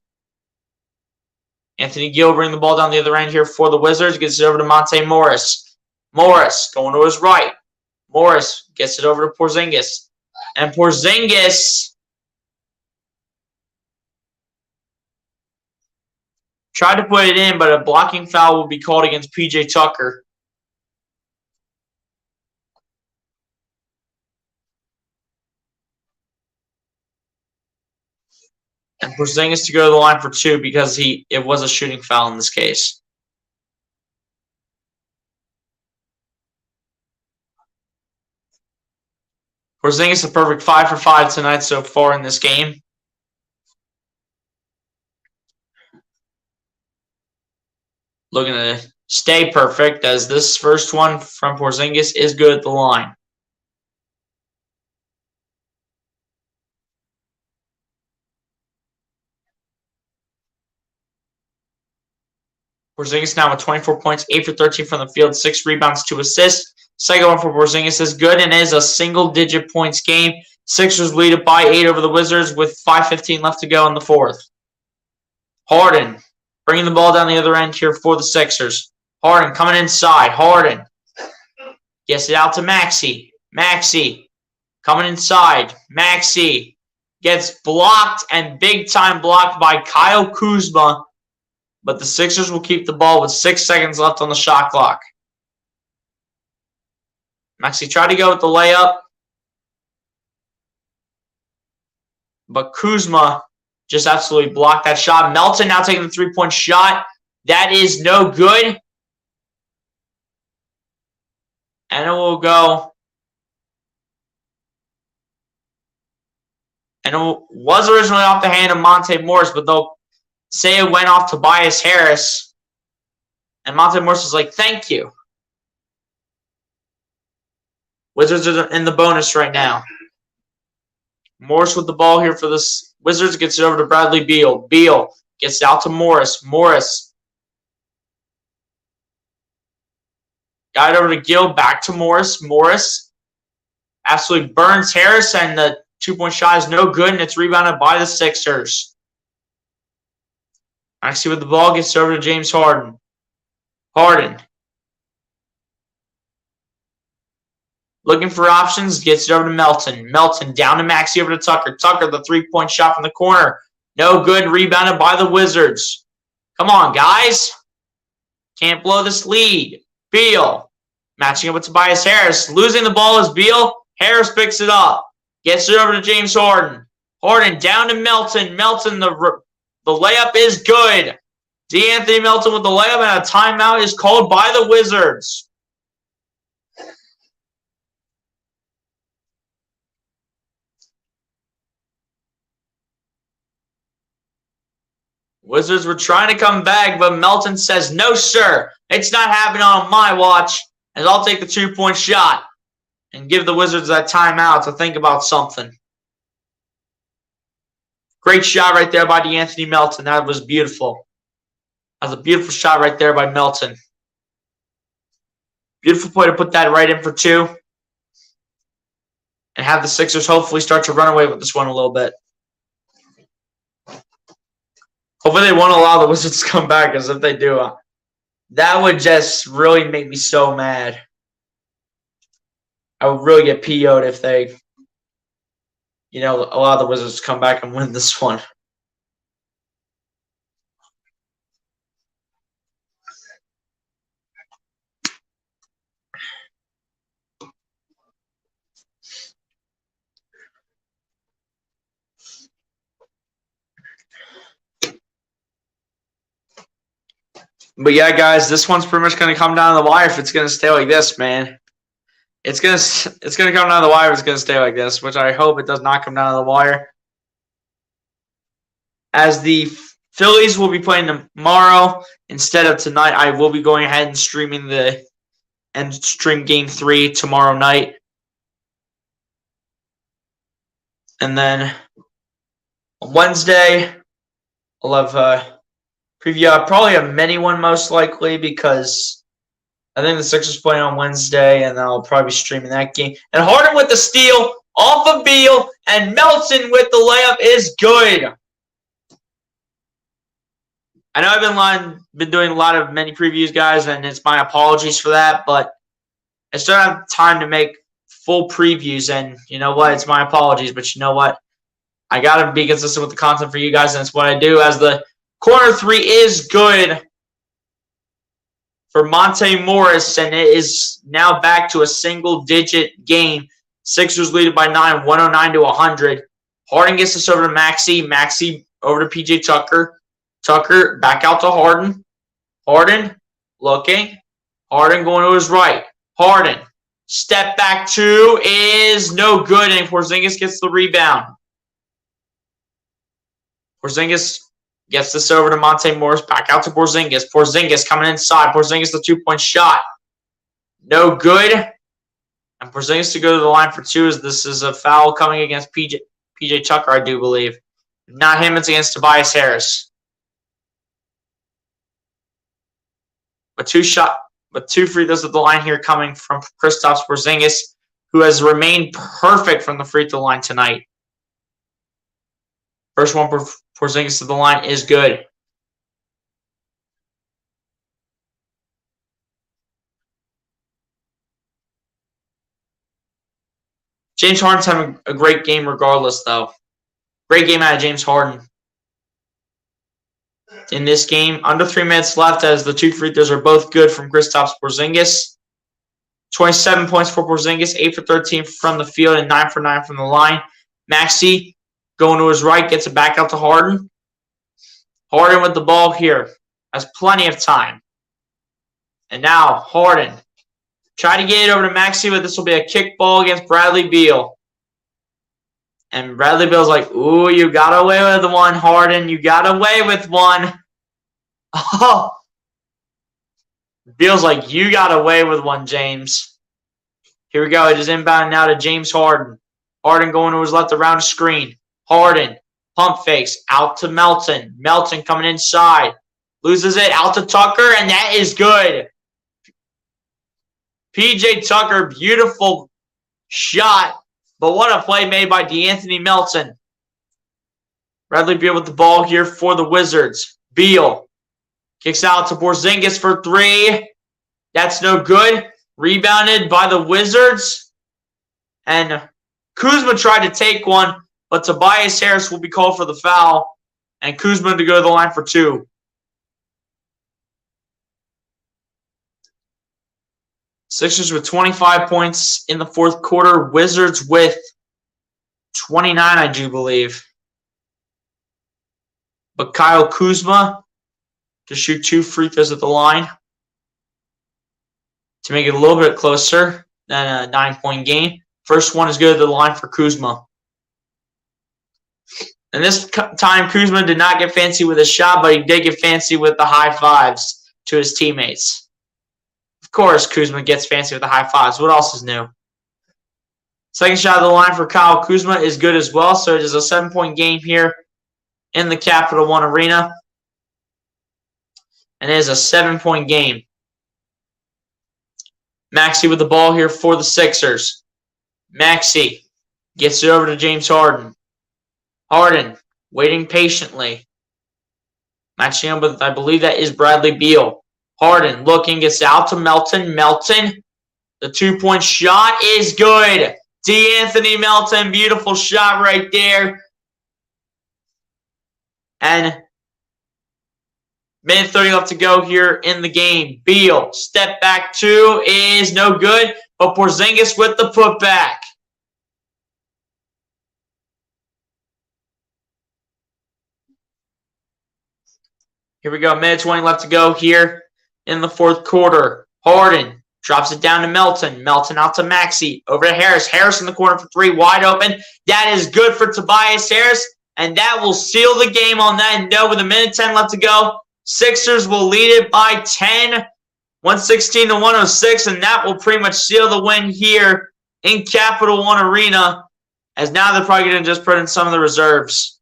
A: Anthony Gill bringing the ball down the other end here for the Wizards. Gets it over to Monte Morris. Morris going to his right. Morris gets it over to Porzingis. And Porzingis tried to put it in, but a blocking foul will be called against P.J. Tucker. And Porzingis to go to the line for 2 because it was a shooting foul in this case. Porzingis a perfect 5 for 5 tonight so far in this game. Looking to stay perfect as this first one from Porzingis is good at the line. Porzingis now with 24 points, 8 for 13 from the field, 6 rebounds, 2 assists. Second one for Porzingis is good and is a single-digit points game. Sixers lead it by 8 over the Wizards with 5:15 left to go in the fourth. Harden bringing the ball down the other end here for the Sixers. Harden coming inside. Harden gets it out to Maxey. Maxey coming inside. Maxey gets blocked and big-time blocked by Kyle Kuzma. But the Sixers will keep the ball with 6 seconds left on the shot clock. Maxey tried to go with the layup. But Kuzma just absolutely blocked that shot. Melton now taking the three-point shot. That is no good. And it will go. And it was originally off the hand of Monte Morris, but they'll say it went off Tobias Harris. And Monte Morris is like, thank you. Wizards are in the bonus right now. Morris with the ball here for the Wizards. Gets it over to Bradley Beal. Beal gets it out to Morris. Morris got it over to Gill. Back to Morris. Morris absolutely burns Harris, and the two-point shot is no good, and it's rebounded by the Sixers. Maxey with the ball gets it over to James Harden. Harden looking for options, gets it over to Melton. Melton down to Maxey, over to Tucker. Tucker, the three-point shot from the corner. No good, rebounded by the Wizards. Come on, guys. Can't blow this lead. Beal matching up with Tobias Harris. Losing the ball is Beal. Harris picks it up. Gets it over to James Harden. Harden down to Melton. Melton, the layup is good. DeAnthony Melton with the layup, and a timeout is called by the Wizards. Wizards were trying to come back, but Melton says, no, sir. It's not happening on my watch, as I'll take the two-point shot and give the Wizards that timeout to think about something. Great shot right there by DeAnthony Melton. That was beautiful. That was a beautiful shot right there by Melton. Beautiful play to put that right in for 2. And have the Sixers hopefully start to run away with this one a little bit. Hopefully they won't allow the Wizards to come back, because if they do, that would just really make me so mad. I would really get PO'd if they, allow the Wizards to come back and win this one. But yeah, guys, this one's pretty much going to come down to the wire if it's going to stay like this, man. It's going to come down to the wire if it's going to stay like this, which I hope it does not come down to the wire. As the Phillies will be playing tomorrow instead of tonight, I will be going ahead and stream Game 3 tomorrow night. And then on Wednesday, I'll have preview probably a mini one most likely, because I think the Sixers playing on Wednesday, and I'll probably be streaming that game. And Harden with the steal off of Beal, and Melton with the layup is good. I know I've been doing a lot of mini previews, guys, and it's my apologies for that, but I still have time to make full previews, and you know what? It's my apologies, but you know what? I got to be consistent with the content for you guys, and it's what I do. As the corner 3 is good for Monte Morris, and it is now back to a single-digit game. Sixers lead it by 9, 109-100. Harden gets this over to Maxey. Maxey over to P.J. Tucker. Tucker back out to Harden. Harden looking. Harden going to his right. Harden. Step back 2 is no good, and Porzingis gets the rebound. Porzingis gets this over to Monte Morris. Back out to Porzingis. Porzingis coming inside. Porzingis the two-point shot. No good. And Porzingis to go to the line for 2, as this is a foul coming against P.J. Tucker, I do believe. Not him, it's against Tobias Harris. But two free throws at the line here coming from Kristaps Porzingis, who has remained perfect from the free throw line tonight. First one for Porzingis at the line is good. James Harden's having a great game regardless, though. Great game out of James Harden. In this game, under 3 minutes left as the two free throws are both good from Kristaps Porzingis. 27 points for Porzingis, 8 for 13 from the field and 9 for 9 from the line. Maxey going to his right, gets it back out to Harden. Harden with the ball here. Has plenty of time. And now Harden. Try to get it over to Maxey, but this will be a kick ball against Bradley Beal. And Bradley Beal's like, ooh, you got away with one, Harden. You got away with one. Oh. Beal's like, you got away with one, James. Here we go. It is inbound now to James Harden. Harden going to his left around the screen. Harden, pump fakes, out to Melton. Melton coming inside. Loses it, out to Tucker, and that is good. P.J. Tucker, beautiful shot, but what a play made by DeAnthony Melton. Bradley Beal with the ball here for the Wizards. Beal kicks out to Porzingis for 3. That's no good. Rebounded by the Wizards. And Kuzma tried to take one, but Tobias Harris will be called for the foul. And Kuzma to go to the line for 2. Sixers with 25 points in the fourth quarter. Wizards with 29, I do believe. But Kyle Kuzma to shoot 2 free throws at the line to make it a little bit closer than a 9-point game. First one is good at the line for Kuzma. And this time, Kuzma did not get fancy with his shot, but he did get fancy with the high fives to his teammates. Of course, Kuzma gets fancy with the high fives. What else is new? Second shot of the line for Kyle Kuzma is good as well. So it is a 7-point game here in the Capital One Arena. And it is a 7-point game. Maxey with the ball here for the Sixers. Maxey gets it over to James Harden. Harden waiting patiently. Matching up with, I believe that is Bradley Beal. Harden looking, gets out to Melton. Melton, the 2-point shot is good. DeAnthony Melton, beautiful shot right there. And minute 30 left to go here in the game. Beal, step back 2 is no good, but Porzingis with the putback. Here we go, minute 20 left to go here in the fourth quarter. Harden drops it down to Melton. Melton out to Maxey. Over to Harris. Harris in the corner for 3, wide open. That is good for Tobias Harris, and that will seal the game on that note with a minute 10 left to go. Sixers will lead it by 10, 116-106, and that will pretty much seal the win here in Capital One Arena, as now they're probably going to just put in some of the reserves.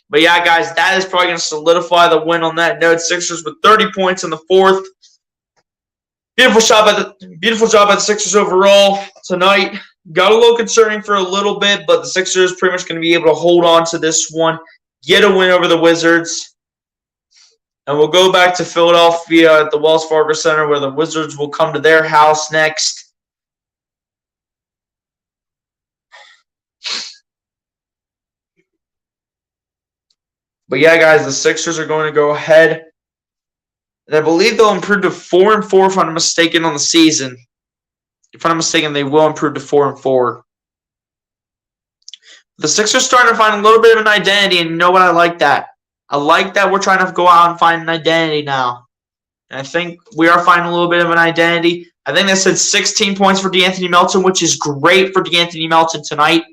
A: But yeah, guys, that is probably going to solidify the win on that note. Sixers with 30 points in the fourth. Beautiful job by the Sixers overall tonight. Got a little concerning for a little bit, but the Sixers pretty much going to be able to hold on to this one, get a win over the Wizards. And we'll go back to Philadelphia at the Wells Fargo Center, where the Wizards will come to their house next. But yeah, guys, the Sixers are going to go ahead. And I believe they'll improve to 4-4 if I'm not mistaken on the season. If I'm not mistaken, they will improve to 4-4. The Sixers starting to find a little bit of an identity, and you know what? I like that. I like that we're trying to go out and find an identity now. And I think we are finding a little bit of an identity. I think they said 16 points for DeAnthony Melton, which is great for DeAnthony Melton tonight.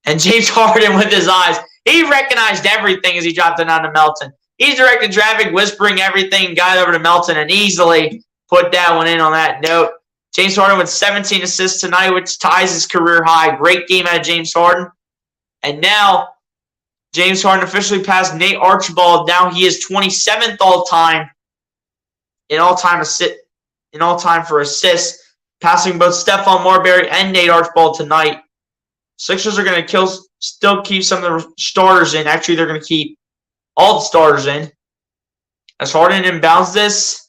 A: And James Harden with his eyes. He recognized everything as he dropped it down to Melton. He directed traffic, whispering everything, got it over to Melton, and easily put that one in on that note. James Harden with 17 assists tonight, which ties his career high. Great game out of James Harden. And now James Harden officially passed Nate Archibald. Now he is 27th all time in all time for assists, passing both Stephon Marbury and Nate Archibald tonight. Sixers are going to still keep some of the starters in. Actually, they're going to keep all the starters in. As Harden inbounds this,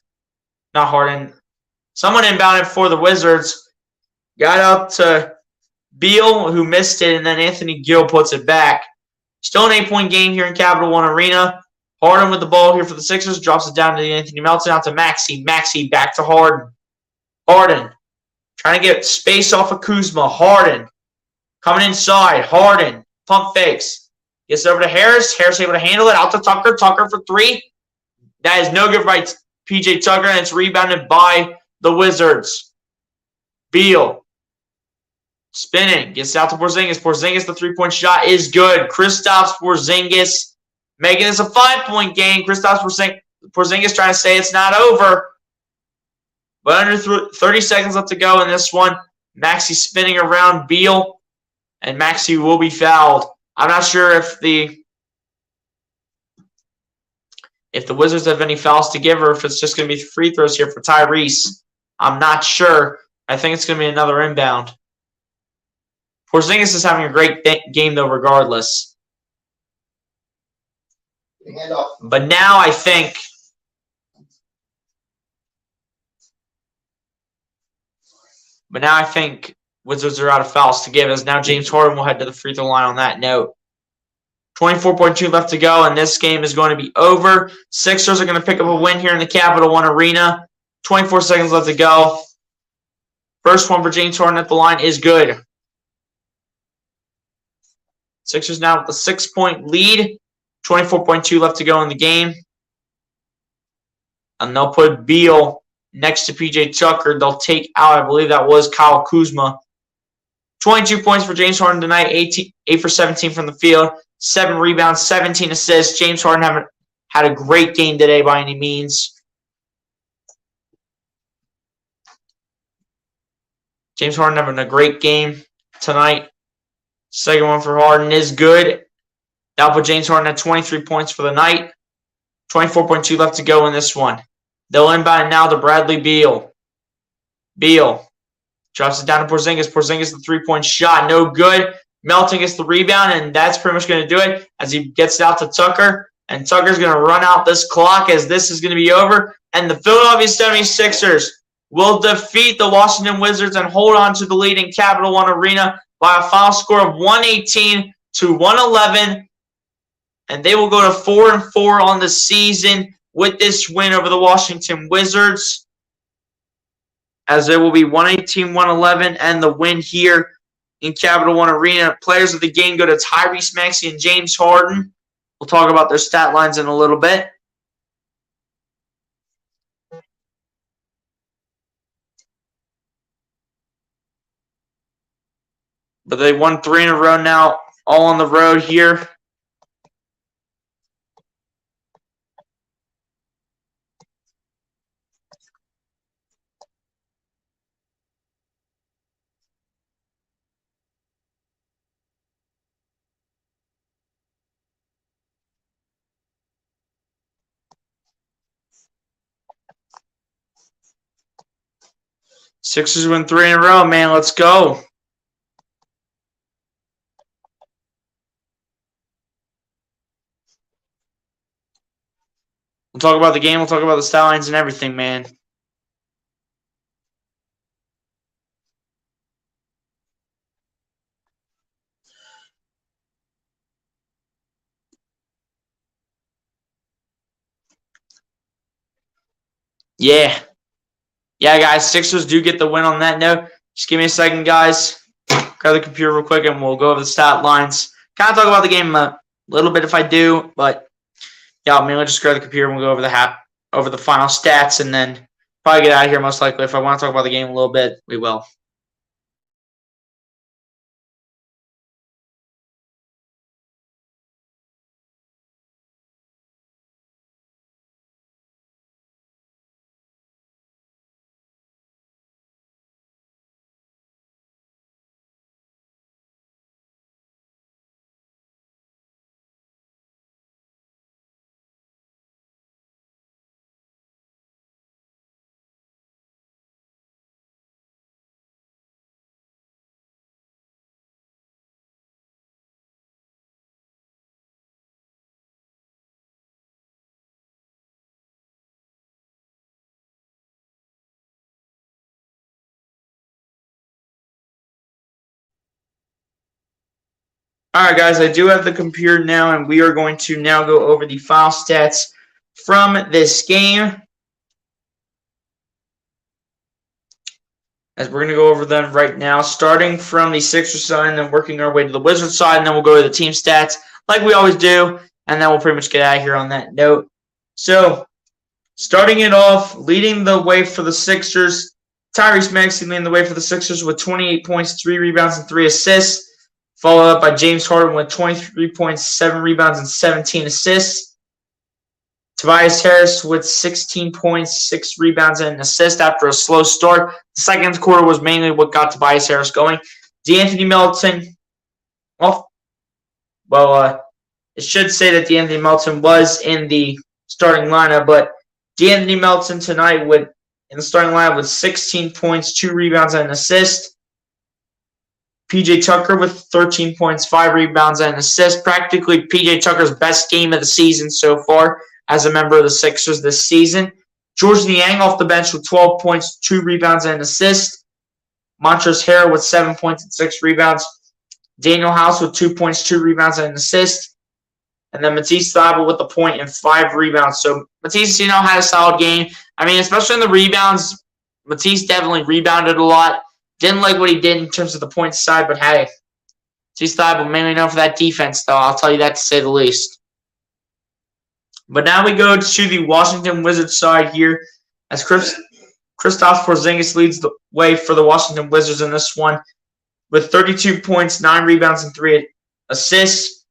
A: not Harden, someone inbounded for the Wizards. Got up to Beal, who missed it, and then Anthony Gill puts it back. Still an 8-point game here in Capital One Arena. Harden with the ball here for the Sixers. Drops it down to Anthony Melton, out to Maxey. Maxey back to Harden. Harden trying to get space off of Kuzma. Harden coming inside. Harden. Pump fakes. Gets it over to Harris. Harris able to handle it. Out to Tucker. Tucker for three. That is no good by P.J. Tucker, and it's rebounded by the Wizards. Beal. Spinning. Gets out to Porzingis. Porzingis, the three-point shot is good. Kristaps Porzingis making this a 5-point game. Kristaps Porzingis trying to say it's not over. But under 30 seconds left to go in this one. Maxey spinning around Beal, and Maxey will be fouled. I'm not sure if the Wizards have any fouls to give, or if it's just going to be free throws here for Tyrese. I'm not sure. I think it's going to be another inbound. Porzingis is having a great game, though, regardless. But now I think Wizards are out of fouls to give, as now James Harden will head to the free throw line on that note. 24.2 left to go, and this game is going to be over. Sixers are going to pick up a win here in the Capital One Arena. 24 seconds left to go. First one for James Harden at the line is good. Sixers now with a 6-point lead. 24.2 left to go in the game. And they'll put Beal next to P.J. Tucker. They'll take out, I believe that was Kyle Kuzma. 22 points for James Harden tonight. 8 for 17 from the field. 7 rebounds, 17 assists. James Harden haven't had a great game today by any means. James Harden having a great game tonight. Second one for Harden is good. That'll put James Harden at 23 points for the night. 24.2 left to go in this one. They'll inbound now to Bradley Beal. Beal drops it down to Porzingis. Porzingis, the three-point shot, no good. Melton gets the rebound, and that's pretty much going to do it as he gets it out to Tucker. And Tucker's going to run out this clock as this is going to be over. And the Philadelphia 76ers will defeat the Washington Wizards and hold on to the lead in Capital One Arena by a final score of 118-111. And they will go to 4-4 on the season with this win over the Washington Wizards, as it will be 118-111 and the win here in Capital One Arena. Players of the game go to Tyrese Maxey and James Harden. We'll talk about their stat lines in a little bit. But they won 3 in a row now, all on the road here. Sixers win 3 in a row, man. Let's go. We'll talk about the game. We'll talk about the stat lines and everything, man. Yeah. Yeah, guys, Sixers do get the win on that note. Just give me a second, guys. Grab the computer real quick, and we'll go over the stat lines. Kind of talk about the game a little bit if I do, but yeah, I'll mainly just grab the computer and we'll go over the final stats, and then probably get out of here most likely. If I want to talk about the game a little bit, we will. All right, guys, I do have the computer now, and we are going to now go over the final stats from this game. As we're going to go over them right now, starting from the Sixers side and then working our way to the Wizards side, and then we'll go to the team stats like we always do, and then we'll pretty much get out of here on that note. So, starting it off, leading the way for the Sixers, Tyrese Maxey leading the way for the Sixers with 28 points, 3 rebounds, and 3 assists. Followed up by James Harden with 23 points, 7 rebounds, and 17 assists. Tobias Harris with 16 points, 6 rebounds, and an assist after a slow start. The second quarter was mainly what got Tobias Harris going. De'Anthony Melton, it should say that De'Anthony Melton was in the starting lineup, but De'Anthony Melton tonight in the starting lineup with 16 points, 2 rebounds, and an assist. PJ Tucker with 13 points, 5 rebounds, and an assist. Practically PJ Tucker's best game of the season so far as a member of the Sixers this season. Georges Niang off the bench with 12 points, 2 rebounds, and an assist. Montrezl Harrell with 7 points and 6 rebounds. Daniel House with 2 points, 2 rebounds, and an assist. And then Matisse Thybulle with a point and 5 rebounds. So Matisse, had a solid game. I mean, especially in the rebounds, Matisse definitely rebounded a lot. Didn't like what he did in terms of the points side, but hey, Matisse Thybulle mainly known for that defense, though. I'll tell you that to say the least. But now we go to the Washington Wizards side here, as Kristaps Porzingis leads the way for the Washington Wizards in this one with 32 points, 9 rebounds, and 3 assists.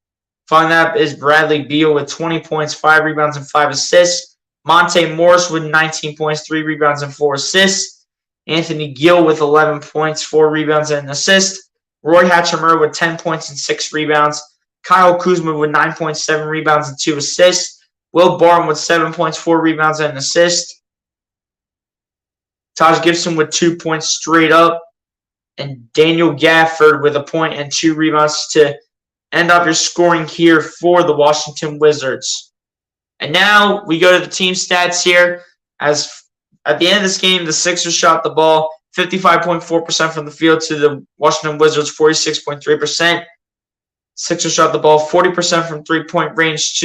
A: Following that is Bradley Beal with 20 points, 5 rebounds, and 5 assists. Monte Morris with 19 points, 3 rebounds, and 4 assists. Anthony Gill with 11 points, 4 rebounds, and an assist. Roy Hachimura with 10 points and 6 rebounds. Kyle Kuzma with 9 points, 7 rebounds, and 2 assists. Will Barton with 7 points, 4 rebounds, and an assist. Taj Gibson with 2 points straight up. And Daniel Gafford with a point and 2 rebounds to end up your scoring here for the Washington Wizards. And now we go to the team stats here. As at the end of this game, the Sixers shot the ball 55.4% from the field to the Washington Wizards 46.3%. Sixers shot the ball 40% from three-point range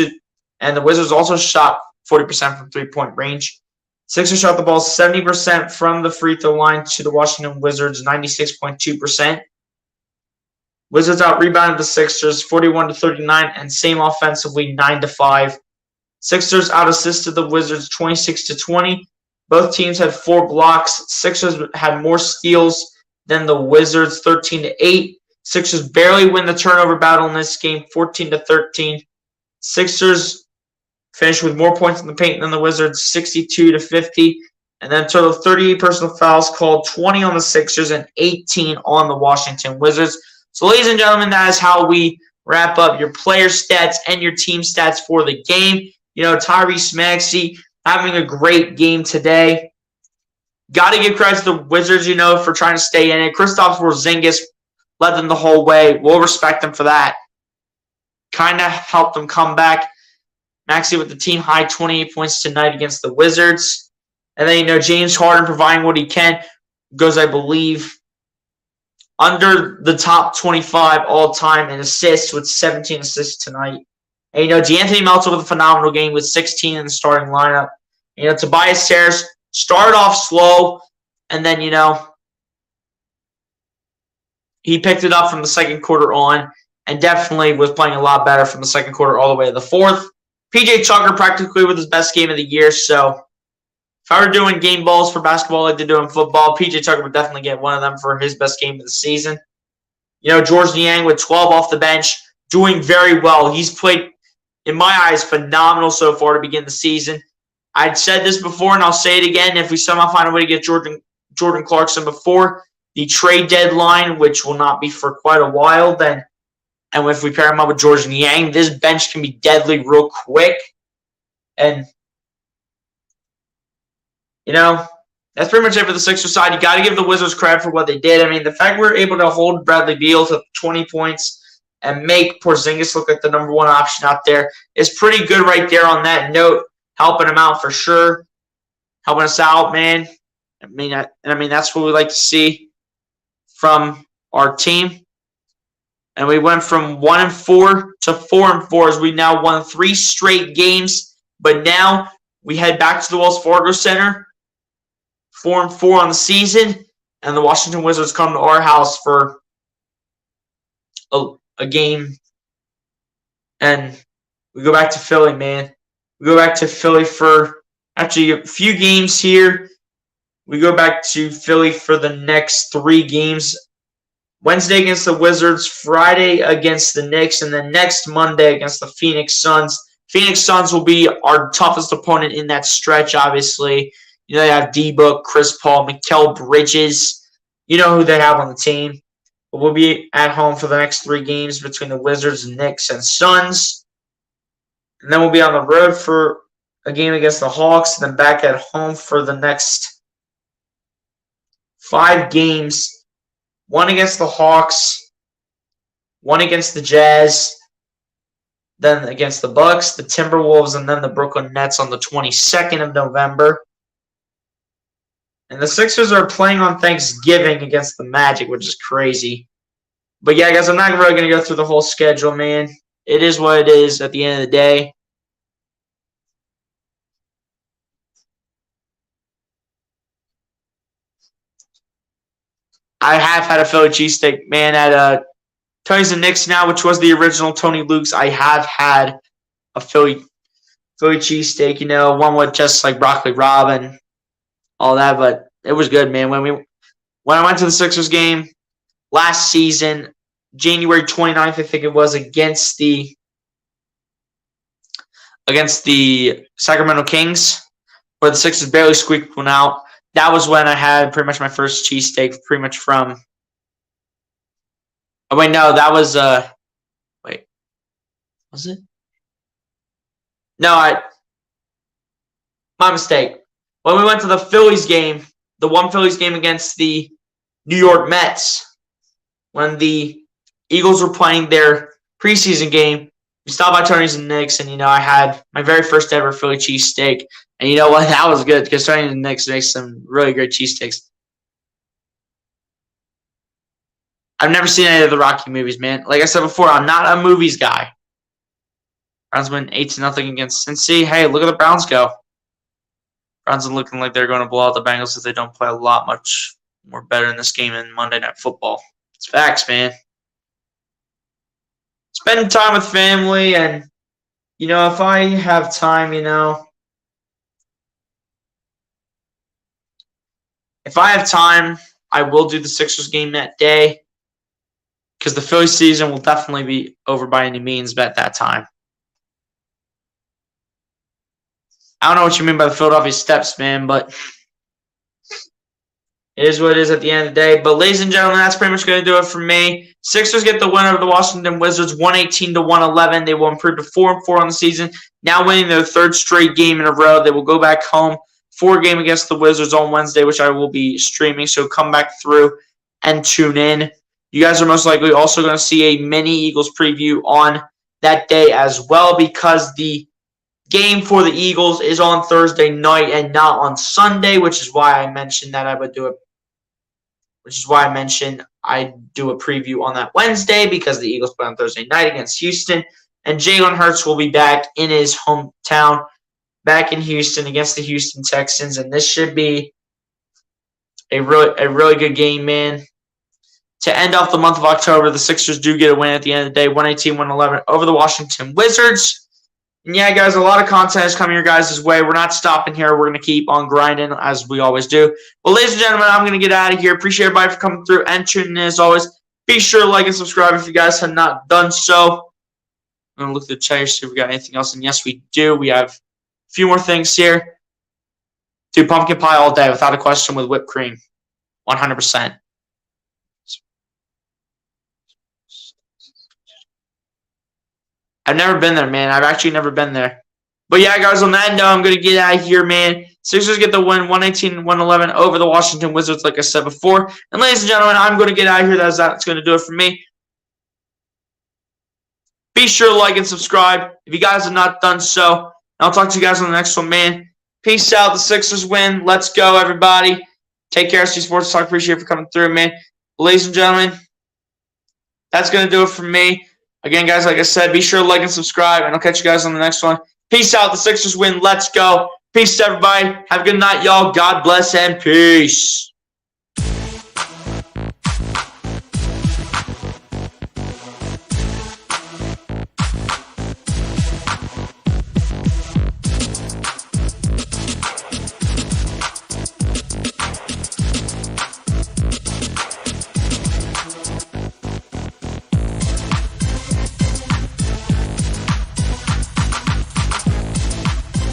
A: and the Wizards also shot 40% from three-point range. Sixers shot the ball 70% from the free throw line to the Washington Wizards 96.2%. Wizards out-rebounded the Sixers 41-39 and same offensively 9-5. Sixers out-assisted the Wizards 26-20. Both teams had 4 blocks. Sixers had more steals than the Wizards, 13-8. Sixers barely win the turnover battle in this game, 14-13. Sixers finished with more points in the paint than the Wizards, 62-50. And then a total of 38 personal fouls called, 20 on the Sixers and 18 on the Washington Wizards. So, ladies and gentlemen, that is how we wrap up your player stats and your team stats for the game. Tyrese Maxey having a great game today. Got to give credit to the Wizards, for trying to stay in it. Kristaps Porzingis led them the whole way. We'll respect them for that. Kind of helped them come back. Maxey with the team high 28 points tonight against the Wizards. And then, James Harden providing what he can. Goes, I believe, under the top 25 all-time in assists with 17 assists tonight. And, De'Anthony Melton with a phenomenal game with 16 in the starting lineup. Tobias Harris started off slow, and then, he picked it up from the second quarter on and definitely was playing a lot better from the second quarter all the way to the fourth. PJ Tucker practically with his best game of the year, so if I were doing game balls for basketball like they do in football, PJ Tucker would definitely get one of them for his best game of the season. Georges Niang with 12 off the bench, doing very well. He's played, in my eyes, phenomenal so far to begin the season. I'd said this before, and I'll say it again. If we somehow find a way to get Jordan Clarkson before the trade deadline, which will not be for quite a while, and if we pair him up with Georges Niang, this bench can be deadly real quick. And, that's pretty much it for the Sixers side. You got to give the Wizards credit for what they did. I mean, the fact we were able to hold Bradley Beal to 20 points and make Porzingis look like the number one option out there is pretty good right there on that note. Helping him out for sure. Helping us out, man. I mean, that's what we like to see from our team. And we went from 1-4 to 4-4 as we now won 3 straight games. But now we head back to the Wells Fargo Center, 4-4 on the season, and the Washington Wizards come to our house for a game. And we go back to Philly, man. We go back to Philly for actually a few games here. We go back to Philly for the next 3 games. Wednesday against the Wizards, Friday against the Knicks, and then next Monday against the Phoenix Suns. Phoenix Suns will be our toughest opponent in that stretch, obviously. You know, they have D-Book, Chris Paul, Mikal Bridges. You know who they have on the team. But we'll be at home for the next 3 games between the Wizards, Knicks, and Suns. And then we'll be on the road for a game against the Hawks, and then back at home for the next 5 games. 1 against the Hawks, 1 against the Jazz, then against the Bucks, the Timberwolves, and then the Brooklyn Nets on the 22nd of November. And the Sixers are playing on Thanksgiving against the Magic, which is crazy. But yeah, guys, I'm not really going to go through the whole schedule, man. It is what it is at the end of the day. I have had a Philly cheesesteak, man, at Tony's and Nick's now, which was the original Tony Luke's. I have had a Philly cheesesteak, you know, one with just like broccoli rabe and all that, but it was good, man. When I went to the Sixers game last season, January 29th, I think it was, against the Sacramento Kings, where the Sixers barely squeaked one out. That was when I had pretty much my first cheesesteak, pretty much from. Oh wait, no, that was wait, was it? No, my mistake. When we went to the Phillies game, the one Phillies game against the New York Mets, when the Eagles were playing their preseason game, we stopped by Tony's and Nick's, and I had my very first ever Philly cheesesteak. And you know what? That was good because Tony and Nick's makes some really great cheesesteaks. I've never seen any of the Rocky movies, man. Like I said before, I'm not a movies guy. Browns win 8-0 against Cincy. Hey, look at the Browns go. Browns are looking like they're going to blow out the Bengals if they don't play a lot much more better in this game than Monday Night Football. It's facts, man. Spending time with family, and if I have time, if I have time, I will do the Sixers game that day because the Philly season will definitely be over by any means at that time. I don't know what you mean by the Philadelphia Steps, man, but it is what it is at the end of the day. But ladies and gentlemen, that's pretty much going to do it for me. Sixers get the win over the Washington Wizards, 118-111. They will improve to 4-4 on the season, now winning their 3rd straight game in a row. They will go back home for a game against the Wizards on Wednesday, which I will be streaming. So come back through and tune in. You guys are most likely also going to see a mini Eagles preview on that day as well, because the game for the Eagles is on Thursday night and not on Sunday, which is why I mentioned that I would do it. Which is why I mentioned I'd do a preview on that Wednesday, because the Eagles play on Thursday night against Houston. And Jalen Hurts will be back in his hometown, back in Houston against the Houston Texans. And this should be a really good game, man. To end off the month of October, the Sixers do get a win at the end of the day, 118-111 over the Washington Wizards. And yeah, guys, a lot of content is coming your guys' way. We're not stopping here. We're going to keep on grinding as we always do. Well, ladies and gentlemen, I'm going to get out of here. Appreciate everybody for coming through and tuning in as always. Be sure to like and subscribe if you guys have not done so. I'm going to look at the chat here, see if we got anything else. And yes, we do. We have a few more things here. Dude, pumpkin pie all day without a question with whipped cream. 100%. I've never been there, man. I've actually never been there. But yeah, guys, on that note, I'm going to get out of here, man. Sixers get the win, 118-111 over the Washington Wizards, like I said before. And ladies and gentlemen, I'm going to get out of here. That's going to do it for me. Be sure to like and subscribe if you guys have not done so. I'll talk to you guys on the next one, man. Peace out. The Sixers win. Let's go, everybody. Take care, SG Sports Talk. Appreciate you for coming through, man. Ladies and gentlemen, that's going to do it for me. Again, guys, like I said, be sure to like and subscribe, and I'll catch you guys on the next one. Peace out. The Sixers win. Let's go. Peace, everybody. Have a good night, y'all. God bless and peace.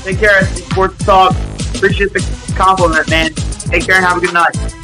A: Take care, Sports Talk. Appreciate the compliment, man. Take care and have a good night.